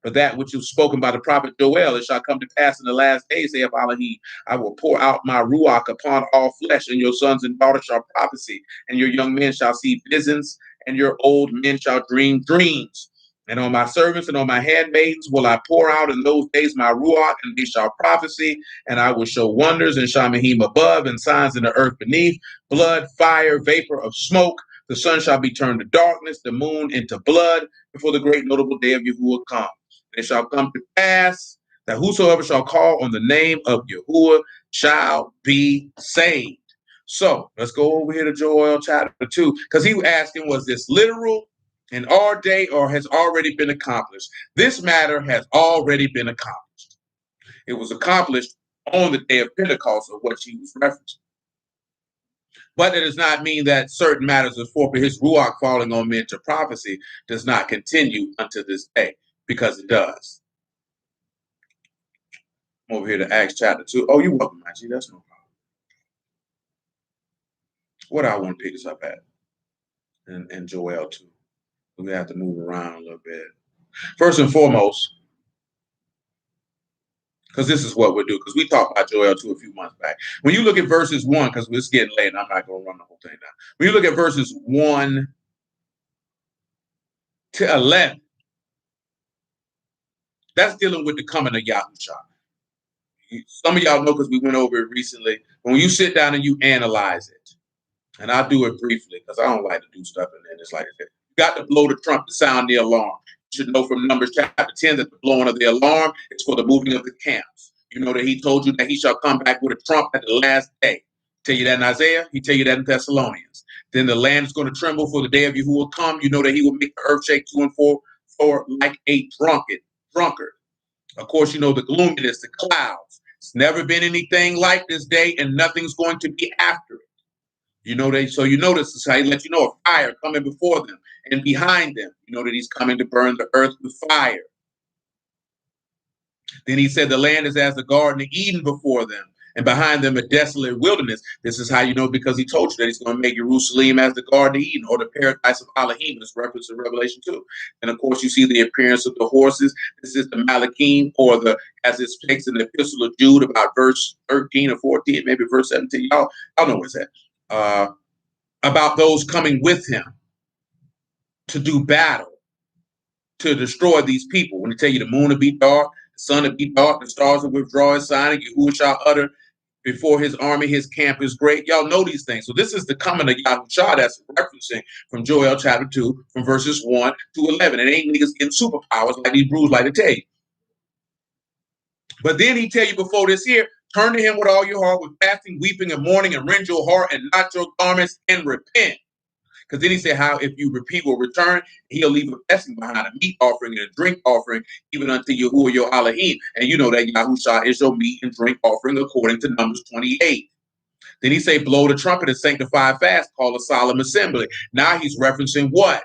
But that which was spoken by the prophet Joel, it shall come to pass in the last days, saith Elohim, I will pour out my ruach upon all flesh, and your sons and daughters shall prophesy, and your young men shall see visions, and your old men shall dream dreams. And on my servants and on my handmaidens will I pour out in those days my ruach, and they shall prophesy, and I will show wonders in Shamahim above, and signs in the earth beneath, blood, fire, vapor of smoke. The sun shall be turned to darkness, the moon into blood, before the great notable day of Yahuah come. And it shall come to pass that whosoever shall call on the name of Yahuah shall be saved. So let's go over here to Joel chapter 2, because he was asking, was this literal in our day or has already been accomplished? This matter has already been accomplished. It was accomplished on the day of Pentecost, of what he was referencing. But it does not mean that certain matters of forfeit, his ruach falling on men to prophecy, does not continue unto this day, because it does. I'm over here to Acts chapter 2. Oh, you're welcome, Maggie. That's no problem. What I want to pick this up at in Joel 2. We have to move around a little bit. First and foremost, because this is what we'll do, because we talked about Joel 2 a few months back. When you look at verses 1, because it's getting late and I'm not going to run the whole thing down. When you look at verses 1 to 11, that's dealing with the coming of Yahushua. Some of y'all know because we went over it recently. When you sit down and you analyze it, and I'll do it briefly because I don't like to do stuff and then it's like that. You got to blow the trumpet to sound the alarm. You should know from Numbers chapter 10 that the blowing of the alarm is for the moving of the camps. You know that he told you that he shall come back with a trump at the last day. Tell you that in Isaiah, he tell you that in Thessalonians. Then the land is going to tremble for the day of Yahuah come. You know that he will make the earth shake to and for like a drunkard. Of course, you know the gloominess, the clouds. It's never been anything like this day, and nothing's going to be after it. You know that, so you notice this how he let you know a fire coming before them and behind them. You know that he's coming to burn the earth with fire. Then he said the land is as the Garden of Eden before them, and behind them a desolate wilderness. This is how you know, because he told you that he's going to make Jerusalem as the Garden of Eden, or the paradise of Elohim. It's reference in Revelation 2. And of course, you see the appearance of the horses. This is the Malachim, or the, as it speaks in the Epistle of Jude, about verse 13 or 14, maybe verse 17. Y'all know what's that. About those coming with him to do battle, to destroy these people. When they tell you the moon will be dark, the sun will be dark, the stars will withdraw his sign, and Yahuah shall utter before his army, his camp is great. Y'all know these things. So this is the coming of Yahushua that's referencing from Joel chapter 2, from verses 1 to 11. It ain't niggas getting superpowers like these brews like to tell you. But then he tell you before this here, turn to him with all your heart, with fasting, weeping, and mourning, and rend your heart and not your garments, and repent. Because then he said, how if you repeat will return, he'll leave a blessing behind, a meat offering and a drink offering, even unto Yahuah your Elohim. And you know that Yahushua is your meat and drink offering according to Numbers 28. Then he say, blow the trumpet and sanctify fast, call a solemn assembly. Now he's referencing what?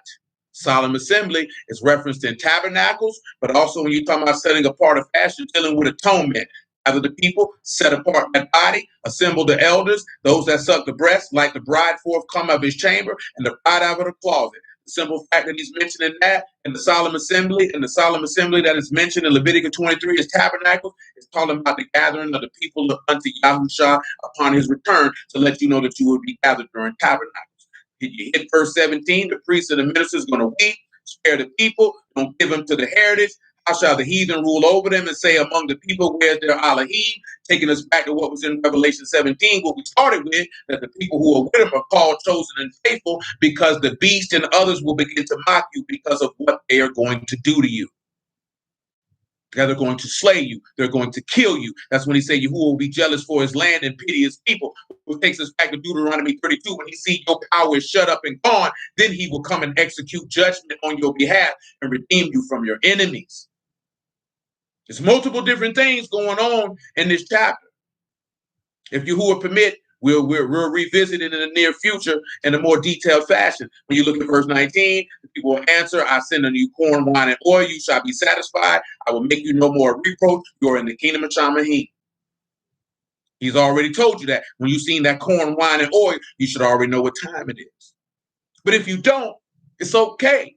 Solemn assembly is referenced in tabernacles, but also when you're talking about setting apart a fast, you're dealing with atonement. Either the people set apart that body, assemble the elders, those that suck the breast, like the bride forth come of his chamber, and the bride out of the closet. The simple fact that he's mentioning that in the solemn assembly, and the solemn assembly that is mentioned in Leviticus 23 is tabernacles, is talking about the gathering of the people unto Yahushua upon his return, to let you know that you will be gathered during tabernacles. You hit verse 17, the priests and the ministers are going to weep, spare the people, don't give them to the heritage. How shall the heathen rule over them and say among the people, where's their Elohim? Taking us back to what was in Revelation 17, what we started with, that the people who are with him are called, chosen, and faithful, because the beast and others will begin to mock you because of what they are going to do to you. They're going to slay you. They're going to kill you. That's when he said Yahuah will be jealous for his land and pity his people. Which takes us back to Deuteronomy 32. When he sees your power is shut up and gone, then he will come and execute judgment on your behalf and redeem you from your enemies. There's multiple different things going on in this chapter. If Yahuah permit, we'll revisit it in the near future in a more detailed fashion. When you look at verse 19, the people will answer, I send unto you corn, wine, and oil. You shall be satisfied. I will make you no more reproach. You are in the kingdom of Shamahim. He's already told you that. When you've seen that corn, wine, and oil, you should already know what time it is. But if you don't, it's okay.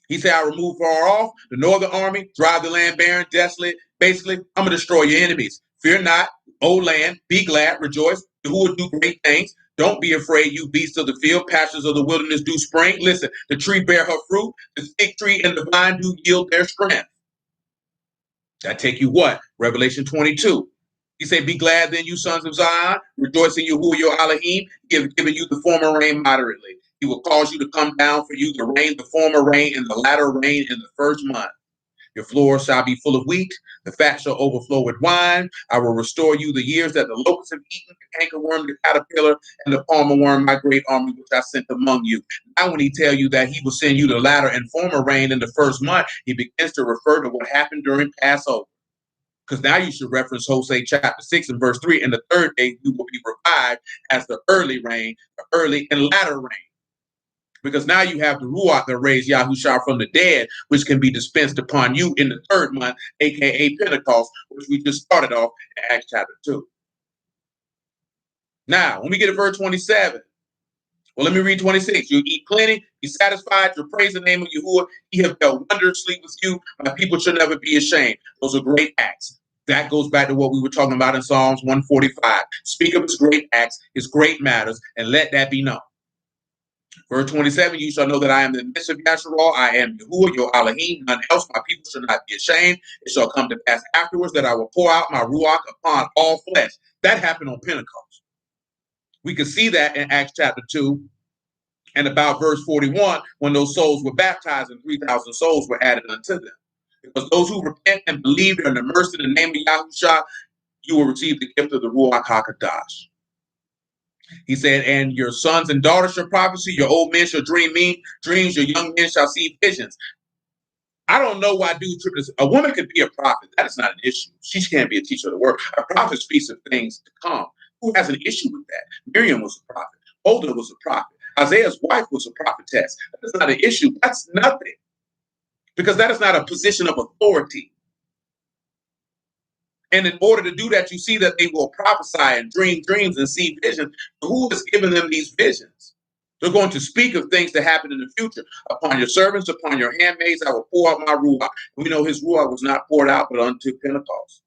He said, I remove far off the northern army, drive the land barren, desolate. Basically, I'm going to destroy your enemies. Fear not, O land, be glad, rejoice. Who will do great things? Don't be afraid, you beasts of the field. Pastures of the wilderness do spring. Listen, the tree bear her fruit. The fig tree and the vine do yield their strength. That take you what? Revelation 22. He said, be glad then, you sons of Zion. Rejoice in Yahuah your Elohim, giving you the former rain moderately. He will cause you to come down for you the rain, the former rain, and the latter rain in the first month. Your floor shall be full of wheat. The fat shall overflow with wine. I will restore you the years that the locusts have eaten, the cankerworm, the caterpillar, and the palmer worm, my great army, which I sent among you. Now, when he tell you that he will send you the latter and former rain in the first month, he begins to refer to what happened during Passover. Because now you should reference Hosea chapter 6 and verse 3. And the third day you will be revived as the early rain, the early and latter rain. Because now you have the Ruach that raised Yahushua from the dead, which can be dispensed upon you in the third month, aka Pentecost, which we just started off in Acts chapter 2. Now, when we get to verse 27, well, let me read 26. You eat plenty, be satisfied, you praise the name of Yahuah. He have dealt wondrously with you. My people should never be ashamed. Those are great acts. That goes back to what we were talking about in Psalms 145. Speak of his great acts, his great matters, and let that be known. Verse 27, you shall know that I am in the midst of Yasharal. I am Yahuah, your Elohim, none else. My people shall not be ashamed. It shall come to pass afterwards that I will pour out my Ruach upon all flesh. That happened on Pentecost. We can see that in Acts chapter 2 and about verse 41, when those souls were baptized and 3,000 souls were added unto them. Because those who repent and believe and are immersed in the name of Yahushua, you will receive the gift of the Ruach HaKodesh. He said, and your sons and daughters shall prophesy, your old men shall dream dreams, your young men shall see visions. I don't know why dude tripping. A woman could be a prophet. That is not an issue. She can't be a teacher of the word. A prophet speaks of things to come. Who has an issue with that? Miriam was a prophet. Huldah was a prophet. Isaiah's wife was a prophetess. That is not an issue. That's nothing. Because that is not a position of authority. And in order to do that, you see that they will prophesy and dream dreams and see visions. Who is giving them these visions? They're going to speak of things to happen in the future. Upon your servants, upon your handmaids, I will pour out my Ruach. We know his Ruach was not poured out, but unto Pentecost.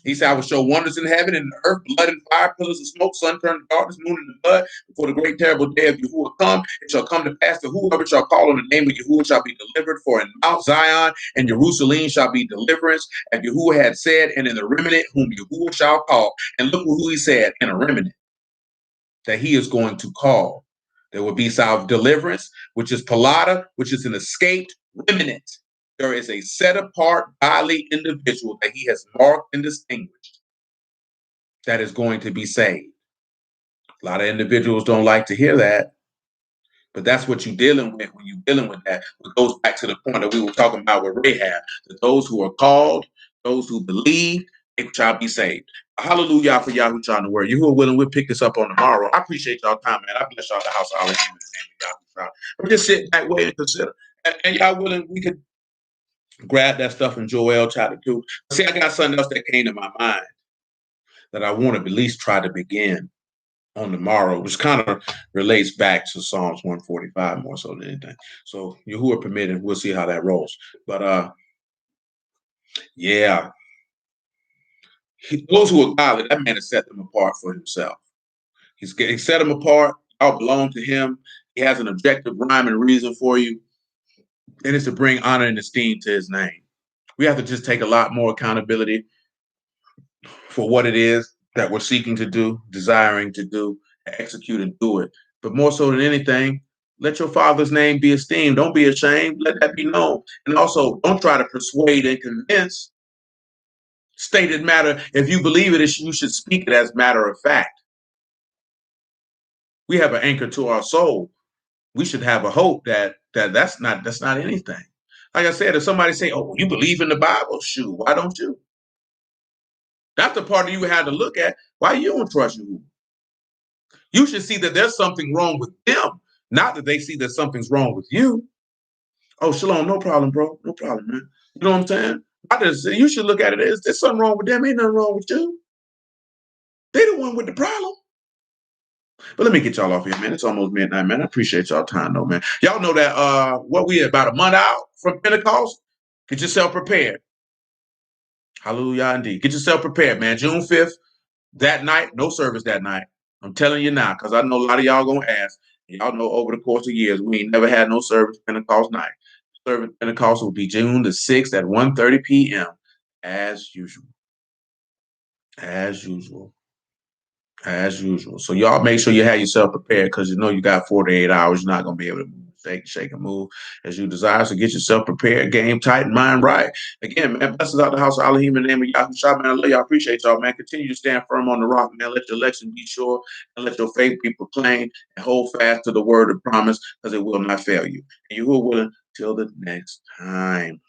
He said, I will show wonders in heaven and the earth, blood and fire, pillars of smoke, sun turned to darkness, moon into blood. Before the great terrible day of Yahuah come, it shall come to pass that whoever shall call on the name of Yahuah shall be delivered. For in Mount Zion and Jerusalem shall be deliverance, as Yahuah had said, and in the remnant whom Yahuah shall call. And look who he said, in a remnant, that he is going to call. There will be salve deliverance, which is palata, which is an escaped remnant. There is a set apart godly individual that he has marked and distinguished that is going to be saved. A lot of individuals don't like to hear that, but that's what you're dealing with when you're dealing with that. It goes back to the point that we were talking about with Rahab, that those who are called, those who believe, they shall be saved. Hallelujah for Yahushua in the word. You who are willing, we'll pick this up on tomorrow. I appreciate y'all time, man. I bless y'all the house of Elohim in the name of Yahushua. But just sit back, wait, and consider. And y'all willing, we could grab that stuff in Joel chapter 2. See, I got something else that came to my mind that I want to at least try to begin on tomorrow, which kind of relates back to Psalms 145 more so than anything. So Yahuah permitting, we'll see how that rolls. But yeah, those who are godly, that man has set them apart for himself. He set them apart, all belong to him. He has an objective rhyme and reason for you. And it's to bring honor and esteem to his name. We have to just take a lot more accountability for what it is that we're seeking to do, desiring to do, execute and do it. But more so than anything, let your Father's name be esteemed. Don't be ashamed. Let that be known. And also, don't try to persuade and convince. Stated matter, if you believe it, you should speak it as matter of fact. We have an anchor to our soul. We should have a hope that's not anything. Like I said, if somebody say, "Oh, you believe in the Bible?" Shoot, why don't you? That's the part of you had to look at. Why you don't trust you? You should see that there's something wrong with them, not that they see that something's wrong with you. Oh, shalom, no problem, bro. No problem, man. You know what I'm saying? You should look at it as there's something wrong with them. Ain't nothing wrong with you. They the one with the problem. But let me get y'all off here, man. It's almost midnight, man. I appreciate y'all time, though, man. Y'all know that what we about a month out from Pentecost. Get yourself prepared. Hallelujah, indeed. Get yourself prepared, man. June 5th, that night, no service that night. I'm telling you now, because I know a lot of y'all gonna ask. Y'all know over the course of years, we ain't never had no service Pentecost night. Service Pentecost will be June the 6th at 1:30 p.m. as usual. As usual. As usual. So y'all make sure you have yourself prepared because you know you got 48 hours. You're not going to be able to move, shake and move as you desire. So get yourself prepared, game tight, and mind right. Again, man, blessings out the house of Elohim in the name of Yahuah, man. I love y'all. Appreciate y'all, man. Continue to stand firm on the rock, man. Let your election be sure and let your faith be proclaimed and hold fast to the word of promise because it will not fail you. And you will willing till the next time.